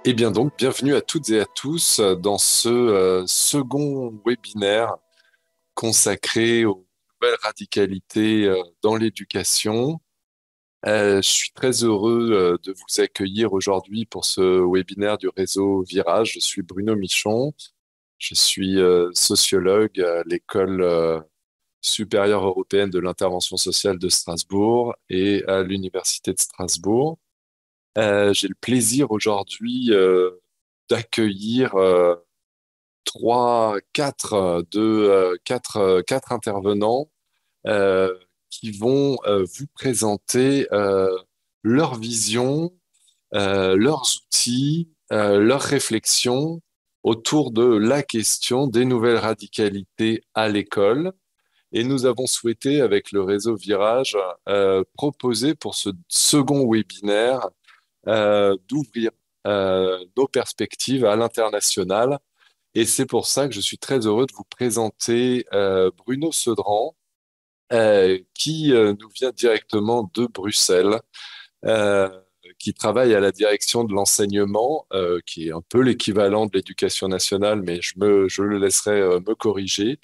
Eh bien donc, bienvenue à toutes et à tous dans ce second webinaire consacré aux nouvelles radicalités dans l'éducation. Je suis très heureux de vous accueillir aujourd'hui pour ce webinaire du réseau Virage. Je suis Bruno Michon, je suis sociologue à l'École supérieure européenne de l'intervention sociale de Strasbourg et à l'Université de Strasbourg. J'ai le plaisir aujourd'hui d'accueillir quatre intervenants euh, qui vont vous présenter leur vision, leurs outils, leurs réflexions autour de la question des nouvelles radicalités à l'école. Et nous avons souhaité, avec le réseau Virage, proposer pour ce second webinaire d'ouvrir nos perspectives à l'international. Et c'est pour ça que je suis très heureux de vous présenter Bruno Sedran, qui nous vient directement de Bruxelles, euh, qui travaille à la direction de l'enseignement, qui est un peu l'équivalent de l'éducation nationale, mais je le laisserai me corriger,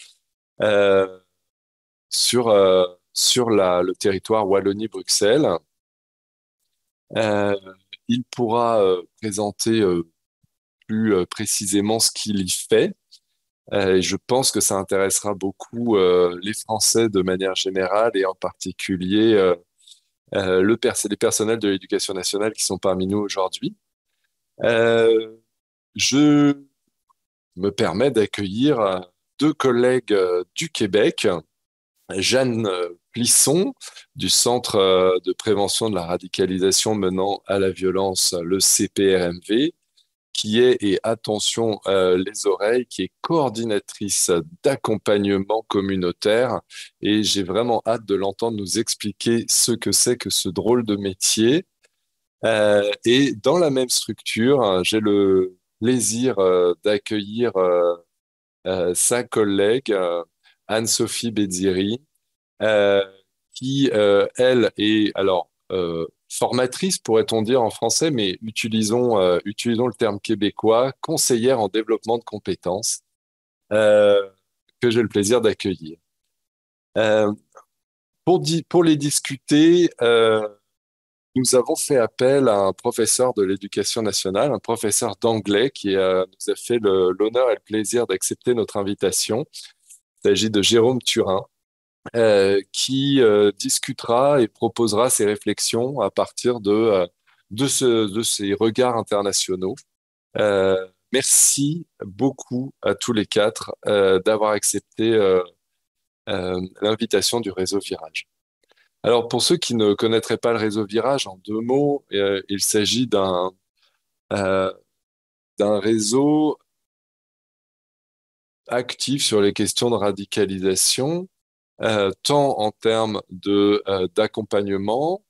euh, sur le territoire Wallonie-Bruxelles. Euh, il pourra présenter plus précisément ce qu'il y fait. Et je pense que ça intéressera beaucoup les Français de manière générale et en particulier les personnels de l'éducation nationale qui sont parmi nous aujourd'hui. Euh, je me permets d'accueillir deux collègues du Québec, Jeanne Plisson du Centre de prévention de la radicalisation menant à la violence, le CPRMV, qui est, et attention les oreilles, qui est coordinatrice d'accompagnement communautaire. Et j'ai vraiment hâte de l'entendre nous expliquer ce que c'est que ce drôle de métier. Et dans la même structure, j'ai le plaisir d'accueillir sa collègue Anne-Sophie Bédziri, euh, qui, elle, est alors formatrice, pourrait-on dire en français, mais utilisons le terme québécois, conseillère en développement de compétences, euh, que j'ai le plaisir d'accueillir. Euh, pour les discuter, nous avons fait appel à un professeur de l'éducation nationale, un professeur d'anglais qui nous a fait l'honneur et le plaisir d'accepter notre invitation. Il s'agit de Jérôme Turin, qui discutera et proposera ses réflexions à partir de ces regards internationaux. Merci beaucoup à tous les quatre d'avoir accepté l'invitation du réseau Virage. Alors, pour ceux qui ne connaîtraient pas le réseau Virage, en deux mots, il s'agit euh, d'un réseau actif sur les questions de radicalisation, tant en termes d'accompagnement,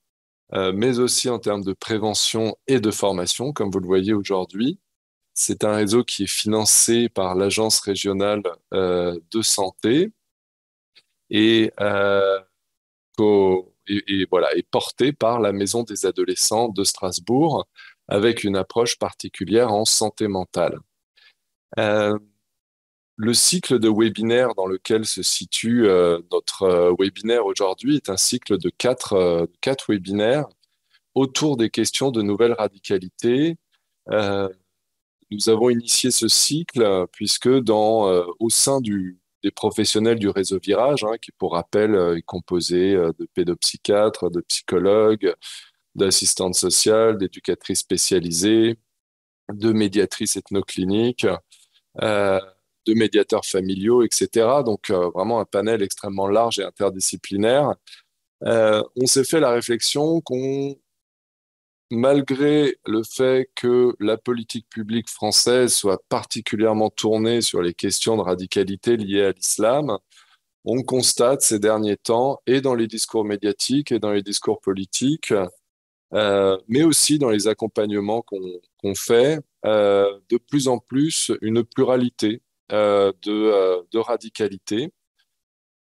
mais aussi en termes de prévention et de formation, comme vous le voyez aujourd'hui. C'est un réseau qui est financé par l'Agence régionale de santé et, et voilà, est porté par la Maison des adolescents de Strasbourg avec une approche particulière en santé mentale. Euh, le cycle de webinaires dans lequel se situe notre webinaire aujourd'hui est un cycle de quatre webinaires autour des questions de nouvelles radicalités. Euh, Nous avons initié ce cycle puisque au sein des professionnels du réseau Virage, hein, qui pour rappel est composé de pédopsychiatres, de psychologues, d'assistantes sociales, d'éducatrices spécialisées, de médiatrices ethnocliniques, euh, de médiateurs familiaux, etc. Donc vraiment un panel extrêmement large et interdisciplinaire. On s'est fait la réflexion qu'on malgré le fait que la politique publique française soit particulièrement tournée sur les questions de radicalité liées à l'islam, on constate ces derniers temps, et dans les discours médiatiques et dans les discours politiques, mais aussi dans les accompagnements qu'on fait, de plus en plus une pluralité de radicalité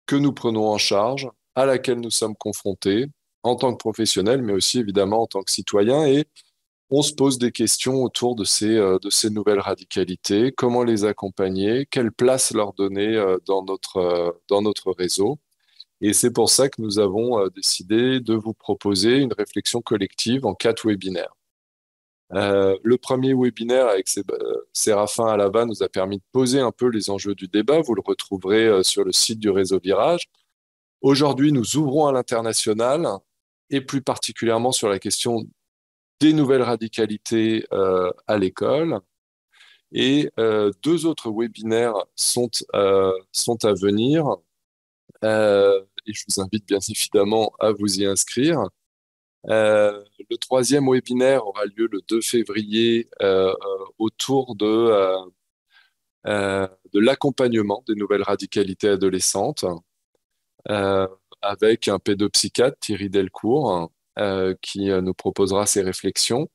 que nous prenons en charge, à laquelle nous sommes confrontés en tant que professionnels, mais aussi évidemment en tant que citoyens. Et on se pose des questions autour de ces nouvelles radicalités, comment les accompagner, quelle place leur donner dans notre réseau. Et c'est pour ça que nous avons décidé de vous proposer une réflexion collective en 4 webinaires. Le premier webinaire avec Séraphin Alava nous a permis de poser un peu les enjeux du débat. Vous le retrouverez sur le site du réseau Virage. Aujourd'hui, nous ouvrons à l'international et plus particulièrement sur la question des nouvelles radicalités à l'école. Et 2 autres webinaires sont à venir. Et je vous invite bien évidemment à vous y inscrire. Le troisième webinaire aura lieu le 2 février autour de l'accompagnement des nouvelles radicalités adolescentes euh, avec un pédopsychiatre, Thierry Delcourt, qui nous proposera ses réflexions.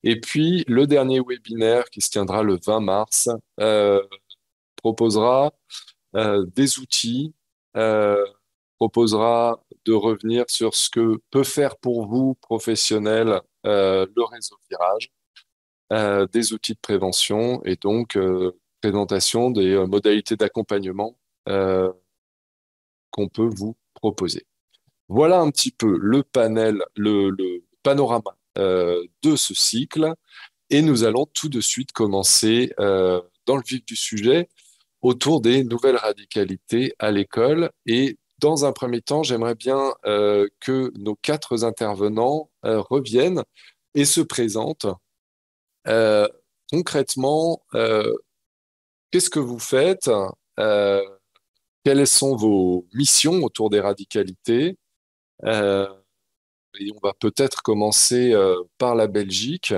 Et puis, le dernier webinaire qui se tiendra le 20 mars proposera des outils, euh, proposera de revenir sur ce que peut faire pour vous, professionnels, le réseau Virage, des outils de prévention et donc présentation des modalités d'accompagnement qu'on peut vous proposer. Voilà un petit peu le panel, le panorama de ce cycle. Et nous allons tout de suite commencer dans le vif du sujet autour des nouvelles radicalités à l'école. Et dans un premier temps, j'aimerais bien que nos 4 intervenants reviennent et se présentent. Euh, Concrètement, qu'est-ce que vous faites? Euh, Quelles sont vos missions autour des radicalités? Euh, et on va peut-être commencer par la Belgique.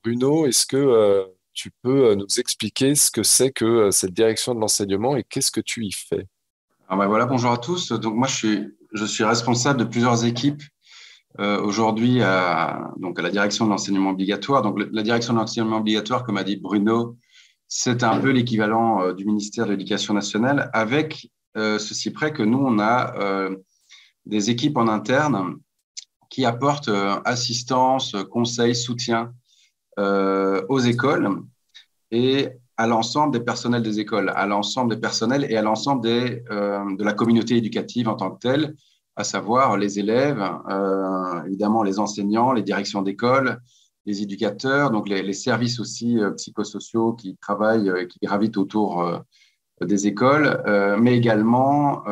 Bruno, est-ce que tu peux nous expliquer ce que c'est que cette direction de l'enseignement et qu'est-ce que tu y fais? Ah bah voilà, bonjour à tous. Donc moi, je suis responsable de plusieurs équipes aujourd'hui donc à la direction de l'enseignement obligatoire. Donc la direction de l'enseignement obligatoire, comme a dit Bruno, c'est un peu l'équivalent du ministère de l'Éducation nationale, avec ceci près que nous, on a des équipes en interne qui apportent assistance, conseil, soutien aux écoles et à l'ensemble des personnels des écoles, à l'ensemble des personnels et à l'ensemble de la communauté éducative en tant que telle, à savoir les élèves, évidemment les enseignants, les directions d'école, les éducateurs, donc les services aussi psychosociaux qui travaillent, qui gravitent autour des écoles, mais également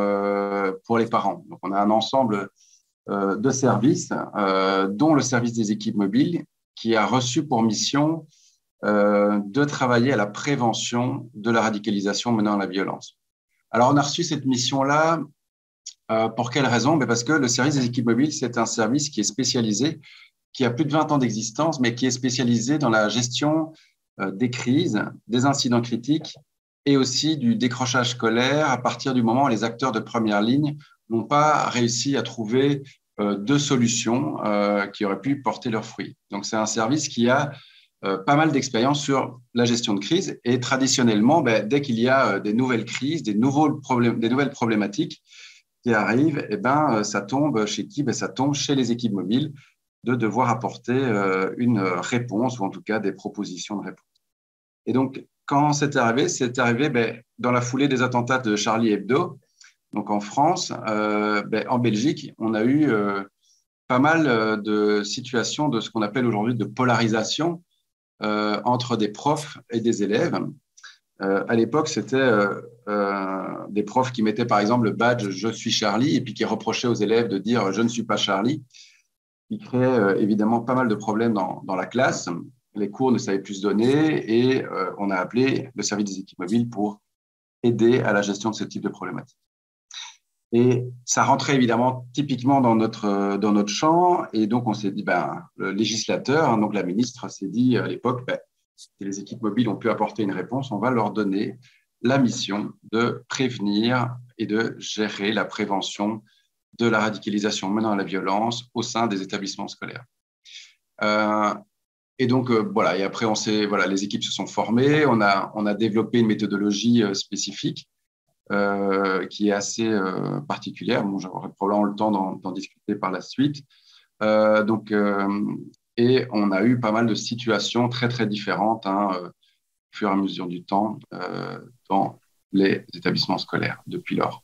pour les parents. Donc on a un ensemble de services, dont le service des équipes mobiles, qui a reçu pour mission de travailler à la prévention de la radicalisation menant à la violence. Alors, on a reçu cette mission-là pour quelle raison? Parce que le service des équipes mobiles, c'est un service qui est spécialisé, qui a plus de 20 ans d'existence, mais qui est spécialisé dans la gestion des crises, des incidents critiques et aussi du décrochage scolaire à partir du moment où les acteurs de première ligne n'ont pas réussi à trouver de solutions qui auraient pu porter leurs fruits. Donc, c'est un service qui a pas mal d'expérience sur la gestion de crise. Et traditionnellement, dès qu'il y a des nouvelles crises, des nouvelles problématiques qui arrivent, ça tombe chez qui? Ça tombe chez les équipes mobiles de devoir apporter une réponse ou en tout cas des propositions de réponse. Et donc, quand c'est arrivé dans la foulée des attentats de Charlie Hebdo. Donc en France, en Belgique, on a eu pas mal de situations de ce qu'on appelle aujourd'hui de polarisation entre des profs et des élèves. À l'époque, c'était des profs qui mettaient par exemple le badge « Je suis Charlie » et puis qui reprochaient aux élèves de dire « Je ne suis pas Charlie », qui créait évidemment pas mal de problèmes dans la classe. Les cours ne savaient plus se donner et on a appelé le service des équipes mobiles pour aider à la gestion de ce type de problématique. Et ça rentrait évidemment typiquement dans notre champ. Et donc, on s'est dit, le législateur, donc la ministre, s'est dit à l'époque, si les équipes mobiles ont pu apporter une réponse, on va leur donner la mission de prévenir et de gérer la prévention de la radicalisation menant à la violence au sein des établissements scolaires. Et donc, voilà. Et après, les équipes se sont formées. On a développé une méthodologie spécifique qui est assez particulière. Bon, j'aurai probablement le temps d'en discuter par la suite. Et on a eu pas mal de situations très, très différentes au fur et à mesure du temps dans les établissements scolaires depuis lors.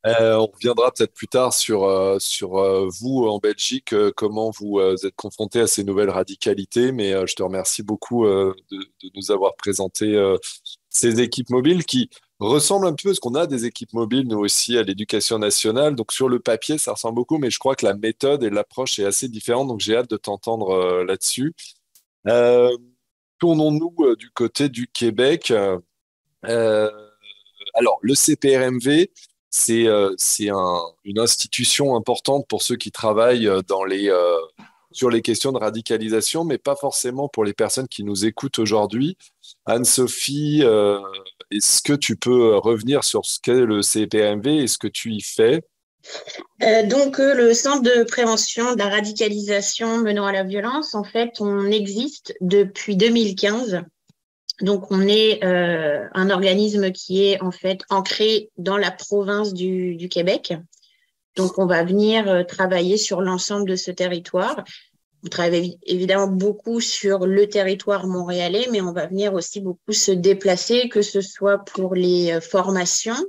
On reviendra peut-être plus tard sur vous en Belgique, comment vous êtes confronté à ces nouvelles radicalités, mais je te remercie beaucoup de nous avoir présenté ces équipes mobiles qui ressemblent un peu, parce qu'on a des équipes mobiles, nous aussi, à l'éducation nationale. Donc sur le papier, ça ressemble beaucoup, mais je crois que la méthode et l'approche est assez différente, donc j'ai hâte de t'entendre là-dessus. Euh, Tournons-nous du côté du Québec. Euh, alors, le CPRMV, c'est une institution importante pour ceux qui travaillent sur les questions de radicalisation, mais pas forcément pour les personnes qui nous écoutent aujourd'hui. Anne-Sophie, est-ce que tu peux revenir sur ce qu'est le CPRMV et ce que tu y fais? Le Centre de prévention de la radicalisation menant à la violence, en fait, on existe depuis 2015. Donc, on est un organisme qui est en fait ancré dans la province du Québec. Donc, on va venir travailler sur l'ensemble de ce territoire. On travaille évidemment beaucoup sur le territoire montréalais, mais on va venir aussi beaucoup se déplacer, que ce soit pour les formations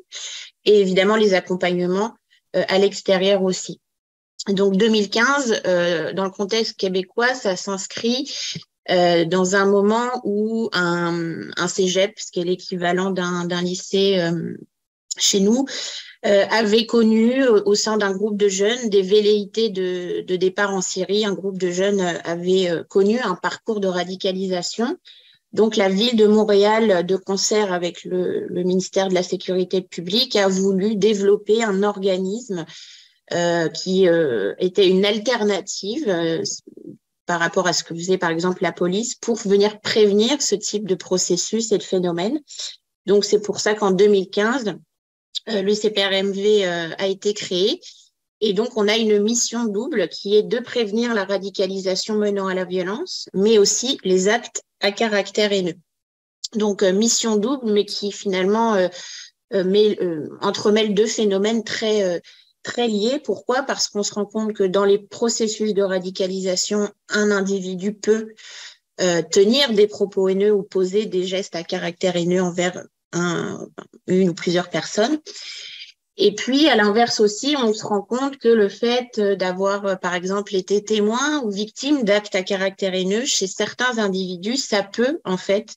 et évidemment les accompagnements à l'extérieur aussi. Donc 2015, dans le contexte québécois, ça s'inscrit dans un moment où un cégep, ce qui est l'équivalent d'un lycée chez nous, avait connu au sein d'un groupe de jeunes des velléités de départ en Syrie. Un groupe de jeunes avait connu un parcours de radicalisation. Donc, la ville de Montréal, de concert avec le ministère de la Sécurité publique, a voulu développer un organisme qui était une alternative par rapport à ce que faisait, par exemple, la police pour venir prévenir ce type de processus et de phénomène. Donc, c'est pour ça qu'en 2015, le CPRMV a été créé. Et donc, on a une mission double qui est de prévenir la radicalisation menant à la violence, mais aussi les actes à caractère haineux. Donc, mission double, mais qui finalement entremêle deux phénomènes très liés. Pourquoi? Parce qu'on se rend compte que dans les processus de radicalisation, un individu peut tenir des propos haineux ou poser des gestes à caractère haineux envers une ou plusieurs personnes. Et puis, à l'inverse aussi, on se rend compte que le fait d'avoir, par exemple, été témoin ou victime d'actes à caractère haineux chez certains individus, ça peut, en fait,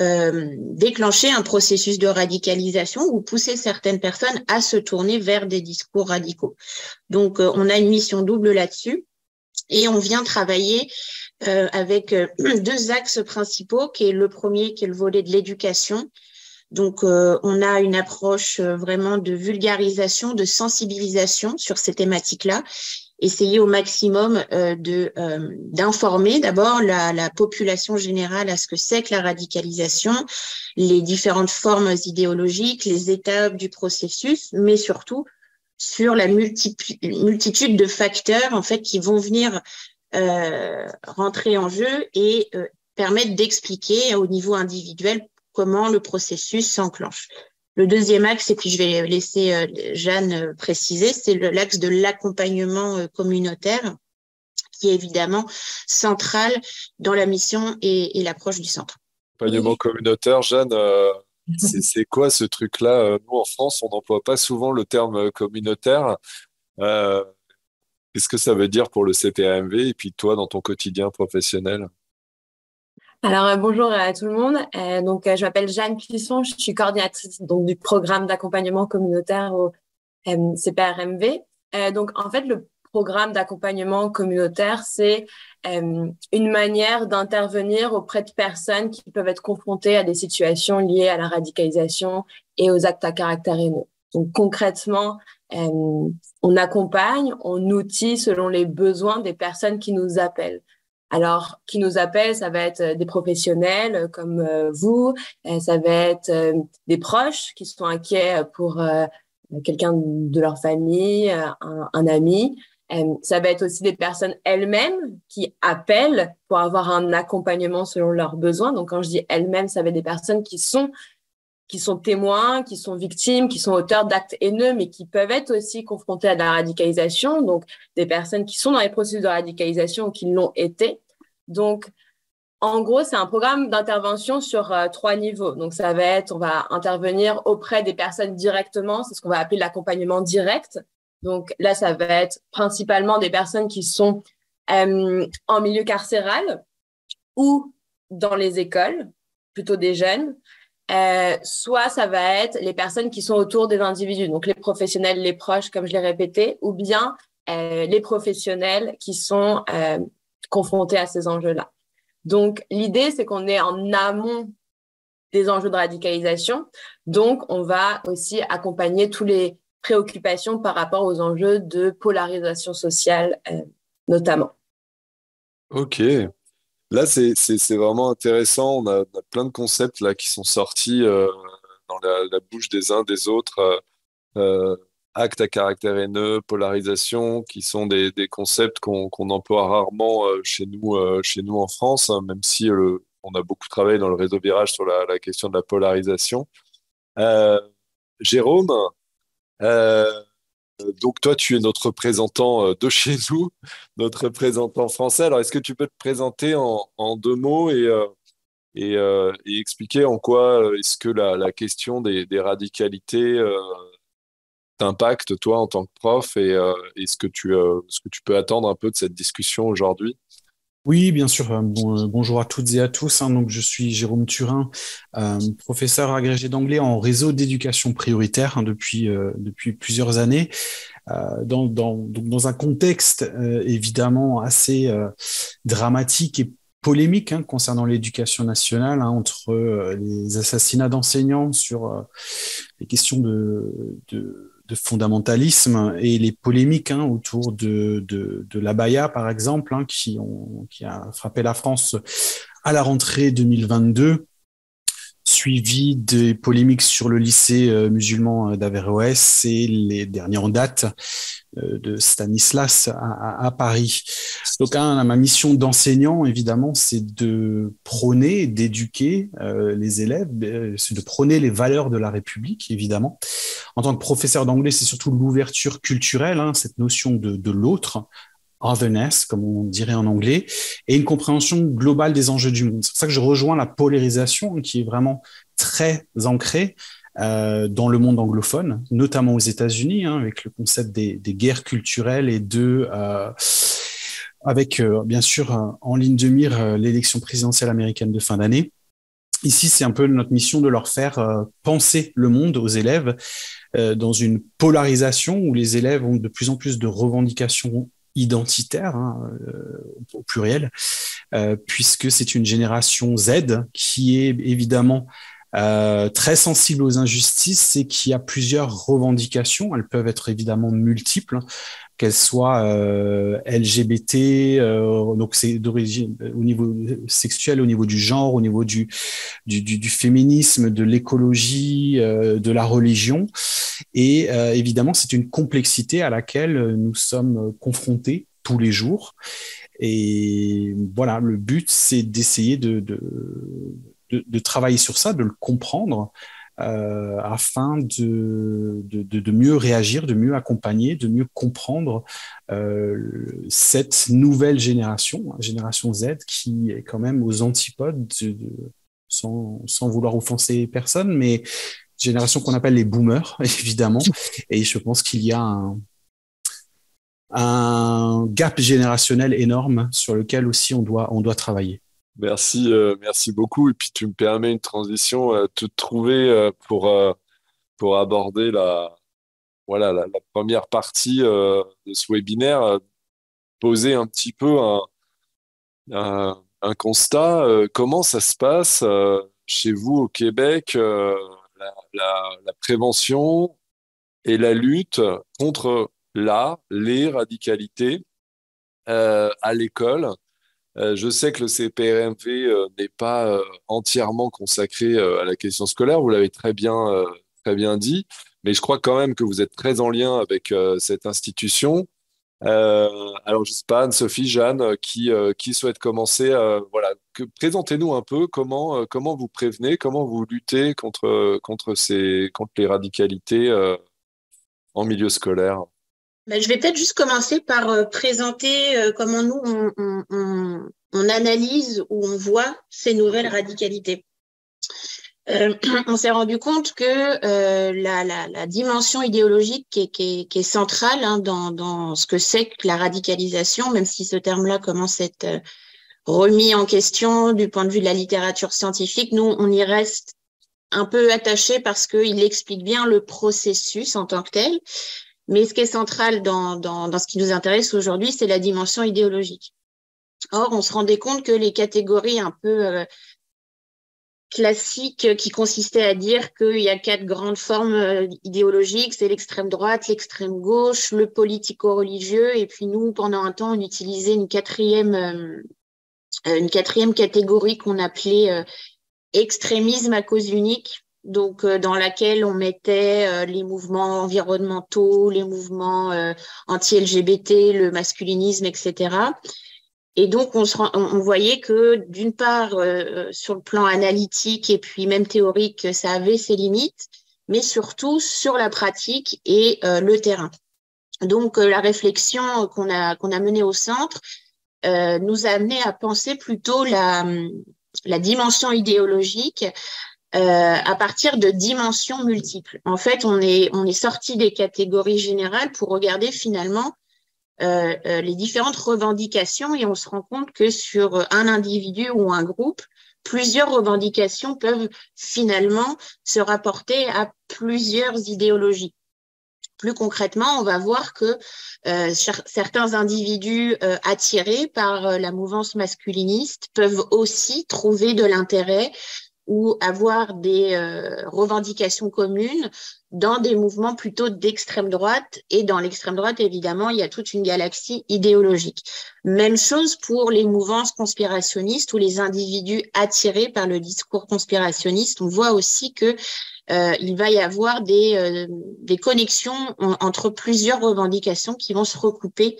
déclencher un processus de radicalisation ou pousser certaines personnes à se tourner vers des discours radicaux. Donc, on a une mission double là-dessus et on vient travailler avec deux axes principaux, qui est le premier, qui est le volet de l'éducation. Donc, on a une approche vraiment de vulgarisation, de sensibilisation sur ces thématiques-là. Essayer au maximum d'informer d'abord la population générale à ce que c'est que la radicalisation, les différentes formes idéologiques, les étapes du processus, mais surtout sur la multitude de facteurs en fait qui vont venir rentrer en jeu et permettre d'expliquer au niveau individuel comment le processus s'enclenche. Le deuxième axe, et puis je vais laisser Jeanne préciser, c'est l'axe de l'accompagnement communautaire, qui est évidemment central dans la mission et l'approche du centre. Accompagnement communautaire, Jeanne, c'est quoi ce truc-là? Nous, en France, on n'emploie pas souvent le terme communautaire. Euh, Qu'est-ce que ça veut dire pour le CPAMV et puis toi, dans ton quotidien professionnel? Alors, bonjour à tout le monde. Je m'appelle Jeanne Plisson, je suis coordinatrice du programme d'accompagnement communautaire au CPRMV. En fait, le programme d'accompagnement communautaire, c'est une manière d'intervenir auprès de personnes qui peuvent être confrontées à des situations liées à la radicalisation et aux actes à caractère haineux. Donc, concrètement, on accompagne, on outille selon les besoins des personnes qui nous appellent. Alors, qui nous appellent, ça va être des professionnels comme vous, ça va être des proches qui sont inquiets pour quelqu'un de leur famille, un ami. Ça va être aussi des personnes elles-mêmes qui appellent pour avoir un accompagnement selon leurs besoins. Donc, quand je dis elles-mêmes, ça va être des personnes qui sont qui sont témoins, qui sont victimes, qui sont auteurs d'actes haineux, mais qui peuvent être aussi confrontés à de la radicalisation, donc des personnes qui sont dans les processus de radicalisation ou qui l'ont été. Donc, en gros, c'est un programme d'intervention sur 3 niveaux. Donc, ça va être, on va intervenir auprès des personnes directement, c'est ce qu'on va appeler l'accompagnement direct. Donc là, ça va être principalement des personnes qui sont en milieu carcéral ou dans les écoles, plutôt des jeunes. Soit ça va être les personnes qui sont autour des individus, donc les professionnels, les proches, comme je l'ai répété, ou bien les professionnels qui sont confrontés à ces enjeux-là. Donc, l'idée, c'est qu'on est en amont des enjeux de radicalisation. Donc, on va aussi accompagner tous les préoccupations par rapport aux enjeux de polarisation sociale, notamment. Ok. Là, c'est vraiment intéressant. On a plein de concepts là qui sont sortis dans la bouche des uns des autres. Actes à caractère haineux, polarisation, qui sont des concepts qu'on emploie rarement chez nous en France, hein, même si on a beaucoup travaillé dans le réseau Virage sur la question de la polarisation. Euh, Jérôme, euh, donc toi, tu es notre représentant de chez nous, notre représentant français. Alors, est-ce que tu peux te présenter en 2 mots et expliquer en quoi est-ce que la question des radicalités t'impacte, toi, en tant que prof, et ce que tu peux attendre un peu de cette discussion aujourd'hui? Oui, bien sûr. Bonjour à toutes et à tous, hein. Donc, je suis Jérôme Turin, professeur agrégé d'anglais en réseau d'éducation prioritaire, hein, depuis plusieurs années, dans un contexte évidemment assez dramatique et polémique, hein, concernant l'éducation nationale, hein, entre les assassinats d'enseignants sur les questions de fondamentalisme et les polémiques, hein, autour de l'abaya, par exemple, hein, qui a frappé la France à la rentrée 2022, suivi des polémiques sur le lycée musulman d'Averroès et les derniers en date de Stanislas à Paris. Donc, hein, ma mission d'enseignant, évidemment, c'est de prôner, d'éduquer les élèves, c'est de prôner les valeurs de la République, évidemment. En tant que professeur d'anglais, c'est surtout l'ouverture culturelle, hein, cette notion de l'autre, otherness, comme on dirait en anglais, et une compréhension globale des enjeux du monde. C'est pour ça que je rejoins la polarisation, qui est vraiment très ancrée dans le monde anglophone, notamment aux États-Unis, hein, avec le concept des guerres culturelles et avec bien sûr en ligne de mire l'élection présidentielle américaine de fin d'année. Ici, c'est un peu notre mission de leur faire penser le monde aux élèves dans une polarisation où les élèves ont de plus en plus de revendications identitaires, hein, au pluriel, puisque c'est une génération Z qui est évidemment très sensible aux injustices et qui a plusieurs revendications. Elles peuvent être évidemment multiples, qu'elles soient LGBT, donc c'est d'origine au niveau sexuel, au niveau du genre, au niveau du féminisme, de l'écologie, de la religion. Et évidemment, c'est une complexité à laquelle nous sommes confrontés tous les jours. Et voilà, le but, c'est d'essayer de travailler sur ça, de le comprendre, afin de mieux réagir, de mieux accompagner, de mieux comprendre cette nouvelle génération, génération Z, qui est quand même aux antipodes, sans vouloir offenser personne, mais génération qu'on appelle les boomers, évidemment. Et je pense qu'il y a un gap générationnel énorme sur lequel aussi on doit travailler. Merci beaucoup. Et puis tu me permets une transition toute trouvée pour aborder voilà, la première partie de ce webinaire, poser un petit peu un constat. Comment ça se passe chez vous au Québec, la prévention et la lutte contre les radicalités à l'école? Je sais que le CPRMV n'est pas entièrement consacré à la question scolaire, vous l'avez très bien dit, mais je crois quand même que vous êtes très en lien avec cette institution. Alors, je ne sais pas, Anne-Sophie, Jeanne, qui souhaite commencer, voilà, présentez-nous un peu comment vous prévenez, comment vous luttez contre les radicalités en milieu scolaire. Ben, je vais peut-être juste commencer par présenter comment nous, on analyse ou on voit ces nouvelles radicalités. On s'est rendu compte que la dimension idéologique qui est centrale hein, dans ce que c'est que la radicalisation, même si ce terme-là commence à être remis en question du point de vue de la littérature scientifique, nous, on y reste un peu attachés parce qu'il explique bien le processus en tant que tel. Mais ce qui est central dans ce qui nous intéresse aujourd'hui, c'est la dimension idéologique. Or, on se rendait compte que les catégories un peu classiques qui consistaient à dire qu'il y a 4 grandes formes idéologiques, c'est l'extrême droite, l'extrême gauche, le politico-religieux, et puis nous, pendant un temps, on utilisait une quatrième catégorie qu'on appelait extrémisme à cause unique, donc dans laquelle on mettait les mouvements environnementaux, les mouvements anti-LGBT, le masculinisme, etc. Et donc, on voyait que d'une part, sur le plan analytique et puis même théorique, ça avait ses limites, mais surtout sur la pratique et le terrain. Donc, la réflexion qu'on a menée au centre nous a amené à penser plutôt la dimension idéologique à partir de dimensions multiples. En fait, on est sorti des catégories générales pour regarder finalement les différentes revendications et on se rend compte que sur un individu ou un groupe, plusieurs revendications peuvent finalement se rapporter à plusieurs idéologies. Plus concrètement, on va voir que certains individus attirés par la mouvance masculiniste peuvent aussi trouver de l'intérêt ou avoir des revendications communes dans des mouvements plutôt d'extrême droite. Et dans l'extrême droite, évidemment, il y a toute une galaxie idéologique. Même chose pour les mouvances conspirationnistes ou les individus attirés par le discours conspirationniste. On voit aussi que il va y avoir des connexions entre plusieurs revendications qui vont se recouper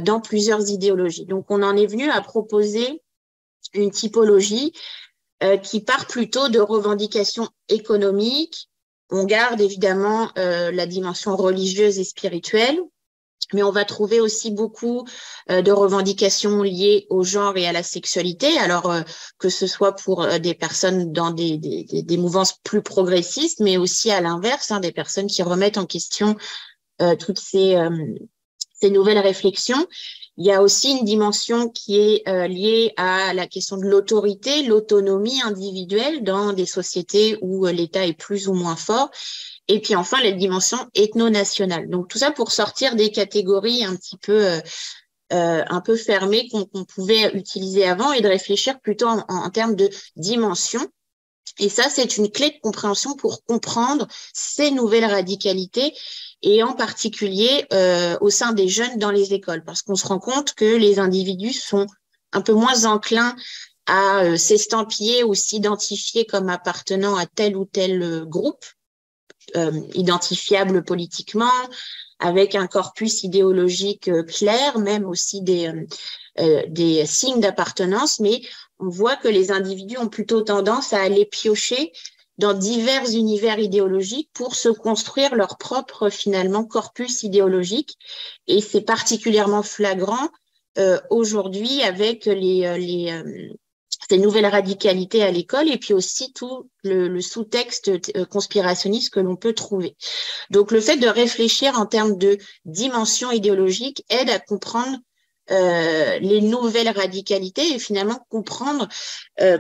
dans plusieurs idéologies. Donc, on en est venu à proposer une typologie qui part plutôt de revendications économiques. On garde évidemment la dimension religieuse et spirituelle, mais on va trouver aussi beaucoup de revendications liées au genre et à la sexualité, alors que ce soit pour des personnes dans des mouvances plus progressistes, mais aussi à l'inverse, hein, des personnes qui remettent en question toutes ces nouvelles réflexions. Il y a aussi une dimension qui est liée à la question de l'autorité, l'autonomie individuelle dans des sociétés où l'État est plus ou moins fort. Et puis enfin, la dimension ethno-nationale. Donc tout ça pour sortir des catégories un peu fermées qu'on pouvait utiliser avant et de réfléchir plutôt en termes de dimension. Et ça, c'est une clé de compréhension pour comprendre ces nouvelles radicalités et en particulier au sein des jeunes dans les écoles, parce qu'on se rend compte que les individus sont un peu moins enclins à s'estampiller ou s'identifier comme appartenant à tel ou tel groupe, identifiable politiquement, avec un corpus idéologique clair, même aussi des signes d'appartenance, mais on voit que les individus ont plutôt tendance à aller piocher dans divers univers idéologiques pour se construire leur propre, finalement, corpus idéologique. Et c'est particulièrement flagrant aujourd'hui avec ces nouvelles radicalités à l'école et puis aussi tout le sous-texte conspirationniste que l'on peut trouver. Donc, le fait de réfléchir en termes de dimension idéologique aide à comprendre les nouvelles radicalités et finalement comprendre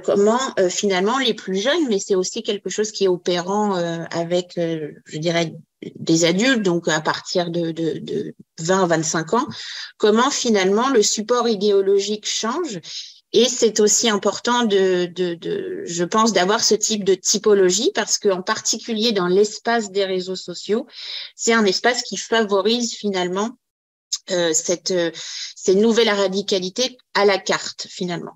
comment finalement les plus jeunes, mais c'est aussi quelque chose qui est opérant avec, je dirais, des adultes, donc à partir de 20-25 ans, comment finalement le support idéologique change. Et c'est aussi important je pense, d'avoir ce type de typologie parce qu'en particulier dans l'espace des réseaux sociaux, c'est un espace qui favorise finalement ces nouvelles radicalités à la carte finalement.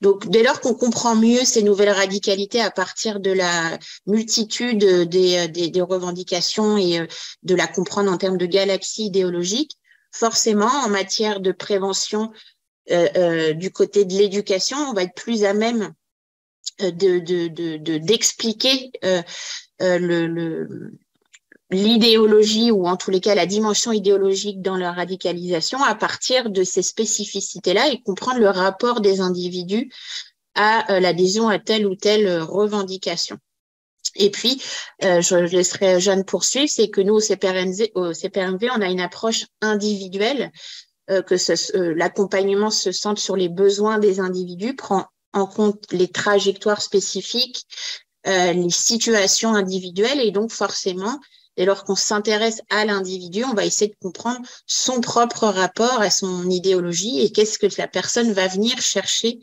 Donc dès lors qu'on comprend mieux ces nouvelles radicalités à partir de la multitude des revendications et de la comprendre en termes de galaxie idéologique, forcément en matière de prévention du côté de l'éducation, on va être plus à même d'expliquer l'idéologie ou en tous les cas la dimension idéologique dans la radicalisation à partir de ces spécificités-là et comprendre le rapport des individus à l'adhésion à telle ou telle revendication. Et puis, je laisserai Jeanne poursuivre, c'est que nous, au CPRMV, on a une approche individuelle, l'accompagnement se centre sur les besoins des individus, prend en compte les trajectoires spécifiques, les situations individuelles et donc forcément, dès lors qu'on s'intéresse à l'individu, on va essayer de comprendre son propre rapport à son idéologie et qu'est-ce que la personne va venir chercher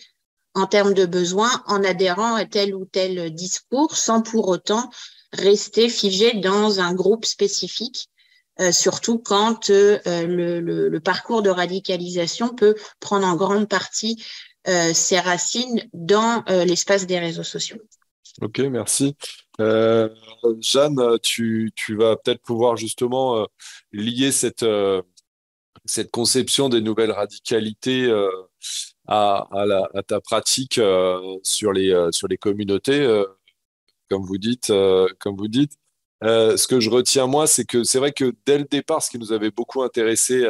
en termes de besoins en adhérant à tel ou tel discours sans pour autant rester figé dans un groupe spécifique, surtout quand le parcours de radicalisation peut prendre en grande partie ses racines dans l'espace des réseaux sociaux. Ok, merci. Jeanne, tu vas peut-être pouvoir justement lier cette conception des nouvelles radicalités à ta pratique sur les communautés, comme vous dites. Ce que je retiens, moi, c'est que c'est vrai que dès le départ, ce qui nous avait beaucoup intéressé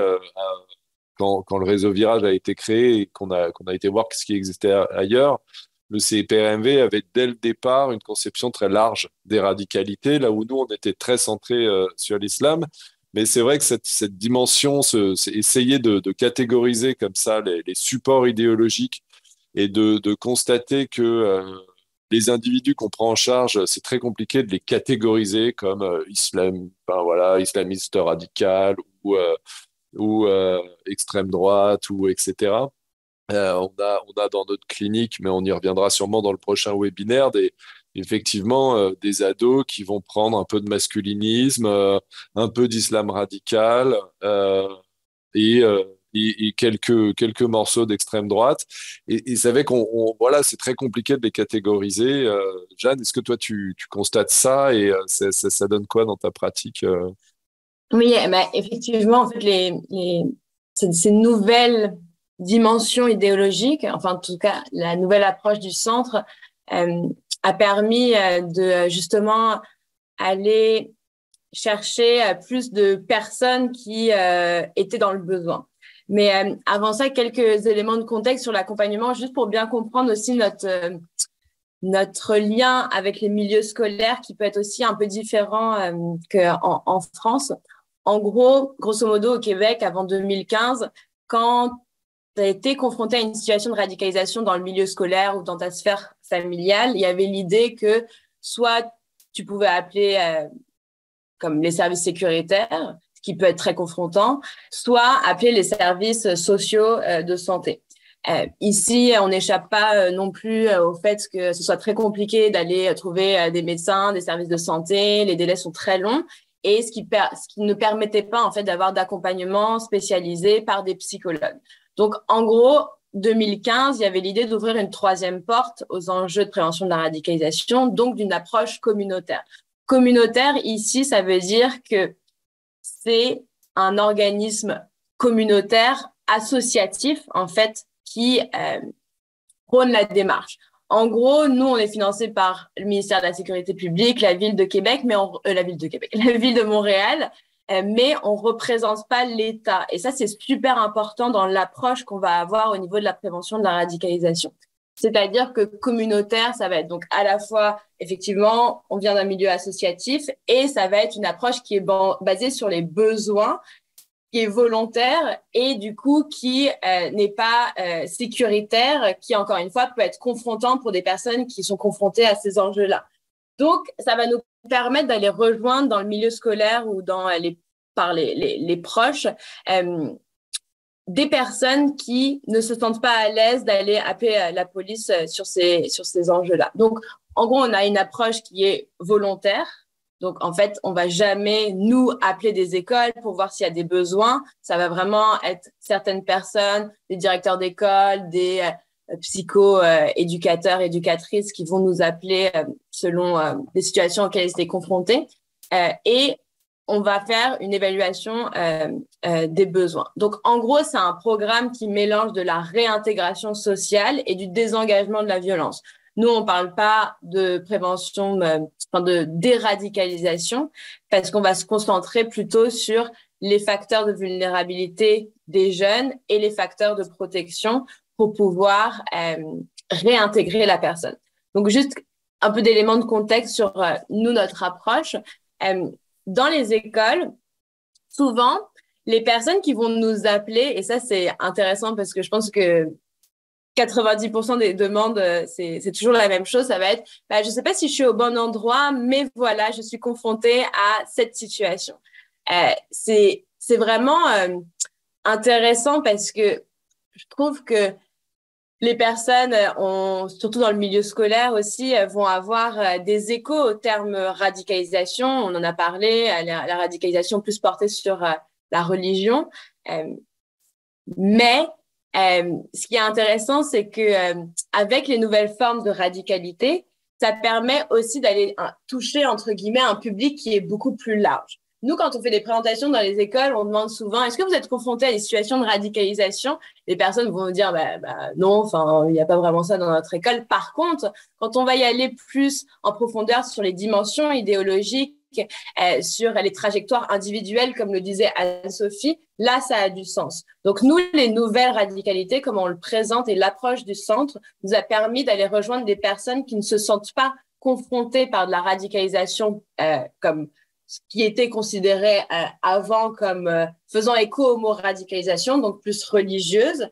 quand le réseau Virage a été créé et qu'on a été voir ce qui existait ailleurs, le CPRMV avait dès le départ une conception très large des radicalités, là où nous, on était très centrés sur l'islam. Mais c'est vrai que cette dimension, c'est essayer de catégoriser comme ça les supports idéologiques et de constater que les individus qu'on prend en charge, c'est très compliqué de les catégoriser comme islamiste radical ou extrême droite ou etc. On a dans notre clinique, mais on y reviendra sûrement dans le prochain webinaire, effectivement des ados qui vont prendre un peu de masculinisme, un peu d'islam radical et quelques morceaux d'extrême droite. Et c'est vrai voilà, c'est très compliqué de les catégoriser. Jeanne, est-ce que toi tu constates ça et ça donne quoi dans ta pratique Oui, effectivement, en fait, ces nouvelles dimension idéologique, enfin en tout cas la nouvelle approche du centre a permis de justement aller chercher plus de personnes qui étaient dans le besoin. Mais avant ça, quelques éléments de contexte sur l'accompagnement, juste pour bien comprendre aussi notre lien avec les milieux scolaires qui peut être aussi un peu différent qu'en France. En gros, grosso modo, au Québec, avant 2015, quand tu as été confronté à une situation de radicalisation dans le milieu scolaire ou dans ta sphère familiale, il y avait l'idée que soit tu pouvais appeler comme les services sécuritaires, ce qui peut être très confrontant, soit appeler les services sociaux de santé. Ici, on n'échappe pas non plus au fait que ce soit très compliqué d'aller trouver des médecins, des services de santé, les délais sont très longs et ce qui ne permettait pas en fait d'avoir d'accompagnement spécialisé par des psychologues. Donc, en gros, 2015, il y avait l'idée d'ouvrir une troisième porte aux enjeux de prévention de la radicalisation, donc d'une approche communautaire. Communautaire, ici, ça veut dire que c'est un organisme communautaire associatif, en fait, qui prône la démarche. En gros, nous, on est financé par le ministère de la Sécurité publique, la ville de Québec, la ville de Montréal, mais on représente pas l'État. Et ça, c'est super important dans l'approche qu'on va avoir au niveau de la prévention de la radicalisation. C'est-à-dire que communautaire, ça va être donc à la fois, effectivement, on vient d'un milieu associatif et ça va être une approche qui est basée sur les besoins, qui est volontaire et du coup qui n'est pas sécuritaire, qui encore une fois peut être confrontant pour des personnes qui sont confrontées à ces enjeux-là. Donc, ça va nous permettre d'aller rejoindre dans le milieu scolaire ou par les proches des personnes qui ne se sentent pas à l'aise d'aller appeler la police sur ces enjeux-là. Donc, en gros, on a une approche qui est volontaire. Donc, en fait, on va jamais nous appeler des écoles pour voir s'il y a des besoins. Ça va vraiment être certaines personnes, des directeurs d'école, des psycho-éducateurs, éducatrices qui vont nous appeler selon des situations auxquelles ils étaient confrontés. Et on va faire une évaluation des besoins. Donc, en gros, c'est un programme qui mélange de la réintégration sociale et du désengagement de la violence. Nous, on ne parle pas de prévention, de déradicalisation, parce qu'on va se concentrer plutôt sur les facteurs de vulnérabilité des jeunes et les facteurs de protection pour pouvoir réintégrer la personne. Donc, juste un peu d'éléments de contexte sur nous, notre approche. Dans les écoles, souvent, les personnes qui vont nous appeler, et ça, c'est intéressant parce que je pense que 90% des demandes, c'est toujours la même chose. Ça va être, je ne sais pas si je suis au bon endroit, mais voilà, je suis confrontée à cette situation. C'est vraiment intéressant parce que je trouve que les personnes, surtout dans le milieu scolaire aussi, vont avoir des échos au terme radicalisation. On en a parlé, la radicalisation plus portée sur la religion. Mais ce qui est intéressant, c'est que avec les nouvelles formes de radicalité, ça permet aussi d'aller toucher, entre guillemets, un public qui est beaucoup plus large. Nous, quand on fait des présentations dans les écoles, on demande souvent, est-ce que vous êtes confrontés à des situations de radicalisation? Les personnes vont nous dire, non, il n'y a pas vraiment ça dans notre école. Par contre, quand on va y aller plus en profondeur sur les dimensions idéologiques, sur les trajectoires individuelles, comme le disait Anne-Sophie, là, ça a du sens. Donc, nous, les nouvelles radicalités, comme on le présente et l'approche du centre, nous a permis d'aller rejoindre des personnes qui ne se sentent pas confrontées par de la radicalisation comme ce qui était considéré avant comme faisant écho au mot radicalisation, donc plus religieuse,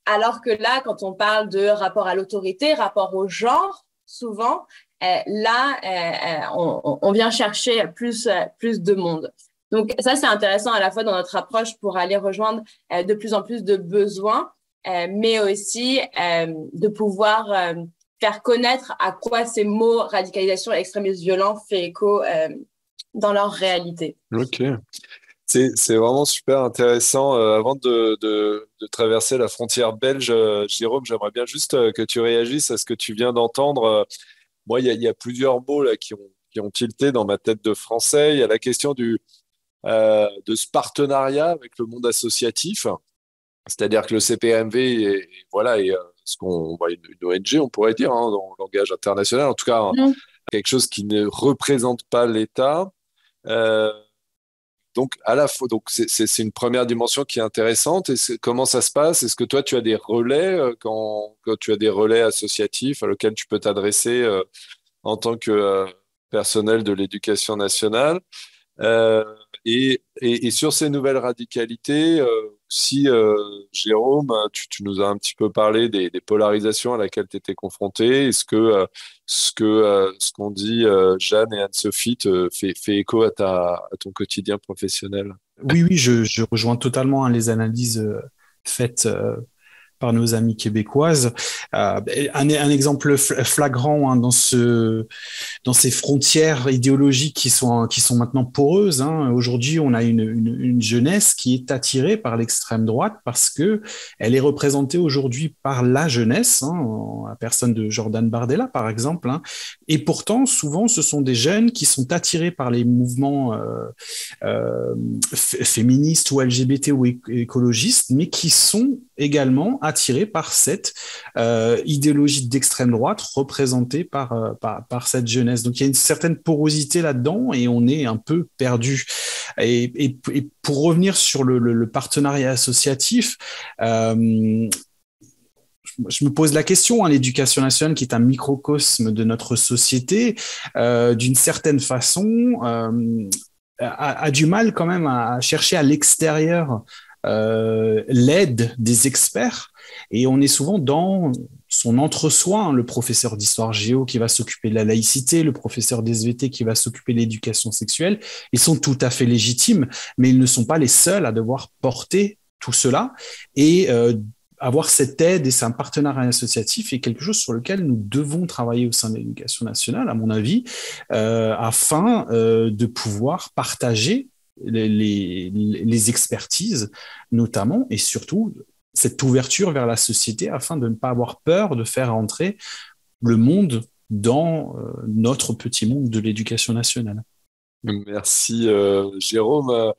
alors que là, quand on parle de rapport à l'autorité, rapport au genre, souvent, on vient chercher plus de monde. Donc ça, c'est intéressant à la fois dans notre approche pour aller rejoindre de plus en plus de besoins, mais aussi de pouvoir faire connaître à quoi ces mots radicalisation et extrémisme violent fait écho dans leur réalité. Ok. C'est vraiment super intéressant. Avant de traverser la frontière belge, Jérôme, j'aimerais bien juste que tu réagisses à ce que tu viens d'entendre. Moi, il y a plusieurs mots là, qui ont tilté dans ma tête de français. Il y a la question de ce partenariat avec le monde associatif. C'est-à-dire que le CPRMV est une ONG, on pourrait dire, hein, dans le langage international. En tout cas, quelque chose qui ne représente pas l'État. Donc, à la fois, c'est une première dimension qui est intéressante. Et comment ça se passe? Est-ce que toi, tu as des relais quand tu as des relais associatifs auxquels tu peux t'adresser en tant que personnel de l'éducation nationale? Et sur ces nouvelles radicalités, Jérôme, tu nous as un petit peu parlé des polarisations à laquelle tu étais confronté. Est-ce que ce qu'ont dit Jeanne et Anne-Sophie te fait écho à ton quotidien professionnel? Oui, je rejoins totalement les analyses faites par nos amis québécoises. Un exemple flagrant dans ces frontières idéologiques qui sont maintenant poreuses. Aujourd'hui, on a une jeunesse qui est attirée par l'extrême droite parce que elle est représentée aujourd'hui par la jeunesse, la personne de Jordan Bardella, par exemple. Et pourtant, souvent, ce sont des jeunes qui sont attirés par les mouvements féministes ou LGBT ou écologistes, mais qui sont également attirés par cette idéologie d'extrême droite représentée par cette jeunesse. Donc il y a une certaine porosité là-dedans et on est un peu perdu. Et pour revenir sur le partenariat associatif, je me pose la question, l'éducation nationale qui est un microcosme de notre société, d'une certaine façon, a du mal quand même à chercher à l'extérieur l'aide des experts et on est souvent dans son entre-soi, le professeur d'histoire géo qui va s'occuper de la laïcité, le professeur d'SVT qui va s'occuper de l'éducation sexuelle. Ils sont tout à fait légitimes, mais ils ne sont pas les seuls à devoir porter tout cela et avoir cette aide et c'est un partenariat associatif et quelque chose sur lequel nous devons travailler au sein de l'éducation nationale, à mon avis, afin de pouvoir partager les expertises, notamment, et surtout, cette ouverture vers la société afin de ne pas avoir peur de faire entrer le monde dans notre petit monde de l'éducation nationale. Merci Jérôme.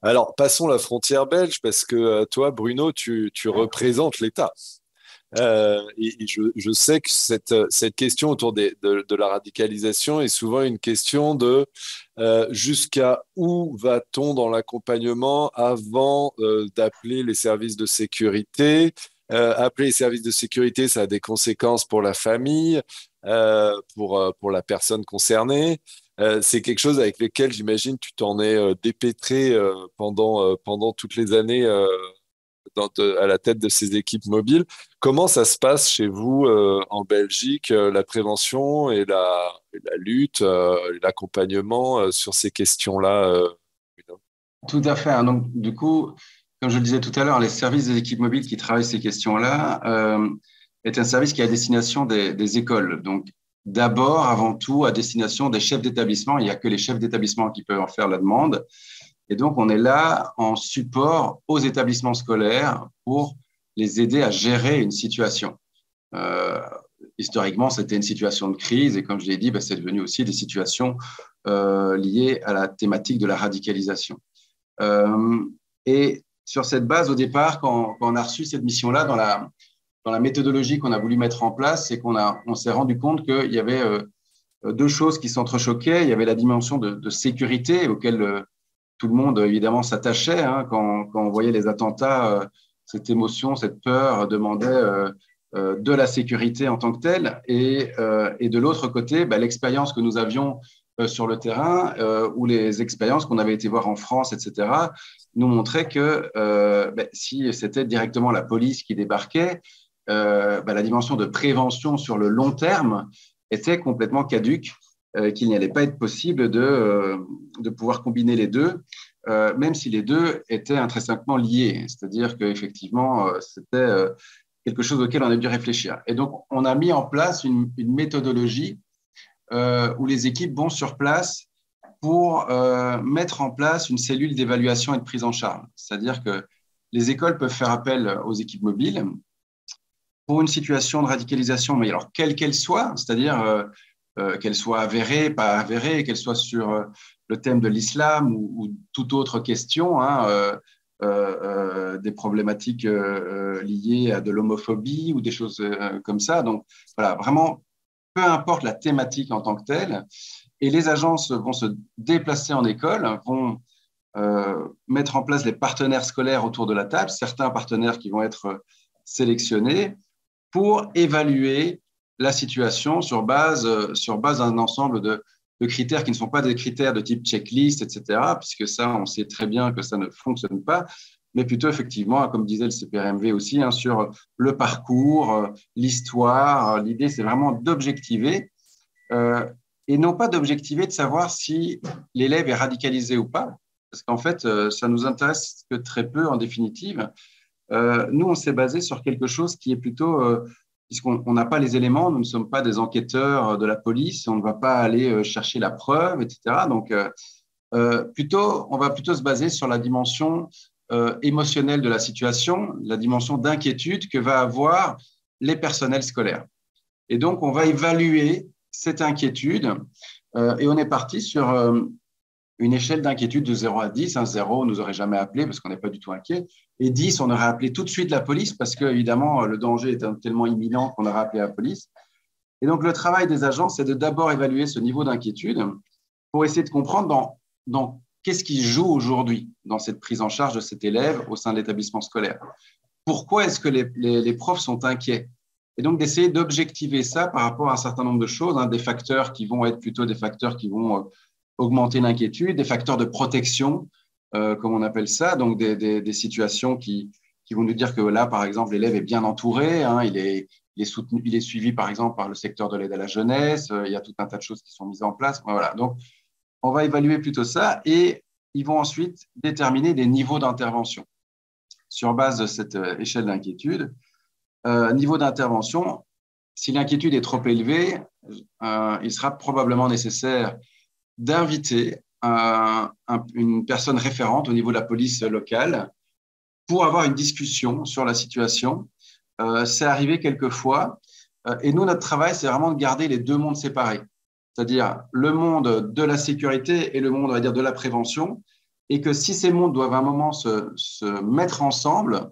Alors passons la frontière belge parce que toi, Bruno, tu représentes l'État. Et je sais que cette question autour de la radicalisation est souvent une question de jusqu'à où va-t-on dans l'accompagnement avant d'appeler les services de sécurité. Appeler les services de sécurité, ça a des conséquences pour la famille, pour la personne concernée. C'est quelque chose avec lequel j'imagine tu t'en es dépêtré pendant toutes les années à la tête de ces équipes mobiles. Comment ça se passe chez vous en Belgique, la prévention et la lutte, l'accompagnement sur ces questions-là Bruno. Tout à fait. Hein. Donc, du coup, comme je le disais tout à l'heure, les services des équipes mobiles qui travaillent ces questions-là est un service qui est à destination des écoles. Donc, d'abord, avant tout, à destination des chefs d'établissement. Il n'y a que les chefs d'établissement qui peuvent en faire la demande. Et donc, on est là en support aux établissements scolaires pour les aider à gérer une situation. Historiquement, c'était une situation de crise et comme je l'ai dit, c'est devenu aussi des situations liées à la thématique de la radicalisation. Et sur cette base, au départ, quand on a reçu cette mission-là, dans la méthodologie qu'on a voulu mettre en place, c'est on s'est rendu compte qu'il y avait deux choses qui s'entrechoquaient. Il y avait la dimension de sécurité auquel tout le monde, évidemment, s'attachait. Hein, quand on voyait les attentats, cette émotion, cette peur demandait de la sécurité en tant que telle. Et de l'autre côté, l'expérience que nous avions sur le terrain ou les expériences qu'on avait été voir en France, etc., nous montraient que si c'était directement la police qui débarquait, la dimension de prévention sur le long terme était complètement caduque, qu'il n'y allait pas être possible de pouvoir combiner les deux, même si les deux étaient intrinsèquement liés. C'est-à-dire qu'effectivement, c'était quelque chose auquel on a dû réfléchir. Et donc, on a mis en place une méthodologie où les équipes vont sur place pour mettre en place une cellule d'évaluation et de prise en charge. C'est-à-dire que les écoles peuvent faire appel aux équipes mobiles pour une situation de radicalisation, mais alors quelle qu'elle soit, c'est-à-dire qu'elle soit avérée, pas avérée, qu'elle soit sur le thème de l'islam ou toute autre question, hein, des problématiques liées à de l'homophobie ou des choses comme ça. Donc, voilà, vraiment, peu importe la thématique en tant que telle. Et les agences vont se déplacer en école, vont mettre en place les partenaires scolaires autour de la table, certains partenaires qui vont être sélectionnés pour évaluer la situation sur base d'un ensemble de critères qui ne sont pas des critères de type checklist, etc., puisque ça, on sait très bien que ça ne fonctionne pas, mais plutôt effectivement, comme disait le CPRMV aussi, hein, sur le parcours, l'histoire. L'idée, c'est vraiment d'objectiver et non pas d'objectiver de savoir si l'élève est radicalisé ou pas, parce qu'en fait, ça nous intéresse que très peu en définitive. Nous, on s'est basé sur quelque chose qui est plutôt, puisqu'on n'a pas les éléments, nous ne sommes pas des enquêteurs de la police, on ne va pas aller chercher la preuve, etc. Donc, on va plutôt se baser sur la dimension émotionnelle de la situation, la dimension d'inquiétude que va avoir les personnels scolaires. Et donc, on va évaluer cette inquiétude et on est parti sur une échelle d'inquiétude de 0 à 10. 0, on ne nous aurait jamais appelé parce qu'on n'est pas du tout inquiet. Et 10, on aurait appelé tout de suite la police parce qu'évidemment, le danger est tellement imminent qu'on aurait appelé la police. Et donc, le travail des agents, c'est de d'abord évaluer ce niveau d'inquiétude pour essayer de comprendre dans qu'est-ce qui joue aujourd'hui dans cette prise en charge de cet élève au sein de l'établissement scolaire. Pourquoi est-ce que les profs sont inquiets? Et donc, d'essayer d'objectiver ça par rapport à un certain nombre de choses, hein, des facteurs qui vont être plutôt des facteurs qui vont augmenter l'inquiétude, des facteurs de protection, comme on appelle ça, donc des situations qui vont nous dire que là, par exemple, l'élève est bien entouré, hein, il est soutenu, il est suivi, par exemple, par le secteur de l'aide à la jeunesse, il y a tout un tas de choses qui sont mises en place. Voilà. Donc, on va évaluer plutôt ça et ils vont ensuite déterminer des niveaux d'intervention. Sur base de cette échelle d'inquiétude, niveau d'intervention, si l'inquiétude est trop élevée, il sera probablement nécessaire d'inviter une personne référente au niveau de la police locale pour avoir une discussion sur la situation. C'est arrivé quelquefois. Et nous, notre travail, c'est vraiment de garder les deux mondes séparés. c'est-à-dire le monde de la sécurité et le monde, on va dire, de la prévention, et que si ces mondes doivent à un moment se mettre ensemble,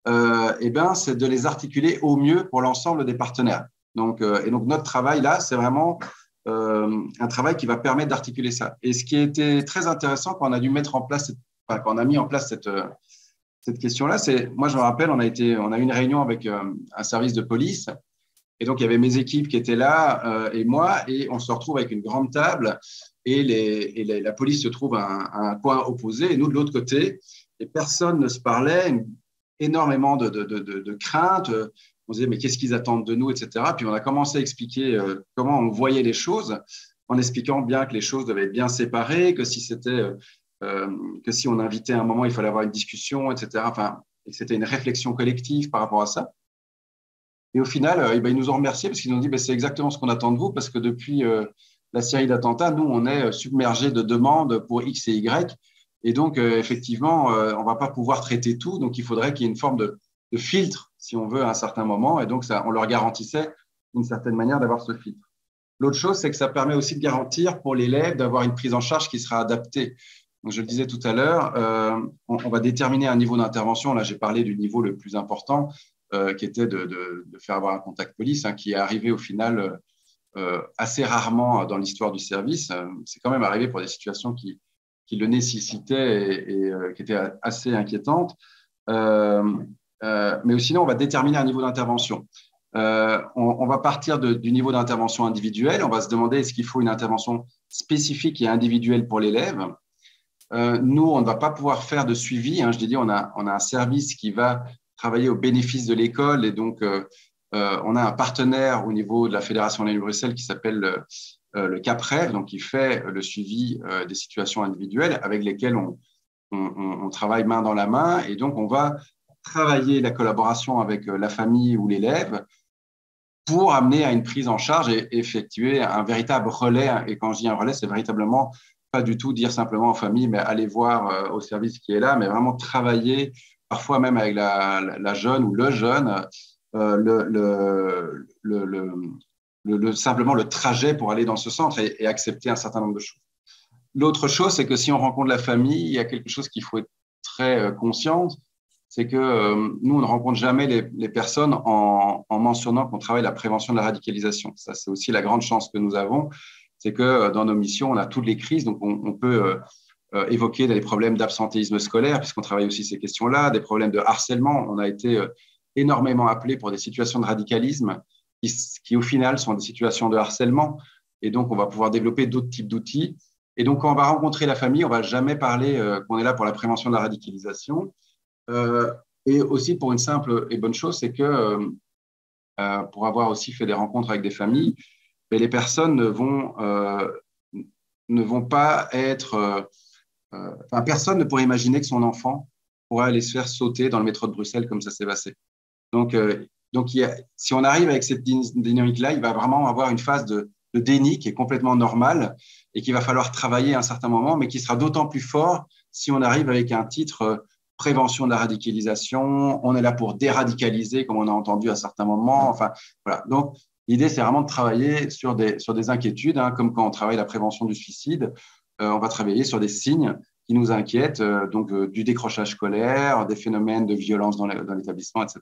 eh ben, c'est de les articuler au mieux pour l'ensemble des partenaires. Donc, et donc, notre travail là, c'est vraiment un travail qui va permettre d'articuler ça. Et ce qui a été très intéressant quand on a dû mettre en place, quand on a mis en place cette question-là, c'est, moi, je me rappelle, on a eu une réunion avec un service de police. Et donc, il y avait mes équipes qui étaient là et moi, et on se retrouve avec une grande table et la police se trouve à un coin opposé et nous de l'autre côté. Et personne ne se parlait, énormément de craintes. On se disait, mais qu'est-ce qu'ils attendent de nous, etc. Puis on a commencé à expliquer comment on voyait les choses, en expliquant bien que les choses devaient être bien séparées, que si on invitait à un moment, il fallait avoir une discussion, etc. Enfin, et que c'était une réflexion collective par rapport à ça. Et au final, ils nous ont remerciés parce qu'ils nous ont dit c'est exactement ce qu'on attend de vous parce que depuis la série d'attentats, nous, on est submergés de demandes pour X et Y. Et donc, effectivement, on ne va pas pouvoir traiter tout. Donc, il faudrait qu'il y ait une forme de filtre, si on veut, à un certain moment. Et donc, on leur garantissait d'une certaine manière d'avoir ce filtre. L'autre chose, c'est que ça permet aussi de garantir pour l'élève d'avoir une prise en charge qui sera adaptée. Donc, je le disais tout à l'heure, on va déterminer un niveau d'intervention. Là, j'ai parlé du niveau le plus important, qui était de faire avoir un contact police, qui est arrivé au final assez rarement dans l'histoire du service. C'est quand même arrivé pour des situations qui le nécessitaient et qui étaient assez inquiétantes. Mais sinon, on va déterminer un niveau d'intervention. On va partir du niveau d'intervention individuelle. On va se demander est-ce qu'il faut une intervention spécifique et individuelle pour l'élève. Nous, on ne va pas pouvoir faire de suivi. Je l'ai dit, on a un service qui va travailler au bénéfice de l'école et donc on a un partenaire au niveau de la Fédération Wallonie-Bruxelles qui s'appelle le CAPREV, donc qui fait le suivi des situations individuelles avec lesquelles on travaille main dans la main et donc on va travailler la collaboration avec la famille ou l'élève pour amener à une prise en charge et effectuer un véritable relais. Et quand je dis un relais, c'est véritablement pas du tout dire simplement aux familles, mais aller voir au service qui est là, mais vraiment travailler, parfois même avec la jeune ou le jeune, simplement le trajet pour aller dans ce centre et accepter un certain nombre de choses. L'autre chose, c'est que si on rencontre la famille, il y a quelque chose qu'il faut être très conscient, c'est que nous, on ne rencontre jamais les personnes en mentionnant qu'on travaille la prévention de la radicalisation. Ça, c'est aussi la grande chance que nous avons, c'est que dans nos missions, on a toutes les crises, donc on peut évoquer des problèmes d'absentéisme scolaire, puisqu'on travaille aussi ces questions-là, des problèmes de harcèlement. On a été énormément appelés pour des situations de radicalisme qui, au final, sont des situations de harcèlement. Et donc, on va pouvoir développer d'autres types d'outils. Et donc, quand on va rencontrer la famille, on ne va jamais parler qu'on est là pour la prévention de la radicalisation. Et aussi pour une simple et bonne chose, c'est que pour avoir aussi fait des rencontres avec des familles, mais les personnes ne vont pas être… personne ne pourrait imaginer que son enfant pourrait aller se faire sauter dans le métro de Bruxelles comme ça s'est passé. Donc si on arrive avec cette dynamique-là, il va vraiment avoir une phase de déni qui est complètement normale et qu'il va falloir travailler à un certain moment, mais qui sera d'autant plus fort si on arrive avec un titre prévention de la radicalisation, on est là pour déradicaliser, comme on a entendu à certains moments. Enfin, voilà. Donc, l'idée, c'est vraiment de travailler sur des inquiétudes, comme quand on travaille la prévention du suicide. On va travailler sur des signes qui nous inquiètent, donc du décrochage scolaire, des phénomènes de violence dans l'établissement, etc.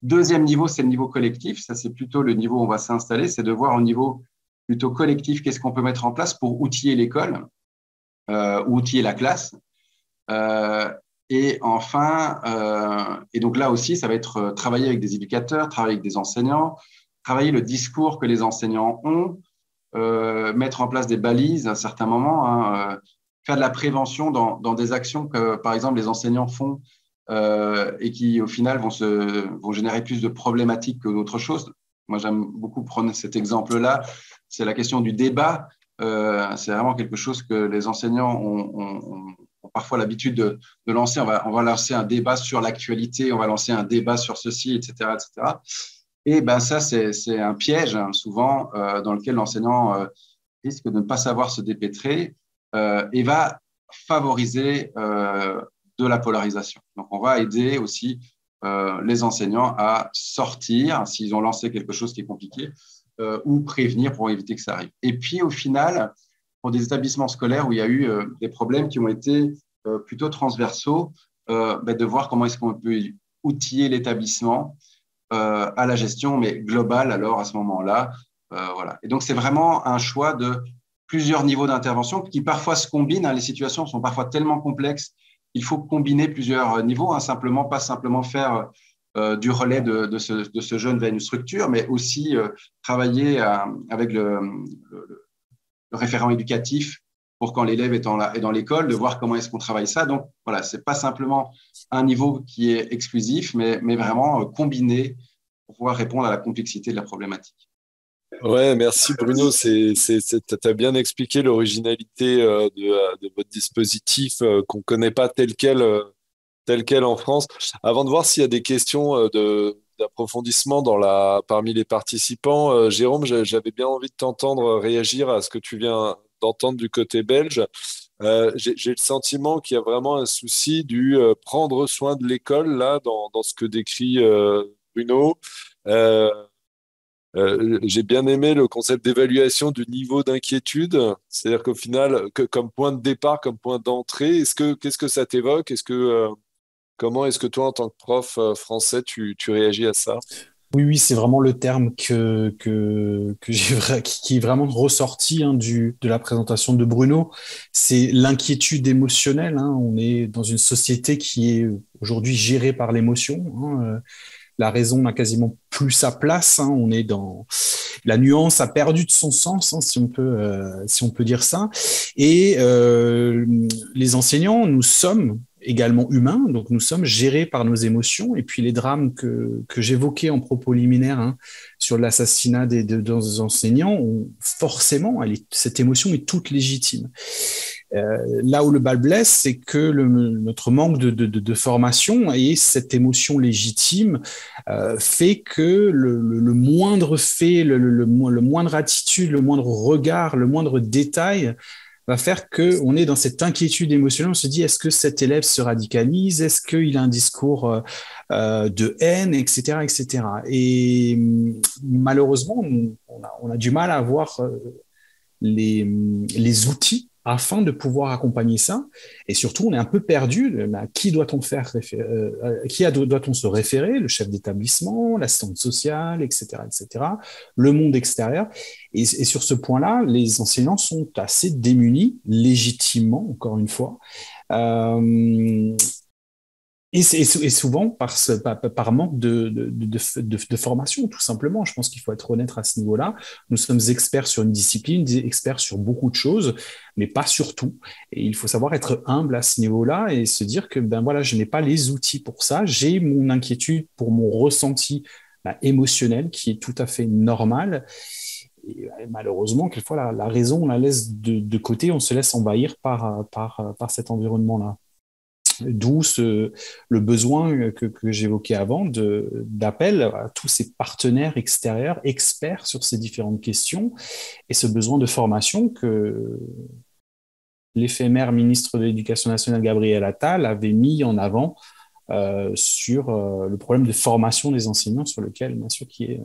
Deuxième niveau, c'est le niveau collectif. Ça, c'est plutôt le niveau où on va s'installer, c'est de voir au niveau plutôt collectif qu'est-ce qu'on peut mettre en place pour outiller l'école ou outiller la classe. Et enfin, et donc là aussi, ça va être travailler avec des éducateurs, travailler avec des enseignants, travailler le discours que les enseignants ont, mettre en place des balises à un certain moment, faire de la prévention dans des actions que, par exemple, les enseignants font et qui, au final, vont générer plus de problématiques que d'autres choses. Moi, j'aime beaucoup prendre cet exemple-là. C'est la question du débat. C'est vraiment quelque chose que les enseignants ont parfois l'habitude de lancer. On va lancer un débat sur l'actualité, on va lancer un débat sur ceci, etc., etc. Et ça, c'est un piège, souvent, dans lequel l'enseignant risque de ne pas savoir se dépêtrer et va favoriser de la polarisation. Donc, on va aider aussi les enseignants à sortir, s'ils ont lancé quelque chose qui est compliqué, ou prévenir pour éviter que ça arrive. Et puis, au final, pour des établissements scolaires où il y a eu des problèmes qui ont été plutôt transversaux, de voir comment est-ce qu'on peut outiller l'établissement à la gestion, mais globale alors à ce moment-là. Voilà. Et donc, c'est vraiment un choix de plusieurs niveaux d'intervention qui parfois se combinent. Les situations sont parfois tellement complexes, il faut combiner plusieurs niveaux, pas simplement faire du relais de ce jeune vers une structure, mais aussi travailler avec le référent éducatif pour quand l'élève est dans l'école, de voir comment est-ce qu'on travaille ça. Donc, voilà, ce n'est pas simplement un niveau qui est exclusif, mais vraiment combiné pour pouvoir répondre à la complexité de la problématique. Ouais, merci Bruno. Tu as bien expliqué l'originalité de votre dispositif qu'on ne connaît pas tel quel en France. Avant de voir s'il y a des questions d'approfondissement parmi les participants, Jérôme, j'avais bien envie de t'entendre réagir à ce que tu viens d'entendre du côté belge. J'ai le sentiment qu'il y a vraiment un souci du prendre soin de l'école là dans ce que décrit Bruno. J'ai bien aimé le concept d'évaluation du niveau d'inquiétude, c'est-à-dire qu'au final, comme point de départ, comme point d'entrée, qu'est-ce que ça t'évoque? Comment est-ce que toi, en tant que prof français, tu réagis à ça? Oui, c'est vraiment le terme qui est vraiment ressorti de la présentation de Bruno. C'est l'inquiétude émotionnelle. On est dans une société qui est aujourd'hui gérée par l'émotion. La raison n'a quasiment plus sa place. On est dans la nuance a perdu de son sens, si on peut dire ça. Et les enseignants, nous sommes également humains, donc nous sommes gérés par nos émotions. Et puis les drames que j'évoquais en propos liminaire sur l'assassinat des deux enseignants, forcément, cette émotion est toute légitime. Là où le bal blesse, c'est que notre manque de formation et cette émotion légitime fait que le moindre fait, le moindre attitude, le moindre regard, le moindre détail va faire qu'on est dans cette inquiétude émotionnelle. On se dit, est-ce que cet élève se radicalise? Est-ce qu'il a un discours de haine, etc., etc. Et malheureusement, on a du mal à avoir les outils afin de pouvoir accompagner ça. Et surtout, on est un peu perdu. Qui doit-on doit-on se référer? Le chef d'établissement, l'assistante sociale, etc., etc., le monde extérieur. Et sur ce point-là, les enseignants sont assez démunis, légitimement, encore une fois. Et souvent par manque de formation, tout simplement. Je pense qu'il faut être honnête à ce niveau-là. Nous sommes experts sur une discipline, experts sur beaucoup de choses, mais pas sur tout. Et il faut savoir être humble à ce niveau-là et se dire que je n'ai pas les outils pour ça. J'ai mon inquiétude pour mon ressenti émotionnel qui est tout à fait normal. Et malheureusement, quelquefois, la raison, on la laisse de côté, on se laisse envahir par cet environnement-là. D'où le besoin que j'évoquais avant d'appel à tous ces partenaires extérieurs, experts sur ces différentes questions, et ce besoin de formation que l'éphémère ministre de l'Éducation nationale, Gabriel Attal, avait mis en avant sur le problème de formation des enseignants, sur lequel, bien sûr, qui est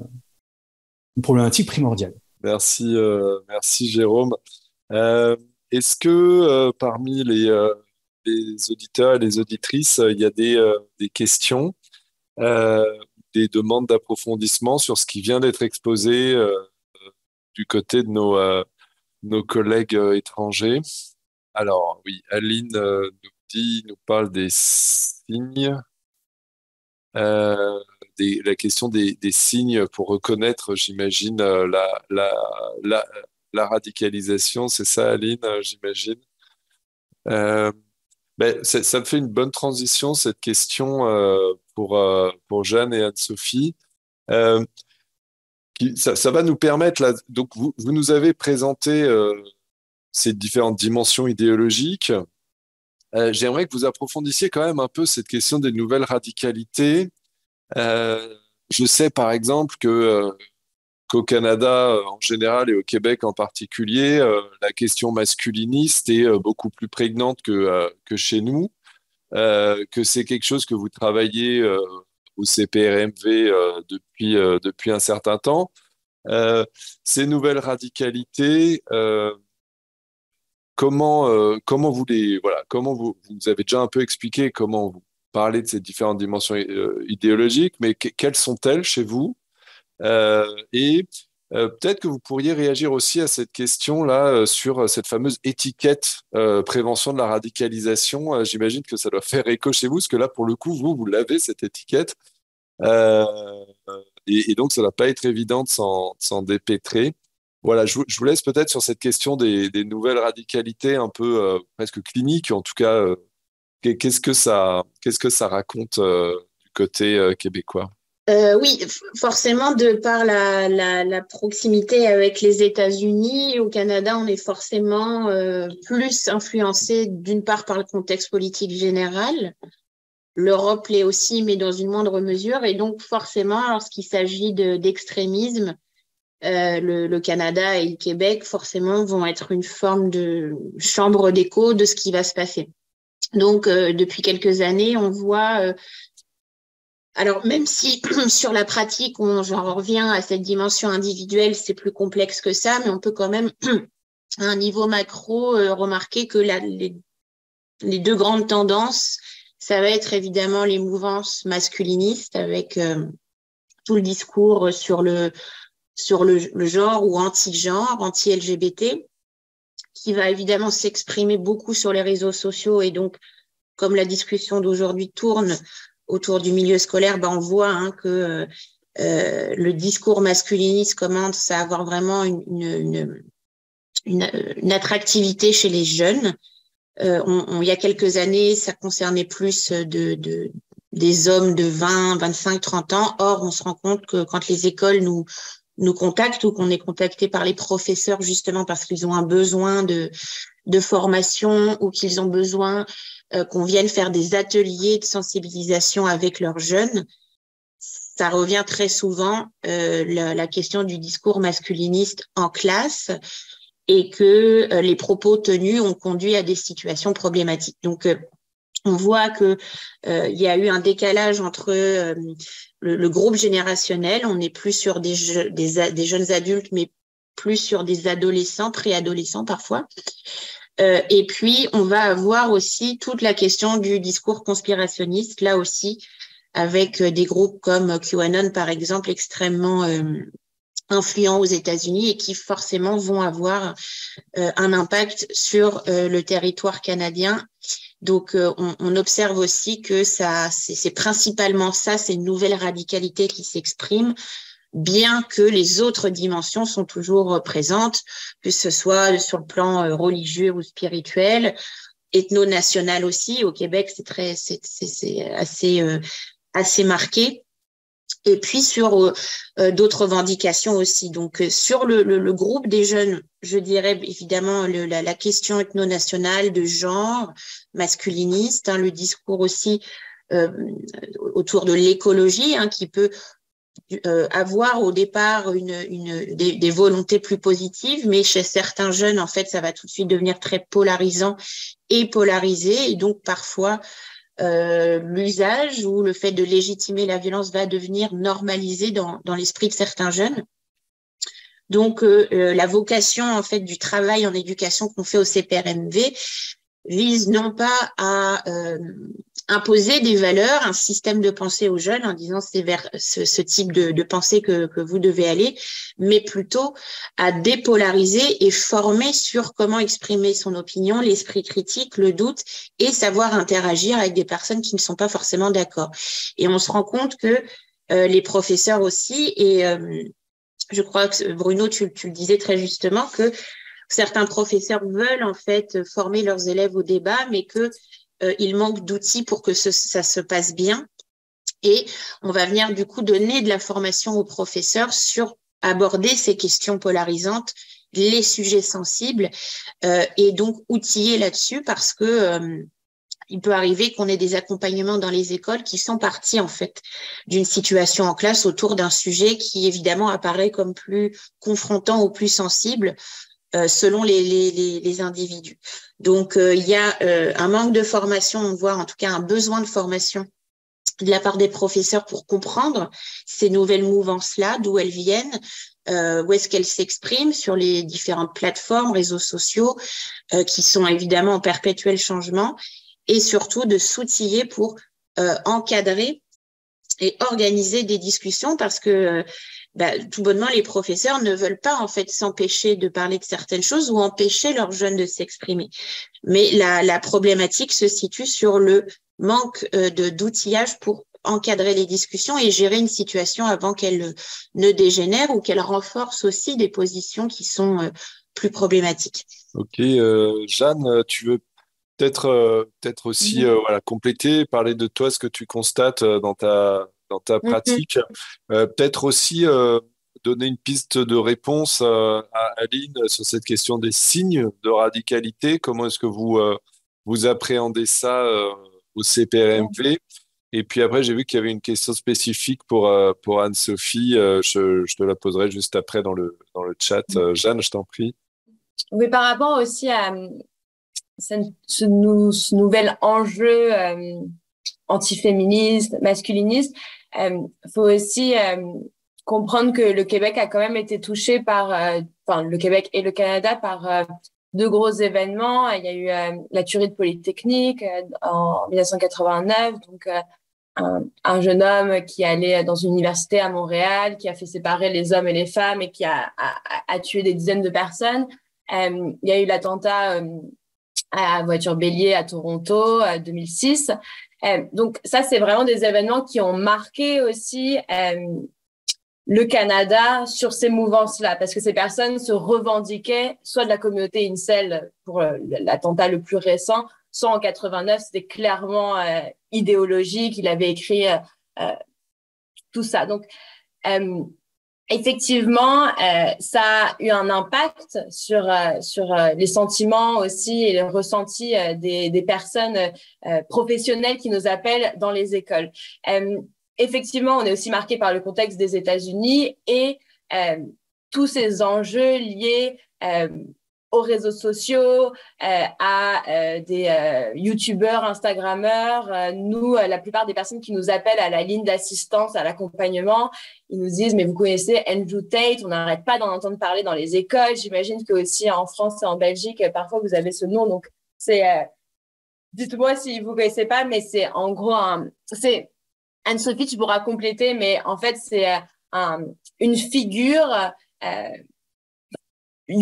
une problématique primordiale. Merci Jérôme. Est-ce que parmi les auditeurs et les auditrices, il y a des questions, des demandes d'approfondissement sur ce qui vient d'être exposé du côté de nos collègues étrangers? Alors oui, Aline nous parle des signes, la question des signes pour reconnaître, j'imagine, la radicalisation. C'est ça, Aline, j'imagine. Ça me fait une bonne transition, cette question, pour Jeanne et Anne-Sophie. Ça va nous permettre, là, donc vous nous avez présenté ces différentes dimensions idéologiques. J'aimerais que vous approfondissiez quand même un peu cette question des nouvelles radicalités. Je sais par exemple qu'au Canada en général et au Québec en particulier, la question masculiniste est beaucoup plus prégnante que chez nous, que c'est quelque chose que vous travaillez au CPRMV depuis un certain temps. Ces nouvelles radicalités, comment vous avez déjà un peu expliqué comment vous parlez de ces différentes dimensions idéologiques, mais quelles sont-elles chez vous? Et peut-être que vous pourriez réagir aussi à cette question-là sur cette fameuse étiquette prévention de la radicalisation. J'imagine que ça doit faire écho chez vous, parce que là, pour le coup, vous l'avez, cette étiquette. Euh, et donc, ça ne va pas être évident de s'en dépêtrer. Voilà, je vous laisse peut-être sur cette question des nouvelles radicalités un peu presque cliniques, en tout cas, qu'est-ce que ça raconte du côté québécois? Oui, forcément, de par la proximité avec les États-Unis, au Canada, on est forcément plus influencé d'une part par le contexte politique général. L'Europe l'est aussi, mais dans une moindre mesure. Et donc, forcément, lorsqu'il s'agit d'extrémisme, le Canada et le Québec, forcément, vont être une forme de chambre d'écho de ce qui va se passer. Donc, depuis quelques années, on voit... alors, même si sur la pratique, j'en reviens à cette dimension individuelle, c'est plus complexe que ça, mais on peut quand même, à un niveau macro, remarquer que les deux grandes tendances, ça va être évidemment les mouvances masculinistes avec tout le discours sur le genre ou anti-genre, anti-LGBT, qui va évidemment s'exprimer beaucoup sur les réseaux sociaux. Et donc, comme la discussion d'aujourd'hui tourne autour du milieu scolaire, on voit que le discours masculiniste commence à avoir vraiment une attractivité chez les jeunes. Il y a quelques années, ça concernait plus des hommes de 20, 25, 30 ans. Or, on se rend compte que quand les écoles nous contactent ou qu'on est contacté par les professeurs justement parce qu'ils ont un besoin de formation ou qu'ils ont besoin qu'on vienne faire des ateliers de sensibilisation avec leurs jeunes, ça revient très souvent la question du discours masculiniste en classe et que les propos tenus ont conduit à des situations problématiques. Donc, on voit que il y a eu un décalage entre le groupe générationnel. On n'est plus sur des jeunes adultes, mais plus sur des adolescents, préadolescents parfois. Et puis, on va avoir aussi toute la question du discours conspirationniste, là aussi, avec des groupes comme QAnon, par exemple, extrêmement influents aux États-Unis et qui forcément vont avoir un impact sur le territoire canadien. Donc, on observe aussi que c'est principalement ça, ces nouvelles radicalités qui s'expriment, bien que les autres dimensions sont toujours présentes, que ce soit sur le plan religieux ou spirituel, ethno-national aussi. Au Québec, c'est assez marqué. Et puis sur d'autres revendications aussi. Donc, sur le groupe des jeunes, je dirais évidemment la question ethno-nationale de genre, masculiniste, le discours aussi autour de l'écologie, qui peut avoir au départ des volontés plus positives, mais chez certains jeunes, en fait, ça va tout de suite devenir très polarisant et polarisé. Et donc, parfois, l'usage ou le fait de légitimer la violence va devenir normalisé dans l'esprit de certains jeunes. Donc, la vocation, en fait, du travail en éducation qu'on fait au CPRMV vise non pas à imposer des valeurs, un système de pensée aux jeunes en disant c'est vers ce type de pensée que vous devez aller, mais plutôt à dépolariser et former sur comment exprimer son opinion, l'esprit critique, le doute et savoir interagir avec des personnes qui ne sont pas forcément d'accord. Et on se rend compte que les professeurs aussi, et je crois que Bruno, tu le disais très justement, que certains professeurs veulent en fait former leurs élèves au débat, mais que il manque d'outils pour que ça se passe bien. Et on va venir du coup donner de la formation aux professeurs sur aborder ces questions polarisantes, les sujets sensibles, et donc outiller là-dessus parce que il peut arriver qu'on ait des accompagnements dans les écoles qui sont partis en fait d'une situation en classe autour d'un sujet qui évidemment apparaît comme plus confrontant ou plus sensible selon les individus. Donc, il y a un manque de formation, on voit en tout cas un besoin de formation de la part des professeurs pour comprendre ces nouvelles mouvances-là, d'où elles viennent, où est-ce qu'elles s'expriment sur les différentes plateformes, réseaux sociaux, qui sont évidemment en perpétuel changement, et surtout de s'outiller pour encadrer et organiser des discussions, parce que tout bonnement, les professeurs ne veulent pas en fait s'empêcher de parler de certaines choses ou empêcher leurs jeunes de s'exprimer. Mais la problématique se situe sur le manque d'outillage pour encadrer les discussions et gérer une situation avant qu'elle ne dégénère ou qu'elle renforce aussi des positions qui sont plus problématiques. Ok, Jeanne, tu veux peut-être aussi voilà, compléter, parler de toi, ce que tu constates dans ta pratique. Peut-être aussi donner une piste de réponse à Aline sur cette question des signes de radicalité. Comment est-ce que vous appréhendez ça au CPRMV? Et puis après, j'ai vu qu'il y avait une question spécifique pour Anne-Sophie. Je te la poserai juste après dans le chat. Jeanne, je t'en prie. Oui, par rapport aussi à ce nouvel enjeu antiféministe, masculiniste, faut aussi comprendre que le Québec a quand même été touché le Québec et le Canada par deux gros événements. Il y a eu la tuerie de Polytechnique en 1989, donc un jeune homme qui allait dans une université à Montréal, qui a fait séparer les hommes et les femmes et qui a tué des dizaines de personnes. Il y a eu l'attentat à voiture bélier à Toronto, 2006. Donc ça, c'est vraiment des événements qui ont marqué aussi le Canada sur ces mouvances-là, parce que ces personnes se revendiquaient soit de la communauté incel pour l'attentat le plus récent, soit en 89, c'était clairement idéologique. Il avait écrit tout ça. Donc, effectivement, ça a eu un impact sur les sentiments aussi et les ressentis des personnes professionnelles qui nous appellent dans les écoles. Effectivement, on est aussi marqué par le contexte des États-Unis et tous ces enjeux liés aux réseaux sociaux, à des youtubeurs, instagrammeurs. Nous, la plupart des personnes qui nous appellent à la ligne d'assistance, à l'accompagnement, ils nous disent, mais vous connaissez Andrew Tate, on n'arrête pas d'en entendre parler dans les écoles. J'imagine que aussi en France et en Belgique, parfois vous avez ce nom. Donc, c'est, dites-moi si vous connaissez pas, mais c'est en gros c'est Anne-Sophie, tu pourras compléter, mais en fait, c'est une figure de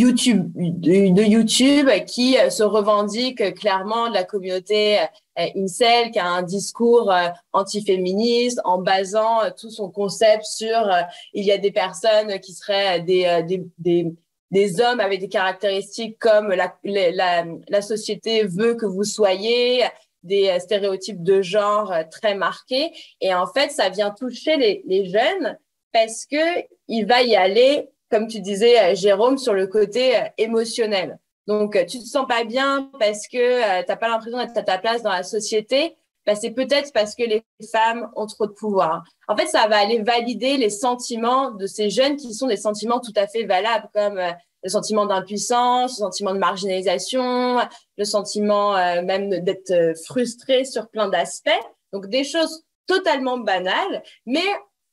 YouTube qui se revendique clairement de la communauté incel, qui a un discours antiféministe en basant tout son concept sur il y a des personnes qui seraient des hommes avec des caractéristiques comme la société veut que vous soyez, des stéréotypes de genre très marqués. Et en fait, ça vient toucher les jeunes parce que il va y aller, comme tu disais, Jérôme, sur le côté émotionnel. Donc, tu te sens pas bien parce que t'as pas l'impression d'être à ta place dans la société. Ben, c'est peut-être parce que les femmes ont trop de pouvoir. En fait, ça va aller valider les sentiments de ces jeunes qui sont des sentiments tout à fait valables, comme le sentiment d'impuissance, le sentiment de marginalisation, le sentiment même d'être frustré sur plein d'aspects. Donc, des choses totalement banales, mais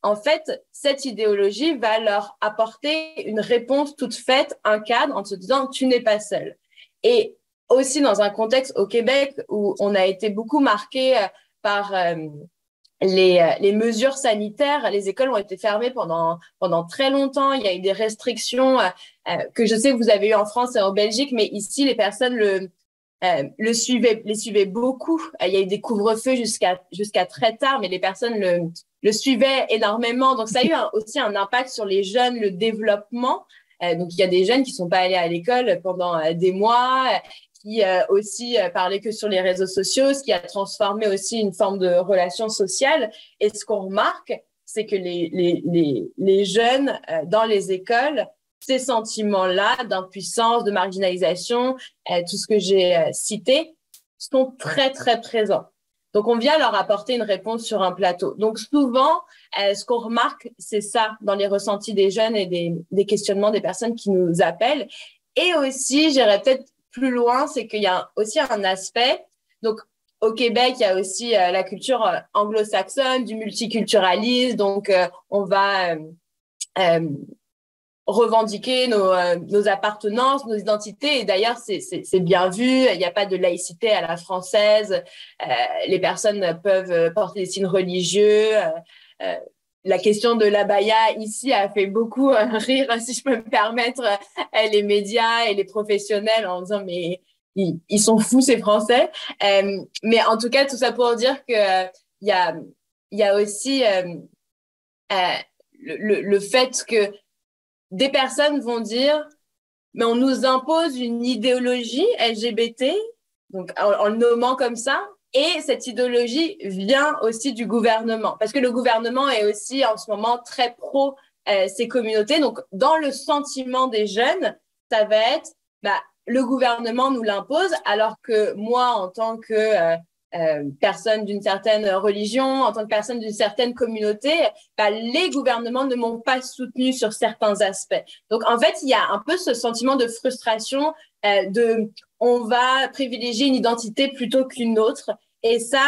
en fait, cette idéologie va leur apporter une réponse toute faite, un cadre, en se disant « tu n'es pas seul ». Et aussi dans un contexte au Québec où on a été beaucoup marqué par les mesures sanitaires. Les écoles ont été fermées pendant très longtemps. Il y a eu des restrictions que je sais que vous avez eues en France et en Belgique, mais ici, les personnes les suivaient beaucoup. Il y a eu des couvre-feux jusqu'à très tard, mais les personnes le suivaient énormément. Donc, ça a eu aussi un impact sur les jeunes, le développement. Donc, il y a des jeunes qui sont pas allés à l'école pendant des mois, qui aussi parlaient que sur les réseaux sociaux, ce qui a transformé aussi une forme de relation sociale. Et ce qu'on remarque, c'est que les jeunes dans les écoles, ces sentiments-là d'impuissance, de marginalisation, tout ce que j'ai cité, sont très, très présents. Donc, on vient leur apporter une réponse sur un plateau. Donc, souvent, ce qu'on remarque, c'est ça dans les ressentis des jeunes et des questionnements des personnes qui nous appellent. Et aussi, j'irais peut-être plus loin, c'est qu'il y a aussi un aspect. Donc, au Québec, il y a aussi la culture anglo-saxonne, du multiculturalisme. Donc, on va revendiquer nos appartenances, nos identités. Et d'ailleurs, c'est bien vu. Il n'y a pas de laïcité à la française. Les personnes peuvent porter des signes religieux. La question de l'abaya ici a fait beaucoup rire, si je peux me permettre, les médias et les professionnels en disant mais ils sont fous ces Français. Mais en tout cas, tout ça pour dire que il y a aussi le fait que des personnes vont dire mais on nous impose une idéologie LGBT, donc en le nommant comme ça. Et cette idéologie vient aussi du gouvernement, parce que le gouvernement est aussi en ce moment très pro ces communautés. Donc, dans le sentiment des jeunes, ça va être le gouvernement nous l'impose, alors que moi, en tant que personne d'une certaine religion, en tant que personne d'une certaine communauté, les gouvernements ne m'ont pas soutenu sur certains aspects. Donc, en fait, il y a un peu ce sentiment de frustration on va privilégier une identité plutôt qu'une autre. Et ça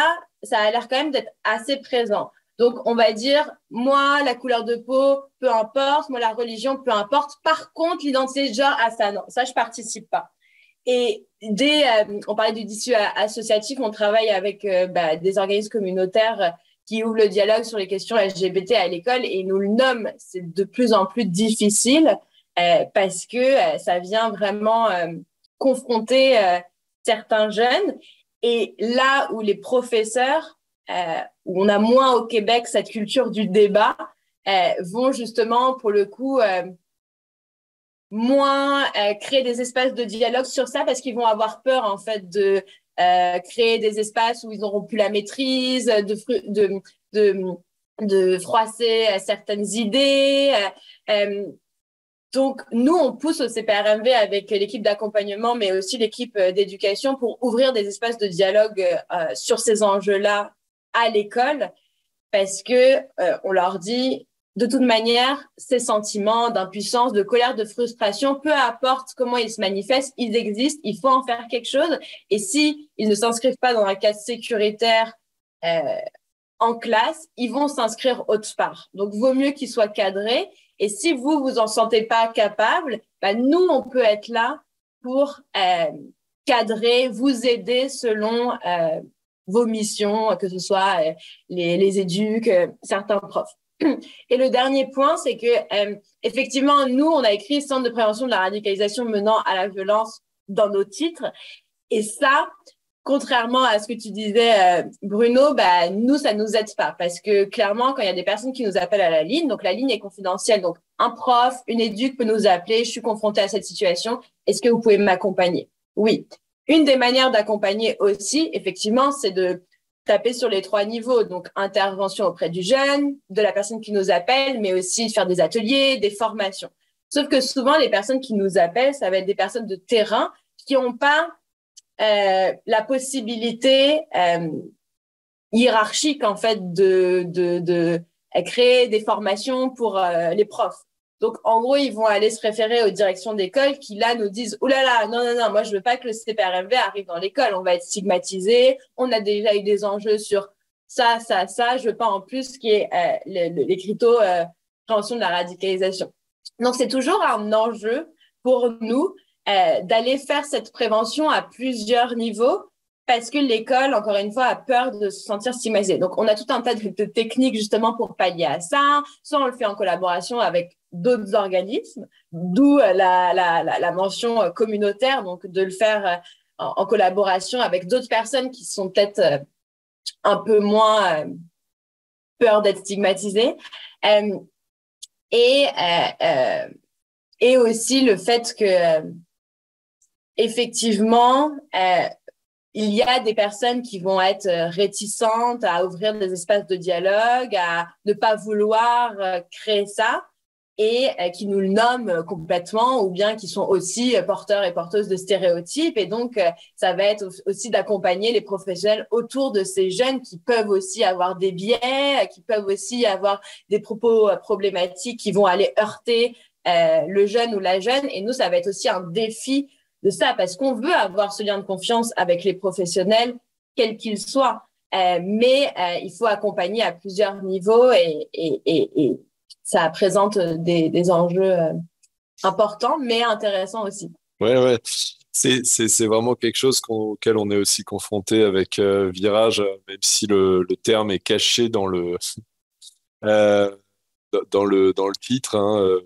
a l'air quand même d'être assez présent. Donc, on va dire, moi, la couleur de peau, peu importe, moi, la religion, peu importe. Par contre, l'identité de genre, ça, non, ça, je participe pas. Et on parlait du tissu associatif, on travaille avec des organismes communautaires qui ouvrent le dialogue sur les questions LGBT à l'école et nous le nomment. C'est de plus en plus difficile parce que ça vient vraiment confronter certains jeunes. Et là où les professeurs, où on a moins au Québec cette culture du débat, vont justement, pour le coup, moins créer des espaces de dialogue sur ça parce qu'ils vont avoir peur, en fait, de créer des espaces où ils n'auront plus la maîtrise, de froisser certaines idées. Donc, nous, on pousse au CPRMV avec l'équipe d'accompagnement, mais aussi l'équipe d'éducation pour ouvrir des espaces de dialogue sur ces enjeux-là à l'école parce que on leur dit, de toute manière, ces sentiments d'impuissance, de colère, de frustration, peu importe comment ils se manifestent, ils existent, il faut en faire quelque chose. Et si ils ne s'inscrivent pas dans un cadre sécuritaire en classe, ils vont s'inscrire autre part. Donc, vaut mieux qu'ils soient cadrés. Et si vous en sentez pas capable, nous, on peut être là pour cadrer, vous aider selon vos missions, que ce soit les éducs, certains profs. Et le dernier point, c'est que effectivement, nous, on a écrit Centre de prévention de la radicalisation menant à la violence dans nos titres. Et ça, contrairement à ce que tu disais, Bruno, nous, ça ne nous aide pas parce que clairement, quand il y a des personnes qui nous appellent à la ligne, donc la ligne est confidentielle, donc un prof, une éduc peut nous appeler, je suis confrontée à cette situation, est-ce que vous pouvez m'accompagner? Oui. Une des manières d'accompagner aussi, effectivement, c'est de taper sur les 3 niveaux, donc intervention auprès du jeune, de la personne qui nous appelle, mais aussi de faire des ateliers, des formations. Sauf que souvent, les personnes qui nous appellent, ça va être des personnes de terrain qui n'ont pas la possibilité hiérarchique en fait de créer des formations pour les profs. Donc en gros ils vont aller se référer aux directions d'école qui là nous disent oh là là non moi je veux pas que le CPRMV arrive dans l'école, on va être stigmatisé, on a déjà eu des enjeux sur ça je veux pas en plus qu'il y ait l'écriteau prévention de la radicalisation. Donc c'est toujours un enjeu pour nous d'aller faire cette prévention à plusieurs niveaux parce que l'école, encore une fois, a peur de se sentir stigmatisée. Donc, on a tout un tas de techniques justement pour pallier à ça. Soit on le fait en collaboration avec d'autres organismes, d'où la mention communautaire, donc de le faire en collaboration avec d'autres personnes qui sont peut-être un peu moins peur d'être stigmatisées. Et aussi le fait que effectivement, il y a des personnes qui vont être réticentes à ouvrir des espaces de dialogue, à ne pas vouloir créer ça et qui nous le nomment complètement ou bien qui sont aussi porteurs et porteuses de stéréotypes. Et donc, ça va être aussi d'accompagner les professionnels autour de ces jeunes qui peuvent aussi avoir des biais, qui peuvent aussi avoir des propos problématiques qui vont aller heurter le jeune ou la jeune. Et nous, ça va être aussi un défi de ça, parce qu'on veut avoir ce lien de confiance avec les professionnels quel qu'il soit. Mais il faut accompagner à plusieurs niveaux et ça présente des enjeux importants, mais intéressants aussi. Ouais. C'est vraiment quelque chose auquel on est aussi confronté avec Virage, même si le terme est caché euh, dans le titre, hein,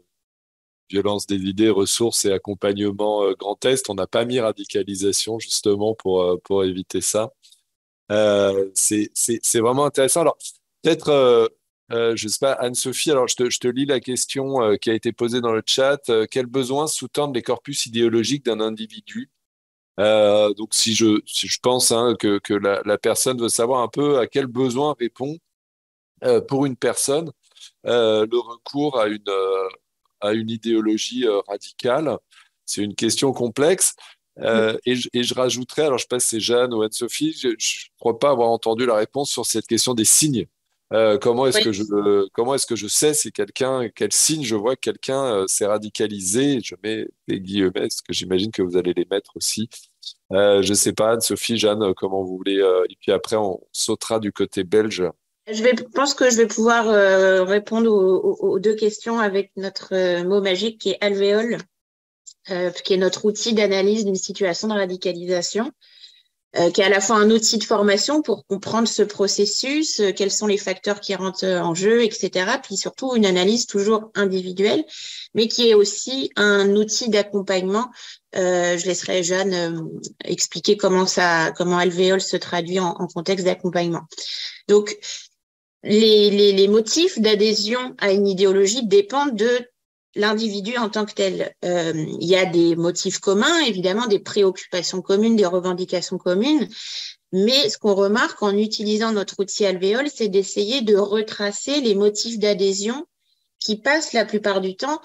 violence des idées, ressources et accompagnement Grand Est. On n'a pas mis radicalisation justement pour éviter ça. C'est vraiment intéressant. Alors, peut-être, je sais pas, Anne-Sophie, alors je te lis la question qui a été posée dans le chat. Quels besoins sous-tendent les corpus idéologiques d'un individu? Donc, si je pense hein, que la personne veut savoir un peu à quel besoin répond pour une personne le recours à une idéologie radicale, c'est une question complexe. Et je rajouterais, alors je sais pas si c'est Jeanne ou Anne-Sophie, je ne crois pas avoir entendu la réponse sur cette question des signes. Comment est-ce que je sais si quel signe je vois que quelqu'un s'est radicalisé? Je mets des guillemets, parce que j'imagine que vous allez les mettre aussi. Je sais pas, Anne-Sophie, Jeanne, comment vous voulez. Et puis après, on sautera du côté belge. Je pense que je vais pouvoir répondre aux deux questions avec notre mot magique qui est alvéole, qui est notre outil d'analyse d'une situation de radicalisation, qui est à la fois un outil de formation pour comprendre ce processus, quels sont les facteurs qui rentrent en jeu, etc. Puis surtout une analyse toujours individuelle, mais qui est aussi un outil d'accompagnement. Je laisserai Jeanne expliquer comment alvéole se traduit en contexte d'accompagnement. Donc, les motifs d'adhésion à une idéologie dépendent de l'individu en tant que tel. Il y a des motifs communs, évidemment, des préoccupations communes, des revendications communes, mais ce qu'on remarque en utilisant notre outil alvéole, c'est d'essayer de retracer les motifs d'adhésion qui passent la plupart du temps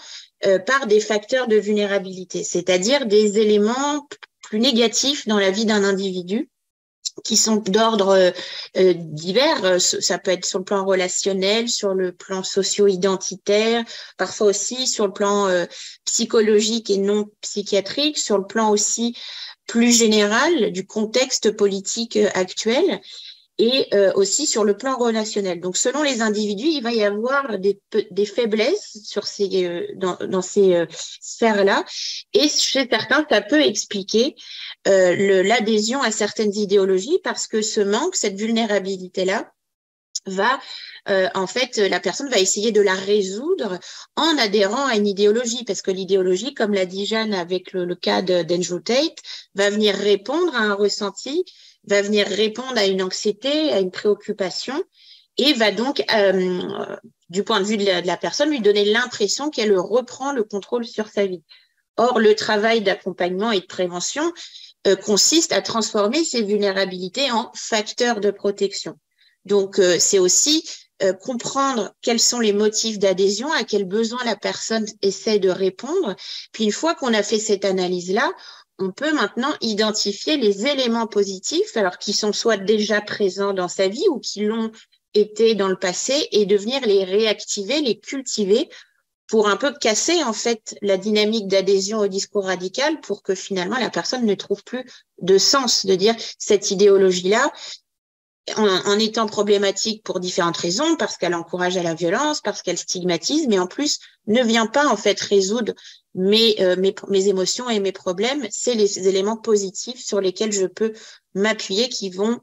par des facteurs de vulnérabilité, c'est-à-dire des éléments plus négatifs dans la vie d'un individu, qui sont d'ordre divers. Ça peut être sur le plan relationnel, sur le plan socio-identitaire, parfois aussi sur le plan psychologique et non psychiatrique, sur le plan aussi plus général du contexte politique actuel et aussi sur le plan relationnel. Donc, selon les individus, il va y avoir des faiblesses sur dans ces sphères-là. Et chez certains, ça peut expliquer l'adhésion à certaines idéologies parce que ce manque, cette vulnérabilité-là, va en fait, la personne va essayer de la résoudre en adhérant à une idéologie, parce que l'idéologie, comme l'a dit Jeanne avec le cas d'Andrew Tate, va venir répondre à un ressenti, va venir répondre à une anxiété, à une préoccupation, et va donc, du point de vue de la personne, lui donner l'impression qu'elle reprend le contrôle sur sa vie. Or, le travail d'accompagnement et de prévention consiste à transformer ces vulnérabilités en facteurs de protection. Donc, c'est aussi comprendre quels sont les motifs d'adhésion, à quels besoins la personne essaie de répondre. Puis, une fois qu'on a fait cette analyse-là, on peut maintenant identifier les éléments positifs, alors qui sont soit déjà présents dans sa vie ou qui l'ont été dans le passé, et de venir les réactiver, les cultiver pour un peu casser en fait la dynamique d'adhésion au discours radical pour que finalement la personne ne trouve plus de sens, de dire cette idéologie-là, en étant problématique pour différentes raisons, parce qu'elle encourage à la violence, parce qu'elle stigmatise, mais en plus ne vient pas en fait résoudre mes émotions et mes problèmes. C'est les éléments positifs sur lesquels je peux m'appuyer qui vont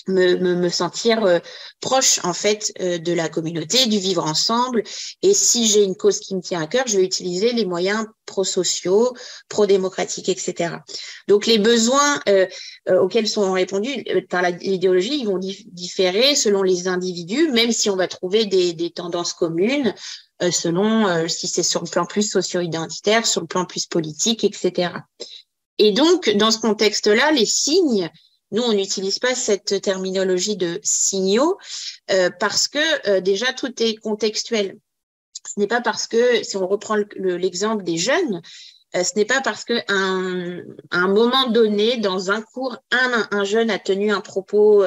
me sentir proche en fait de la communauté, du vivre ensemble. Et si j'ai une cause qui me tient à cœur, je vais utiliser les moyens pro-sociaux, pro-démocratiques, etc. Donc les besoins auxquels sont répondus par l'idéologie, ils vont différer selon les individus, même si on va trouver des tendances communes selon si c'est sur le plan plus socio-identitaire, sur le plan plus politique, etc. Et donc dans ce contexte-là, les signes, nous, on n'utilise pas cette terminologie de signaux parce que déjà, tout est contextuel. Ce n'est pas parce que, si on reprend l'exemple des jeunes, ce n'est pas parce qu'à un moment donné, dans un cours, un jeune a tenu un propos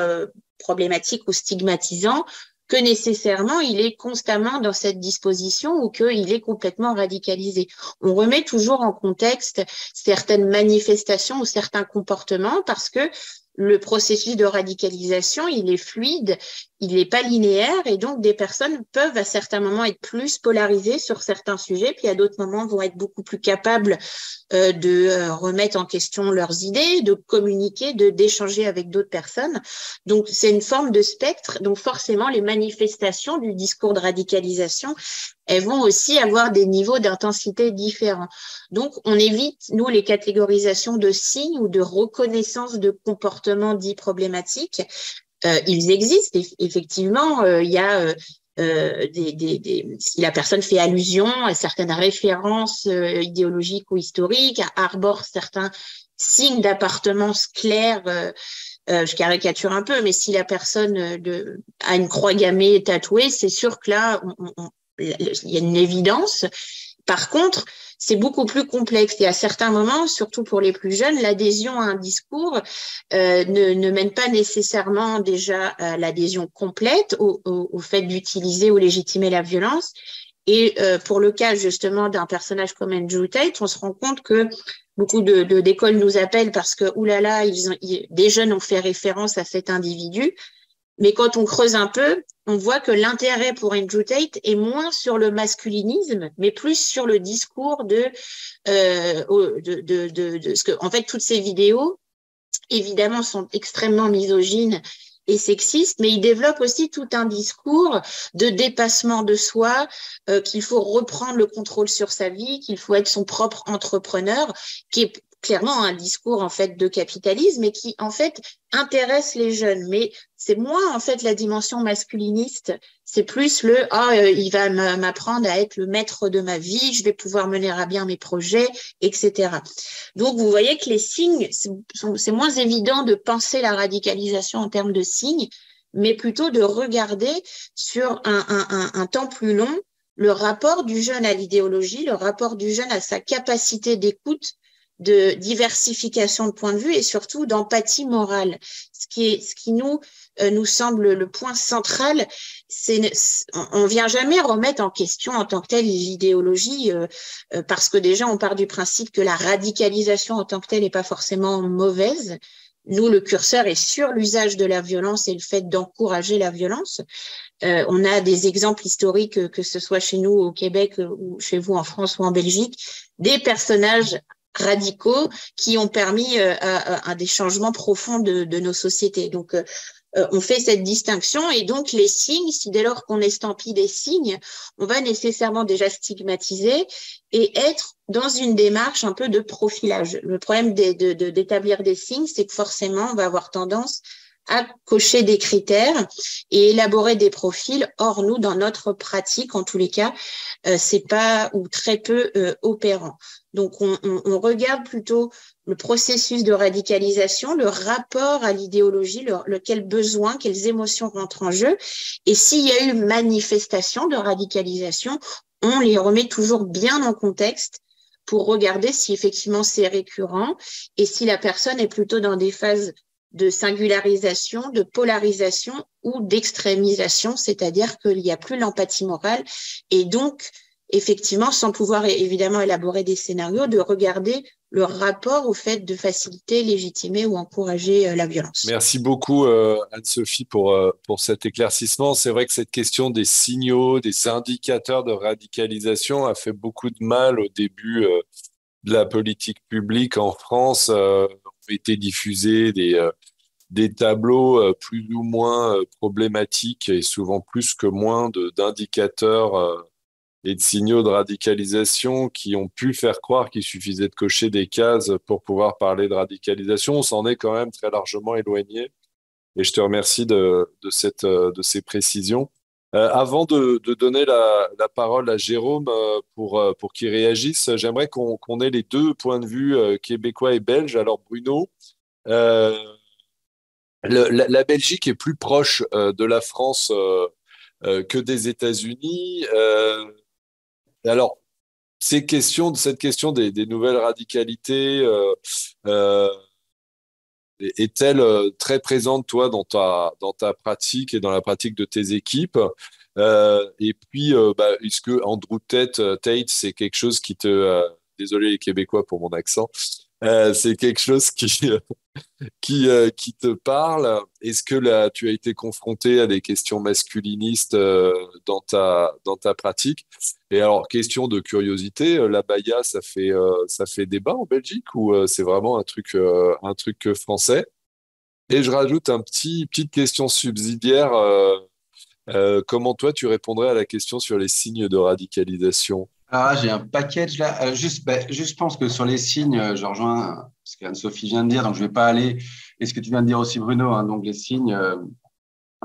problématique ou stigmatisant que nécessairement il est constamment dans cette disposition ou qu'il est complètement radicalisé. On remet toujours en contexte certaines manifestations ou certains comportements parce que le processus de radicalisation, il est fluide, il n'est pas linéaire, et donc des personnes peuvent à certains moments être plus polarisées sur certains sujets, puis à d'autres moments vont être beaucoup plus capables de remettre en question leurs idées, de communiquer, d'échanger avec d'autres personnes. Donc c'est une forme de spectre, donc forcément les manifestations du discours de radicalisation, elles vont aussi avoir des niveaux d'intensité différents. Donc, on évite, nous, les catégorisations de signes ou de reconnaissance de comportements dits problématiques. Ils existent, effectivement. Il y a si la personne fait allusion à certaines références idéologiques ou historiques, arbore certains signes d'appartenance claire, je caricature un peu, mais si la personne a une croix gammée tatouée, c'est sûr que là, il y a une évidence. Par contre, c'est beaucoup plus complexe et à certains moments, surtout pour les plus jeunes, l'adhésion à un discours ne mène pas nécessairement déjà à l'adhésion complète au fait d'utiliser ou légitimer la violence. Et pour le cas justement d'un personnage comme Andrew Tate, on se rend compte que beaucoup d'écoles nous appellent parce que, oulala, des jeunes ont fait référence à cet individu. Mais quand on creuse un peu, on voit que l'intérêt pour Andrew Tate est moins sur le masculinisme, mais plus sur le discours de ce que, en fait, toutes ces vidéos, évidemment, sont extrêmement misogynes et sexistes, mais il développe aussi tout un discours de dépassement de soi, qu'il faut reprendre le contrôle sur sa vie, qu'il faut être son propre entrepreneur, qui est clairement un discours en fait de capitalisme et qui en fait intéresse les jeunes. Mais c'est moins en fait la dimension masculiniste, c'est plus il va m'apprendre à être le maître de ma vie, je vais pouvoir mener à bien mes projets, etc. Donc vous voyez que les signes, c'est moins évident de penser la radicalisation en termes de signes, mais plutôt de regarder sur un temps plus long le rapport du jeune à l'idéologie, le rapport du jeune à sa capacité d'écoute, de diversification de points de vue et surtout d'empathie morale. Ce qui nous semble le point central, on vient jamais remettre en question en tant que telle l'idéologie, parce que déjà on part du principe que la radicalisation en tant que telle n'est pas forcément mauvaise. Nous, le curseur est sur l'usage de la violence et le fait d'encourager la violence. On a des exemples historiques, que ce soit chez nous au Québec ou chez vous en France ou en Belgique, des personnages radicaux qui ont permis à des changements profonds de nos sociétés. Donc, on fait cette distinction et donc les signes, si dès lors qu'on estampille des signes, on va nécessairement déjà stigmatiser et être dans une démarche un peu de profilage. Le problème d'établir des signes, c'est que forcément, on va avoir tendance à cocher des critères et élaborer des profils. Or, nous, dans notre pratique, en tous les cas, c'est pas ou très peu opérant. Donc, on regarde plutôt le processus de radicalisation, le rapport à l'idéologie, quels besoins, quelles émotions rentrent en jeu. Et s'il y a eu manifestation de radicalisation, on les remet toujours bien en contexte pour regarder si effectivement c'est récurrent et si la personne est plutôt dans des phases de singularisation, de polarisation ou d'extrémisation, c'est-à-dire qu'il n'y a plus l'empathie morale et donc, effectivement, sans pouvoir évidemment élaborer des scénarios, de regarder le rapport au fait de faciliter, légitimer ou encourager la violence. Merci beaucoup Anne-Sophie pour cet éclaircissement. C'est vrai que cette question des signaux, des indicateurs de radicalisation a fait beaucoup de mal au début de la politique publique en France. Ont été diffusés des tableaux plus ou moins problématiques et souvent plus que moins d'indicateurs et de signaux de radicalisation qui ont pu faire croire qu'il suffisait de cocher des cases pour pouvoir parler de radicalisation. On s'en est quand même très largement éloigné et je te remercie de ces précisions. Avant de donner la parole à Jérôme pour qu'il réagisse, j'aimerais qu'on ait les deux points de vue québécois et belges. Alors Bruno, la Belgique est plus proche de la France que des États-Unis. Alors, cette question des nouvelles radicalités est-elle très présente, toi, dans ta pratique et dans la pratique de tes équipes? Et puis, est-ce que Andrew Tate, c'est quelque chose qui te... désolé les Québécois pour mon accent. C'est quelque chose qui te parle. Est-ce que là, tu as été confronté à des questions masculinistes dans ta pratique? Et alors, question de curiosité, l'abaya, ça fait débat en Belgique ou c'est vraiment un truc français? Et je rajoute petite question subsidiaire. Comment toi, tu répondrais à la question sur les signes de radicalisation? Ah, j'ai un package là. Juste, je pense que sur les signes, je rejoins ce qu'Anne-Sophie vient de dire, donc je ne vais pas aller. Et ce que tu viens de dire aussi, Bruno, hein, donc les signes,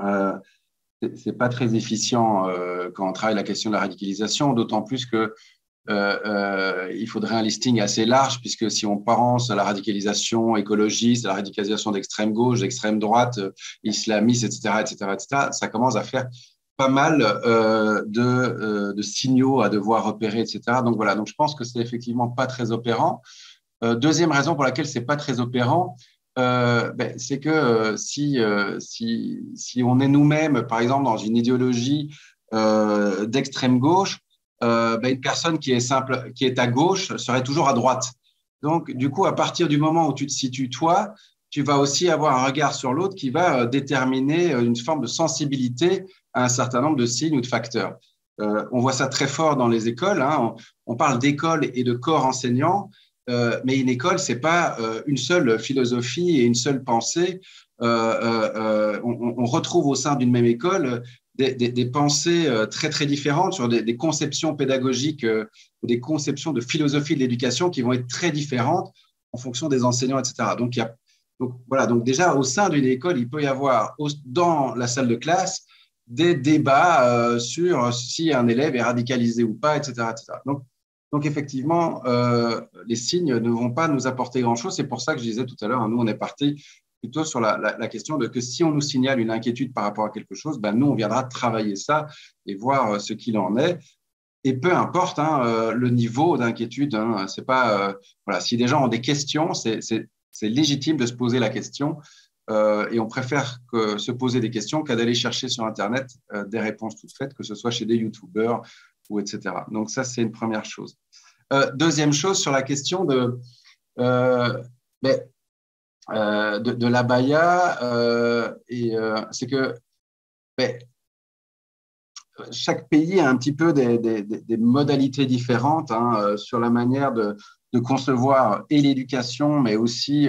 euh, c'est pas très efficient quand on travaille la question de la radicalisation, d'autant plus que il faudrait un listing assez large, puisque si on pense à la radicalisation écologiste, à la radicalisation d'extrême gauche, d'extrême droite, islamiste, etc., etc., etc., ça commence à faire pas mal de signaux à devoir repérer, etc. Donc voilà, donc je pense que c'est effectivement pas très opérant. Deuxième raison pour laquelle c'est pas très opérant, c'est que si on est nous-mêmes, par exemple, dans une idéologie d'extrême gauche, une personne qui est à gauche serait toujours à droite. Donc, du coup, à partir du moment où tu te situes toi, tu vas aussi avoir un regard sur l'autre qui va déterminer une forme de sensibilité à un certain nombre de signes ou de facteurs. On voit ça très fort dans les écoles. Hein. On parle d'école et de corps enseignant, mais une école, c'est pas une seule philosophie et une seule pensée. On retrouve au sein d'une même école des pensées très, très différentes sur des conceptions pédagogiques ou des conceptions de philosophie de l'éducation qui vont être très différentes en fonction des enseignants, etc. Donc déjà, au sein d'une école, il peut y avoir dans la salle de classe des débats sur si un élève est radicalisé ou pas, etc. etc. Donc effectivement, les signes ne vont pas nous apporter grand-chose. C'est pour ça que je disais tout à l'heure, nous, on est parti plutôt sur la question de que si on nous signale une inquiétude par rapport à quelque chose, nous, on viendra travailler ça et voir ce qu'il en est. Et peu importe le niveau d'inquiétude, c'est pas si des gens ont des questions, c'est légitime de se poser la question et on préfère se poser des questions qu'à d'aller chercher sur Internet des réponses toutes faites, que ce soit chez des YouTubeurs ou etc. Donc ça, c'est une première chose. Deuxième chose sur la question de l'abaya, c'est que chaque pays a un petit peu des modalités différentes sur la manière de concevoir et l'éducation, mais aussi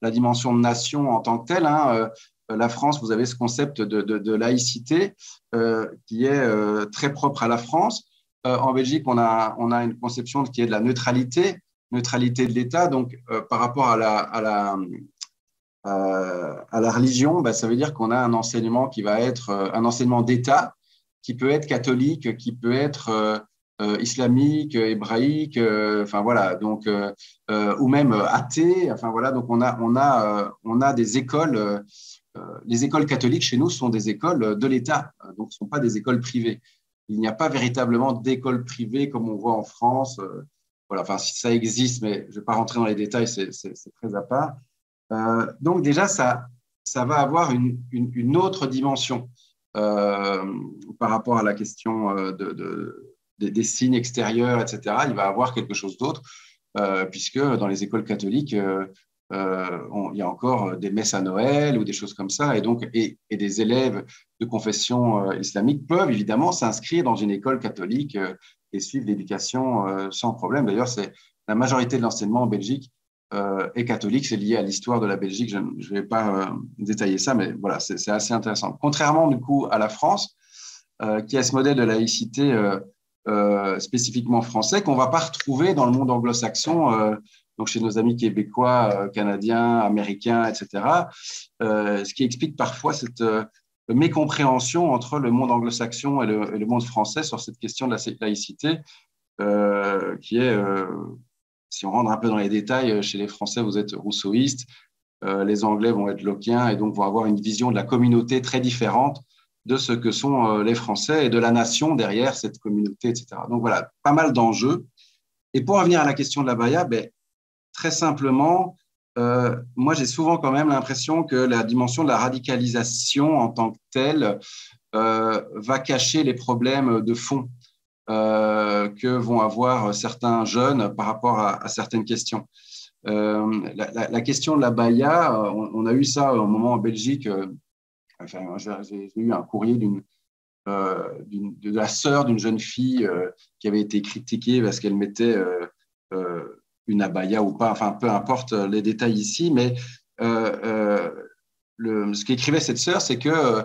la dimension de nation en tant que telle. La France, vous avez ce concept de laïcité qui est très propre à la France. En Belgique, on a une conception qui est de la neutralité de l'État. Donc, par rapport à la religion, ça veut dire qu'on a un enseignement qui va être un enseignement d'État, qui peut être catholique, qui peut être islamique, hébraïque, ou même athée. Donc on a des écoles. Les écoles catholiques chez nous sont des écoles de l'État, donc ce ne sont pas des écoles privées. Il n'y a pas véritablement d'écoles privées comme on voit en France. Si ça existe, mais je ne vais pas rentrer dans les détails, c'est très à part. Donc déjà, ça va avoir une autre dimension par rapport à la question des signes extérieurs, etc. Il va avoir quelque chose d'autre, puisque dans les écoles catholiques, il y a encore des messes à Noël ou des choses comme ça, et des élèves de confession islamique peuvent évidemment s'inscrire dans une école catholique et suivre l'éducation sans problème. D'ailleurs, c'est la majorité de l'enseignement en Belgique est catholique, c'est lié à l'histoire de la Belgique. Je ne vais pas détailler ça, mais voilà, c'est assez intéressant. Contrairement du coup à la France, qui a ce modèle de laïcité spécifiquement français qu'on ne va pas retrouver dans le monde anglo-saxon, donc chez nos amis québécois, canadiens, américains, etc. Ce qui explique parfois cette mécompréhension entre le monde anglo-saxon et le monde français sur cette question de la laïcité, qui est, si on rentre un peu dans les détails, chez les Français, vous êtes rousseauistes, les Anglais vont être lockiens et donc vont avoir une vision de la communauté très différente de ce que sont les Français et de la nation derrière cette communauté, etc. Donc voilà, pas mal d'enjeux. Et pour revenir à la question de l'abaya, très simplement, moi j'ai souvent quand même l'impression que la dimension de la radicalisation en tant que telle va cacher les problèmes de fond que vont avoir certains jeunes par rapport à certaines questions. La question de la baya, on a eu ça au moment en Belgique. Enfin, j'ai eu un courrier de la sœur d'une jeune fille qui avait été critiquée parce qu'elle mettait une abaya ou pas. Enfin, peu importe les détails ici, mais ce qu'écrivait cette sœur, c'est que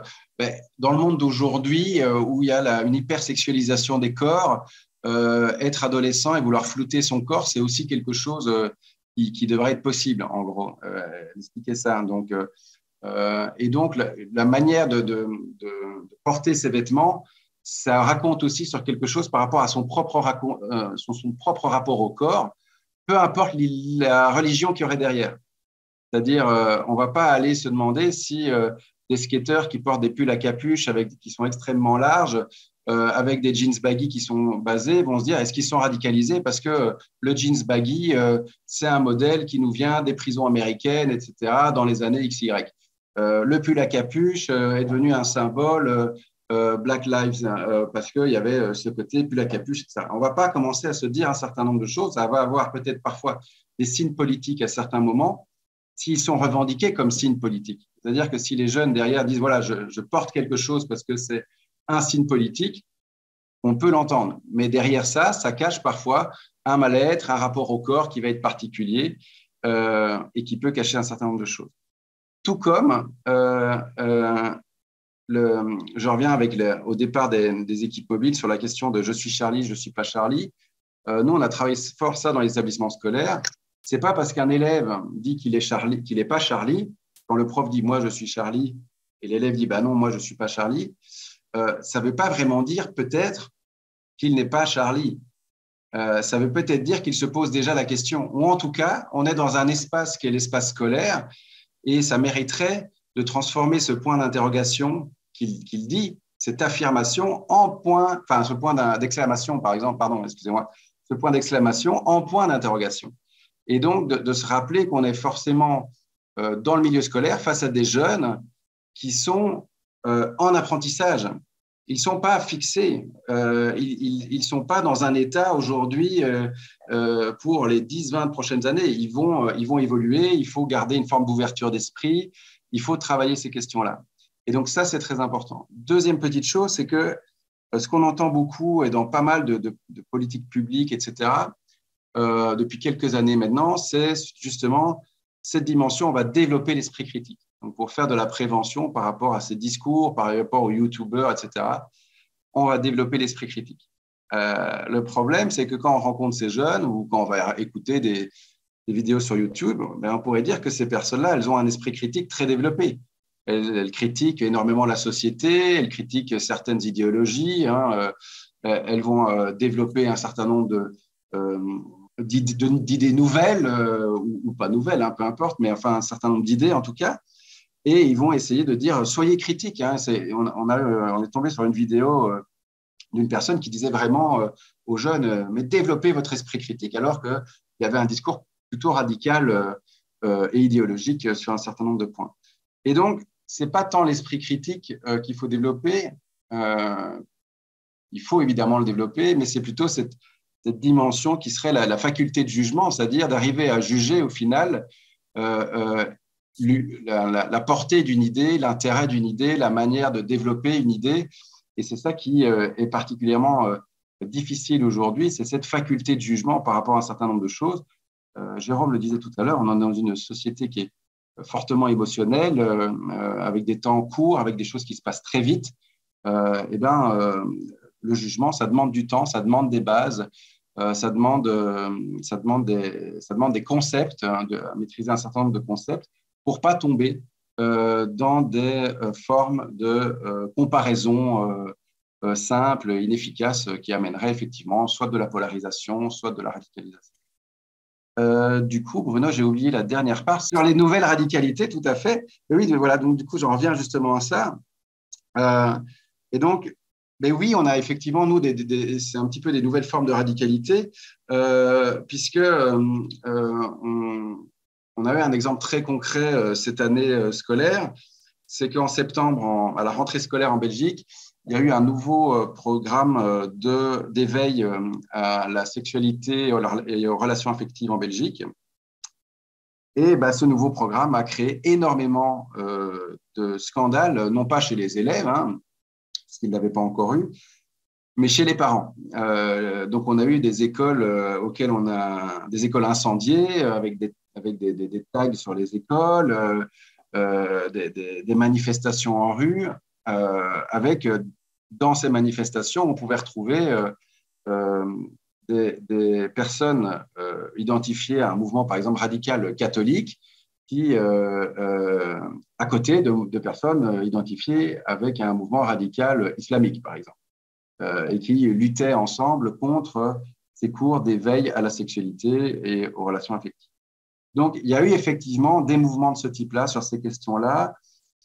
dans le monde d'aujourd'hui, où il y a une hypersexualisation des corps, être adolescent et vouloir flouter son corps, c'est aussi quelque chose qui devrait être possible, en gros. Expliquer ça. Donc, et donc, la manière de porter ses vêtements, ça raconte aussi sur quelque chose par rapport à son propre rapport au corps, peu importe la religion qu'il y aurait derrière. C'est-à-dire, on ne va pas aller se demander si des skateurs qui portent des pulls à capuche qui sont extrêmement larges, avec des jeans baggy qui sont basés, vont se dire, est-ce qu'ils sont radicalisés parce que le jeans baggy, c'est un modèle qui nous vient des prisons américaines, etc., dans les années XY. Le pull à capuche est devenu un symbole Black Lives, parce qu'il y avait ce côté pull à capuche, etc. On ne va pas commencer à se dire un certain nombre de choses. Ça va avoir peut-être parfois des signes politiques à certains moments, s'ils sont revendiqués comme signes politiques. C'est-à-dire que si les jeunes derrière disent, voilà, je porte quelque chose parce que c'est un signe politique, on peut l'entendre. Mais derrière ça cache parfois un mal-être, un rapport au corps qui va être particulier et qui peut cacher un certain nombre de choses. Tout comme, je reviens au départ des équipes mobiles sur la question de « je suis Charlie, je ne suis pas Charlie ». Nous, on a travaillé fort ça dans les établissements scolaires. Ce n'est pas parce qu'un élève dit qu'il est Charlie, qu'il n'est pas Charlie, quand le prof dit « moi, je suis Charlie » et l'élève dit « bah non, moi, je ne suis pas Charlie », ça ne veut pas vraiment dire peut-être qu'il n'est pas Charlie. Ça veut peut-être dire qu'il se pose déjà la question. Ou en tout cas, on est dans un espace qui est l'espace scolaire et ça mériterait de transformer ce point d'interrogation qu'il dit, cette affirmation, ce point d'exclamation, par exemple, ce point d'exclamation en point d'interrogation. Et donc, de se rappeler qu'on est forcément dans le milieu scolaire face à des jeunes qui sont en apprentissage. Ils ne sont pas fixés, ils ne sont pas dans un état aujourd'hui pour les 10-20 prochaines années. Ils vont évoluer, il faut garder une forme d'ouverture d'esprit, il faut travailler ces questions-là. Et donc ça, c'est très important. Deuxième petite chose, c'est que ce qu'on entend beaucoup et dans pas mal de politiques publiques, etc., depuis quelques années maintenant, c'est justement cette dimension, on va développer l'esprit critique. Donc, pour faire de la prévention par rapport à ces discours, par rapport aux youtubeurs, etc., on va développer l'esprit critique. Le problème, c'est que quand on rencontre ces jeunes ou quand on va écouter des vidéos sur YouTube, on pourrait dire que ces personnes-là, elles ont un esprit critique très développé. Elles critiquent énormément la société, elles critiquent certaines idéologies, elles vont développer un certain nombre d'idées nouvelles ou pas nouvelles, peu importe, mais enfin un certain nombre d'idées en tout cas. Et ils vont essayer de dire « soyez critiques ». On est tombé sur une vidéo d'une personne qui disait vraiment aux jeunes « mais développez votre esprit critique », alors qu'il y avait un discours plutôt radical et idéologique sur un certain nombre de points. Et donc, ce n'est pas tant l'esprit critique qu'il faut développer, il faut évidemment le développer, mais c'est plutôt cette dimension qui serait la faculté de jugement, c'est-à-dire d'arriver à juger au final la portée d'une idée, l'intérêt d'une idée, la manière de développer une idée. Et c'est ça qui est particulièrement difficile aujourd'hui, c'est cette faculté de jugement par rapport à un certain nombre de choses. Jérôme le disait tout à l'heure, on est dans une société qui est fortement émotionnelle, avec des temps courts, avec des choses qui se passent très vite. Le jugement, ça demande du temps, ça demande des bases, ça demande des concepts, de maîtriser un certain nombre de concepts, pour ne pas tomber dans des formes de comparaison simples, inefficaces, qui amèneraient effectivement soit de la polarisation, soit de la radicalisation. Du coup, Bruno, j'ai oublié la dernière part sur les nouvelles radicalités, tout à fait. Et oui, voilà, donc du coup, j'en reviens justement à ça. Et donc, mais oui, on a effectivement, nous, c'est un petit peu des nouvelles formes de radicalité, puisque on avait un exemple très concret cette année scolaire, c'est qu'en septembre, à la rentrée scolaire en Belgique, il y a eu un nouveau programme d'éveil à la sexualité et aux relations affectives en Belgique. Et ce nouveau programme a créé énormément de scandales, non pas chez les élèves, hein, parce qu'ils ne l'avaient pas encore eu, mais chez les parents. Donc, on a eu des écoles auxquelles on a des écoles incendiées avec des tags sur les écoles, des manifestations en rue, avec dans ces manifestations, on pouvait retrouver des personnes identifiées à un mouvement, par exemple, radical catholique, qui, à côté de personnes identifiées avec un mouvement radical islamique, par exemple, et qui luttaient ensemble contre ces cours d'éveil à la sexualité et aux relations affectives. Donc, il y a eu effectivement des mouvements de ce type-là sur ces questions-là.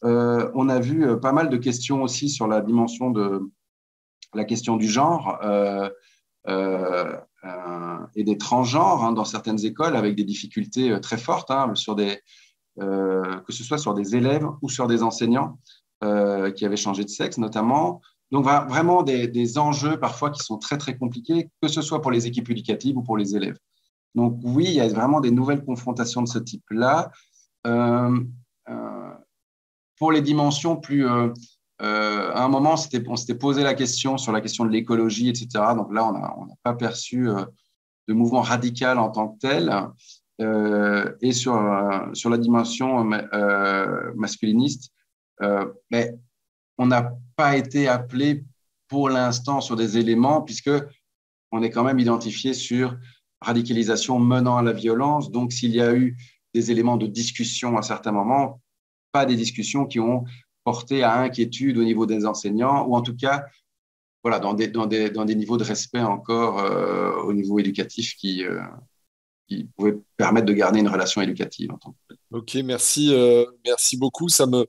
On a vu pas mal de questions aussi sur la dimension de la question du genre et des transgenres hein, dans certaines écoles avec des difficultés très fortes hein, que ce soit sur des élèves ou sur des enseignants qui avaient changé de sexe notamment. Donc, vraiment des enjeux parfois qui sont très, très compliqués, que ce soit pour les équipes éducatives ou pour les élèves. Donc, oui, il y a vraiment des nouvelles confrontations de ce type-là. Pour les dimensions plus… à un moment, on s'était posé la question sur la question de l'écologie, etc. Donc là, on n'a pas perçu de mouvement radical en tant que tel. Et sur la dimension masculiniste, mais on n'a pas été appelé pour l'instant sur des éléments, puisque on est quand même identifié sur radicalisation menant à la violence. Donc, s'il y a eu des éléments de discussion à certains moments, pas des discussions qui ont porté à inquiétude au niveau des enseignants, ou en tout cas, voilà, dans des niveaux de respect encore au niveau éducatif qui pouvaient permettre de garder une relation éducative. En tant que… Ok, merci, merci beaucoup. Ça me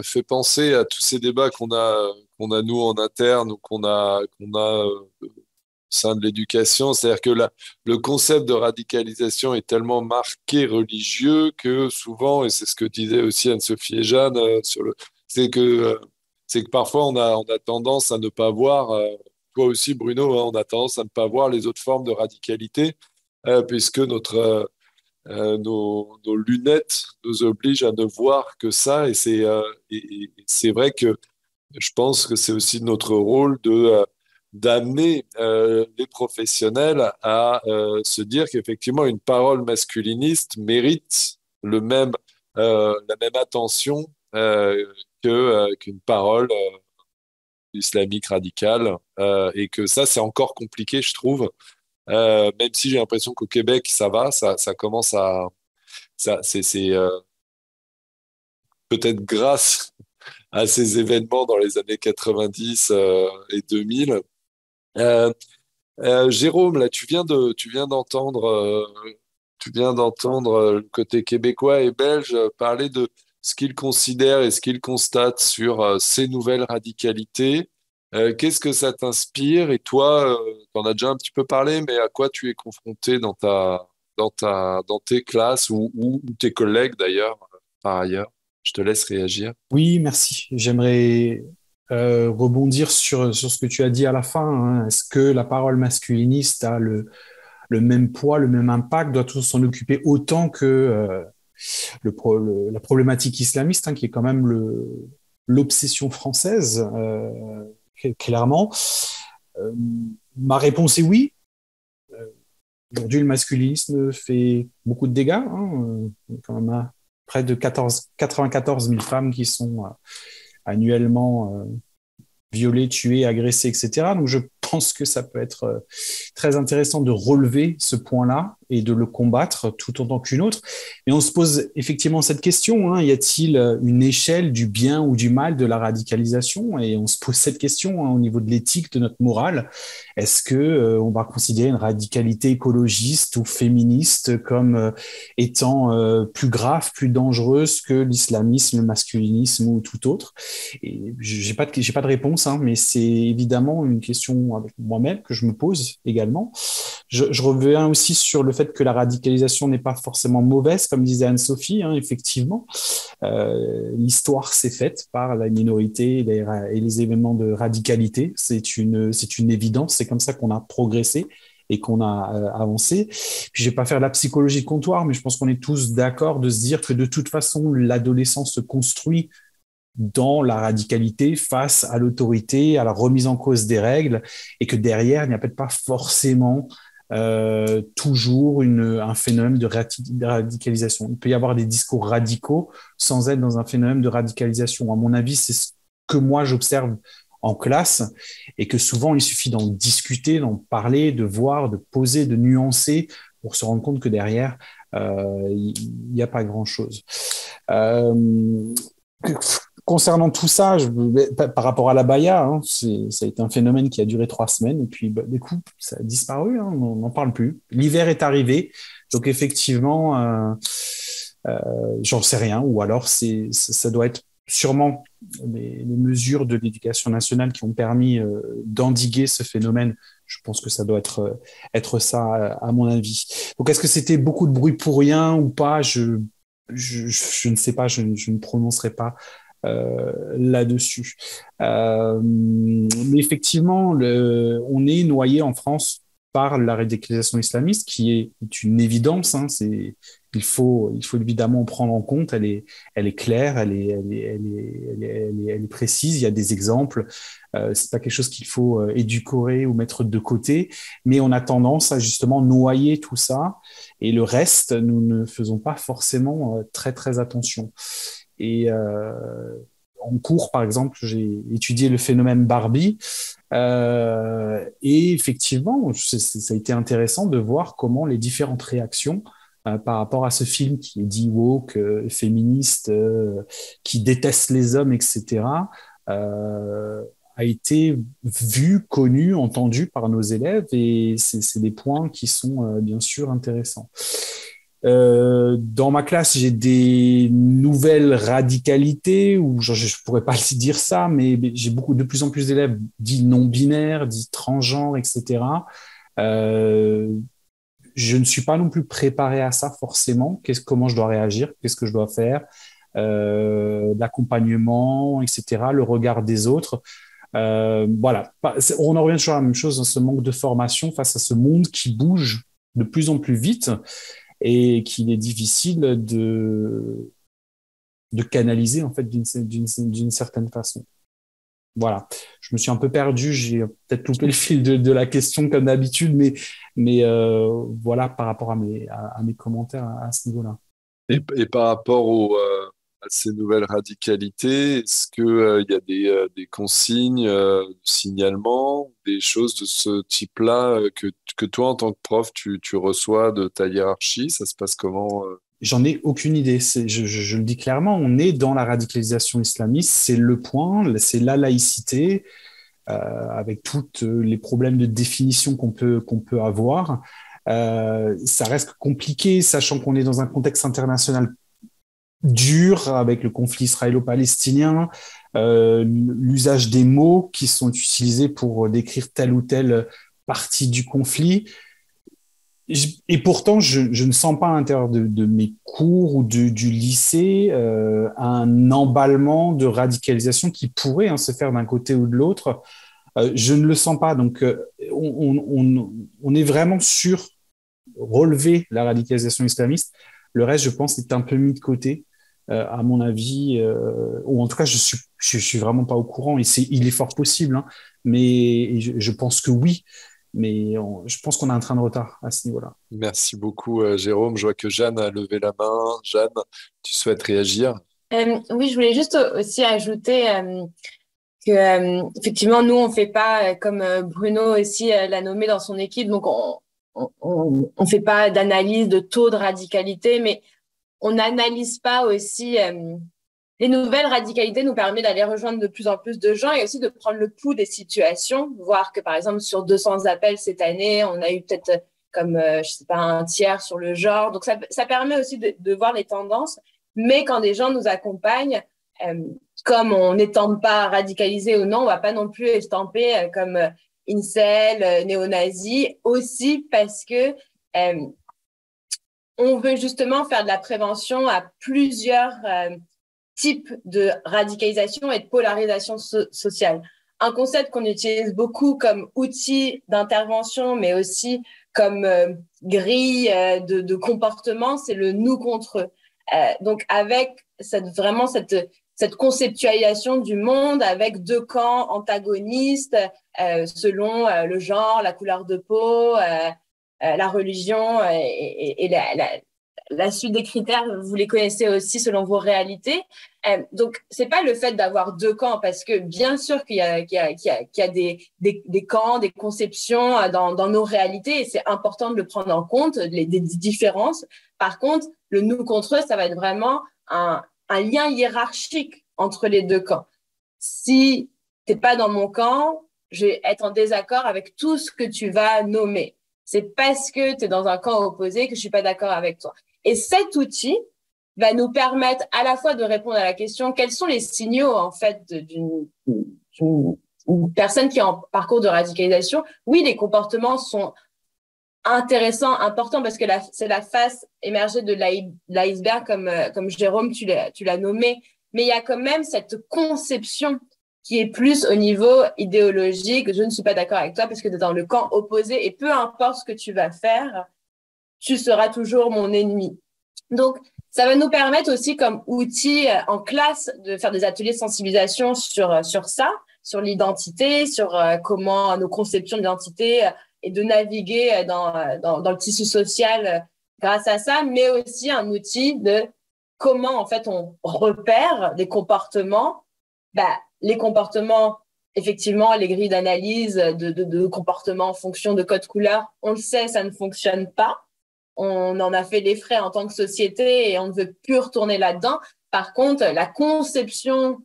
fait penser à tous ces débats qu'on a nous en interne ou qu'on a au sein de l'éducation. C'est-à-dire que le concept de radicalisation est tellement marqué religieux que souvent, et c'est ce que disaient aussi Anne-Sophie et Jeanne, c'est que parfois on a tendance à ne pas voir, toi aussi Bruno, hein, on a tendance à ne pas voir les autres formes de radicalité, puisque nos lunettes nous obligent à ne voir que ça. Et c'est vrai que je pense que c'est aussi notre rôle d'amener les professionnels à se dire qu'effectivement, une parole masculiniste mérite la même attention qu'une parole islamique radicale. Et que ça, c'est encore compliqué, je trouve. Même si j'ai l'impression qu'au Québec, ça va, ça commence c'est peut-être grâce à ces événements dans les années 90 et 2000. Jérôme, là, tu viens d'entendre le côté québécois et belge parler de ce qu'ils considèrent et ce qu'ils constatent sur ces nouvelles radicalités. Qu'est-ce que ça t'inspire? Et toi, tu en as déjà un petit peu parlé, mais à quoi tu es confronté dans tes classes ou tes collègues d'ailleurs, par ailleurs? Je te laisse réagir. Oui, merci. J'aimerais rebondir sur ce que tu as dit à la fin, hein. Est-ce que la parole masculiniste a le même poids, le même impact, doit-on s'en occuper autant que la problématique islamiste, hein, qui est quand même l'obsession française, clairement. Euh, Ma réponse est oui. Aujourd'hui, le masculinisme fait beaucoup de dégâts, hein. Il y a quand même près de 94 000 femmes qui sont annuellement violées, tuées, agressées, etc. Donc, je pense que ça peut être très intéressant de relever ce point-là et de le combattre tout autant qu'une autre. Et on se pose effectivement cette question, hein, y a-t-il une échelle du bien ou du mal de la radicalisation? Et on se pose cette question, hein, au niveau de l'éthique, de notre morale. Est-ce que on va considérer une radicalité écologiste ou féministe comme étant plus grave, plus dangereuse que l'islamisme, le masculinisme ou tout autre? Et j'ai pas de réponse, hein, mais c'est évidemment une question avec moi-même que je me pose également. Je reviens aussi sur le fait que la radicalisation n'est pas forcément mauvaise, comme disait Anne-Sophie, hein, effectivement. L'histoire s'est faite par la minorité et les événements de radicalité. C'est une évidence, c'est comme ça qu'on a progressé et qu'on a avancé. Puis, je vais pas faire de la psychologie de comptoir, mais je pense qu'on est tous d'accord de se dire que de toute façon, l'adolescence se construit dans la radicalité face à l'autorité, à la remise en cause des règles, et que derrière, il n'y a peut-être pas forcément toujours un phénomène de radicalisation. Il peut y avoir des discours radicaux sans être dans un phénomène de radicalisation. À mon avis, c'est ce que moi j'observe en classe, et que souvent il suffit d'en discuter, d'en parler, de voir, de poser, de nuancer pour se rendre compte que derrière, il n'y a pas grand-chose. Concernant tout ça, par rapport à la baya, hein, ça a été un phénomène qui a duré 3 semaines et puis du coup, ça a disparu, hein, on n'en parle plus. L'hiver est arrivé, donc effectivement, j'en sais rien, ou alors ça doit être sûrement les mesures de l'éducation nationale qui ont permis d'endiguer ce phénomène. Je pense que ça doit être ça, à mon avis. Donc, est-ce que c'était beaucoup de bruit pour rien ou pas? Je ne sais pas, je ne prononcerai pas là-dessus. Mais effectivement, on est noyé en France par la radicalisation islamiste, qui est une évidence. Hein, il faut évidemment en prendre en compte. Elle est claire, elle est précise. Il y a des exemples. C'est pas quelque chose qu'il faut édulcorer ou mettre de côté, mais on a tendance à justement noyer tout ça, et le reste, nous ne faisons pas forcément très très attention. Et en cours, par exemple, j'ai étudié le phénomène Barbie, et effectivement, ça a été intéressant de voir comment les différentes réactions par rapport à ce film qui est dit woke, féministe, qui déteste les hommes, etc., a été vu, connu, entendu par nos élèves, et c'est des points qui sont bien sûr intéressants. Dans ma classe, j'ai des nouvelles radicalités, ou je pourrais pas dire ça, mais j'ai de plus en plus d'élèves dits non-binaires, dits transgenres, etc. Je ne suis pas non plus préparé à ça forcément. Comment je dois réagir? Qu'est-ce que je dois faire? L'accompagnement, etc. Le regard des autres. Voilà. On en revient toujours à la même chose, ce manque de formation face à ce monde qui bouge de plus en plus vite, et qu'il est difficile de canaliser en fait d'une certaine façon. Voilà, je me suis un peu perdu, j'ai peut-être loupé le fil de la question comme d'habitude, mais voilà, par rapport à mes commentaires à ce niveau-là. Et par rapport à ces nouvelles radicalités, est-ce que il y a des consignes, de signalement, des choses de ce type-là que toi, en tant que prof, tu reçois de ta hiérarchie? Ça se passe comment? J'en ai aucune idée. Je le dis clairement, on est dans la radicalisation islamiste, c'est le point, c'est la laïcité, avec tous les problèmes de définition qu'on peut avoir. Ça reste compliqué, sachant qu'on est dans un contexte international dur avec le conflit israélo-palestinien, l'usage des mots qui sont utilisés pour décrire telle ou telle partie du conflit. Et pourtant, je ne sens pas à l'intérieur de mes cours ou du lycée un emballement de radicalisation qui pourrait se faire d'un côté ou de l'autre. Je ne le sens pas. Donc, on est vraiment sur relever la radicalisation islamiste. Le reste, je pense, est un peu mis de côté, à mon avis, ou en tout cas, je suis vraiment pas au courant. Et il est fort possible, hein, mais je pense que oui. Mais je pense qu'on a un train de retard à ce niveau-là. Merci beaucoup, Jérôme. Je vois que Jeanne a levé la main. Jeanne, tu souhaites réagir? Oui, je voulais juste aussi ajouter que effectivement, nous, on fait pas, comme Bruno aussi l'a nommé dans son équipe, donc on fait pas d'analyse de taux de radicalité, mais on n'analyse pas aussi les nouvelles radicalités nous permettent d'aller rejoindre de plus en plus de gens et aussi de prendre le pouls des situations, voir que par exemple sur 200 appels cette année, on a eu peut-être comme je sais pas un tiers sur le genre. Donc ça permet aussi de voir les tendances, mais quand des gens nous accompagnent, comme on n'étampe pas radicalisé ou non, on va pas non plus estamper comme incel, néo-nazi, aussi parce que on veut justement faire de la prévention à plusieurs types de radicalisation et de polarisation sociale. Un concept qu'on utilise beaucoup comme outil d'intervention, mais aussi comme grille de comportement, c'est le nous contre eux. Donc avec cette conceptualisation du monde avec deux camps antagonistes selon le genre, la couleur de peau, la religion et la suite des critères, vous les connaissez aussi selon vos réalités. Donc, c'est pas le fait d'avoir deux camps, parce que bien sûr qu'il y a des camps, des conceptions dans nos réalités, et c'est important de le prendre en compte, des différences. Par contre, le nous contre eux, ça va être vraiment un lien hiérarchique entre les deux camps. Si t'es pas dans mon camp, je vais être en désaccord avec tout ce que tu vas nommer. C'est parce que tu es dans un camp opposé que je suis pas d'accord avec toi. Et cet outil va nous permettre à la fois de répondre à la question quels sont les signaux en fait d'une personne qui est en parcours de radicalisation. Oui, les comportements sont intéressants, importants, parce que c'est la face émergée de l'iceberg, comme Jérôme, tu l'as nommé. Mais il y a quand même cette conception qui est plus au niveau idéologique. Je ne suis pas d'accord avec toi parce que tu es dans le camp opposé, et peu importe ce que tu vas faire, tu seras toujours mon ennemi. Donc, ça va nous permettre aussi comme outil en classe de faire des ateliers de sensibilisation sur ça, sur l'identité, sur comment nos conceptions d'identité et de naviguer dans le tissu social grâce à ça, mais aussi un outil de comment en fait on repère des comportements. Les comportements, effectivement, les grilles d'analyse de comportements en fonction de code couleur, on le sait, ça ne fonctionne pas. On en a fait les frais en tant que société et on ne veut plus retourner là-dedans. Par contre, la conception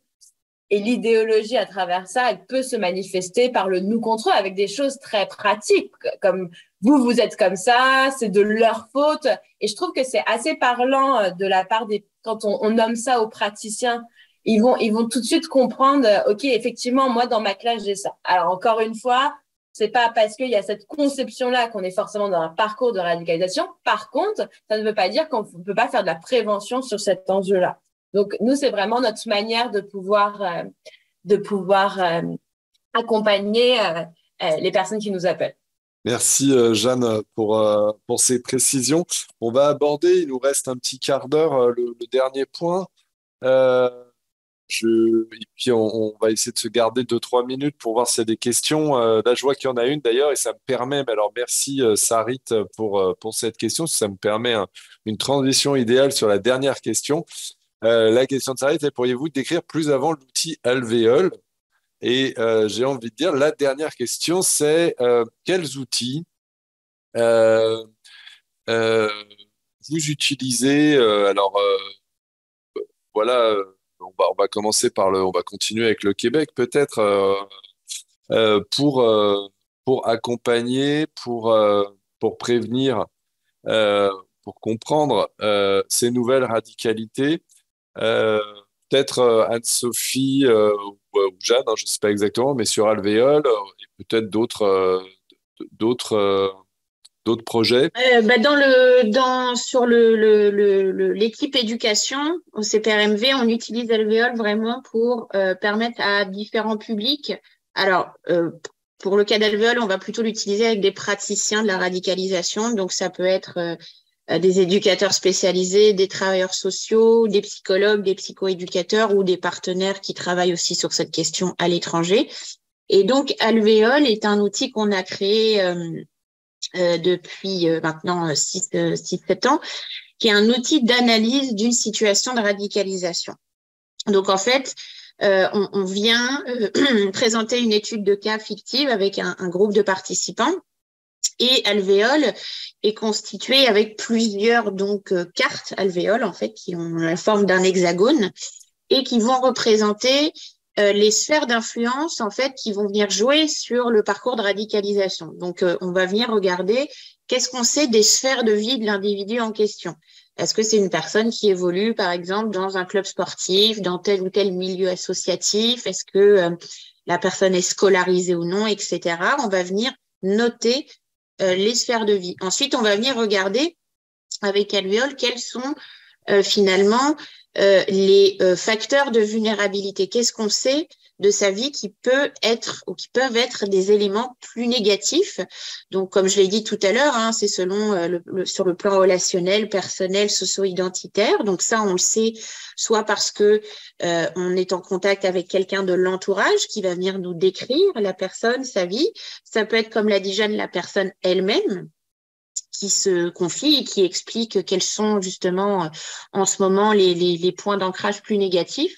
et l'idéologie à travers ça, elle peut se manifester par le nous contre eux avec des choses très pratiques, comme vous êtes comme ça, c'est de leur faute. Et je trouve que c'est assez parlant de la part quand on nomme ça aux praticiens. Ils vont tout de suite comprendre, OK, effectivement, moi, dans ma classe, j'ai ça. Alors, encore une fois, c'est pas parce qu'il y a cette conception-là qu'on est forcément dans un parcours de radicalisation. Par contre, ça ne veut pas dire qu'on ne peut pas faire de la prévention sur cet enjeu-là. Donc, nous, c'est vraiment notre manière de pouvoir accompagner les personnes qui nous appellent. Merci Jeanne pour ces précisions. On va aborder, il nous reste un petit quart d'heure, le dernier point. Et puis on va essayer de se garder 2-3 minutes pour voir s'il y a des questions. Là, je vois qu'il y en a une d'ailleurs, et ça me permet, alors merci Sarit pour cette question, ça me permet une transition idéale sur la dernière question. La question de Sarit est: pourriez-vous décrire plus avant l'outil Alvéole? Et j'ai envie de dire, la dernière question, c'est quels outils vous utilisez? Voilà. On va commencer on va continuer avec le Québec peut-être pour accompagner, pour prévenir, pour comprendre ces nouvelles radicalités. Peut-être Anne-Sophie ou Jeanne, je ne sais pas exactement, mais sur Alvéole et peut-être d'autres projets. Sur l'équipe éducation au CPRMV, on utilise Alvéole vraiment pour permettre à différents publics. Alors, pour le cas d'Alvéole, on va plutôt l'utiliser avec des praticiens de la radicalisation. Donc, ça peut être des éducateurs spécialisés, des travailleurs sociaux, des psychologues, des psychoéducateurs ou des partenaires qui travaillent aussi sur cette question à l'étranger. Et donc, Alvéole est un outil qu'on a créé depuis maintenant 6-7 ans, qui est un outil d'analyse d'une situation de radicalisation. Donc, en fait, on vient présenter une étude de cas fictive avec un groupe de participants. Et Alvéole est constitué avec plusieurs cartes alvéoles, en fait, qui ont la forme d'un hexagone et qui vont représenter les sphères d'influence, en fait, qui vont venir jouer sur le parcours de radicalisation. Donc, on va venir regarder qu'est-ce qu'on sait des sphères de vie de l'individu en question. Est-ce que c'est une personne qui évolue, par exemple, dans un club sportif, dans tel ou tel milieu associatif? Est-ce que la personne est scolarisée ou non, etc. On va venir noter les sphères de vie. Ensuite, on va venir regarder avec Alvéole quels sont finalement les facteurs de vulnérabilité. Qu'est-ce qu'on sait de sa vie qui peut être ou qui peuvent être des éléments plus négatifs. Donc, comme je l'ai dit tout à l'heure, hein, c'est selon sur le plan relationnel, personnel, socio-identitaire. Donc ça, on le sait soit parce que on est en contact avec quelqu'un de l'entourage qui va venir nous décrire la personne, sa vie. Ça peut être, comme l'a dit Jeanne, la personne elle-même qui se confie et qui explique quels sont justement en ce moment les points d'ancrage plus négatifs.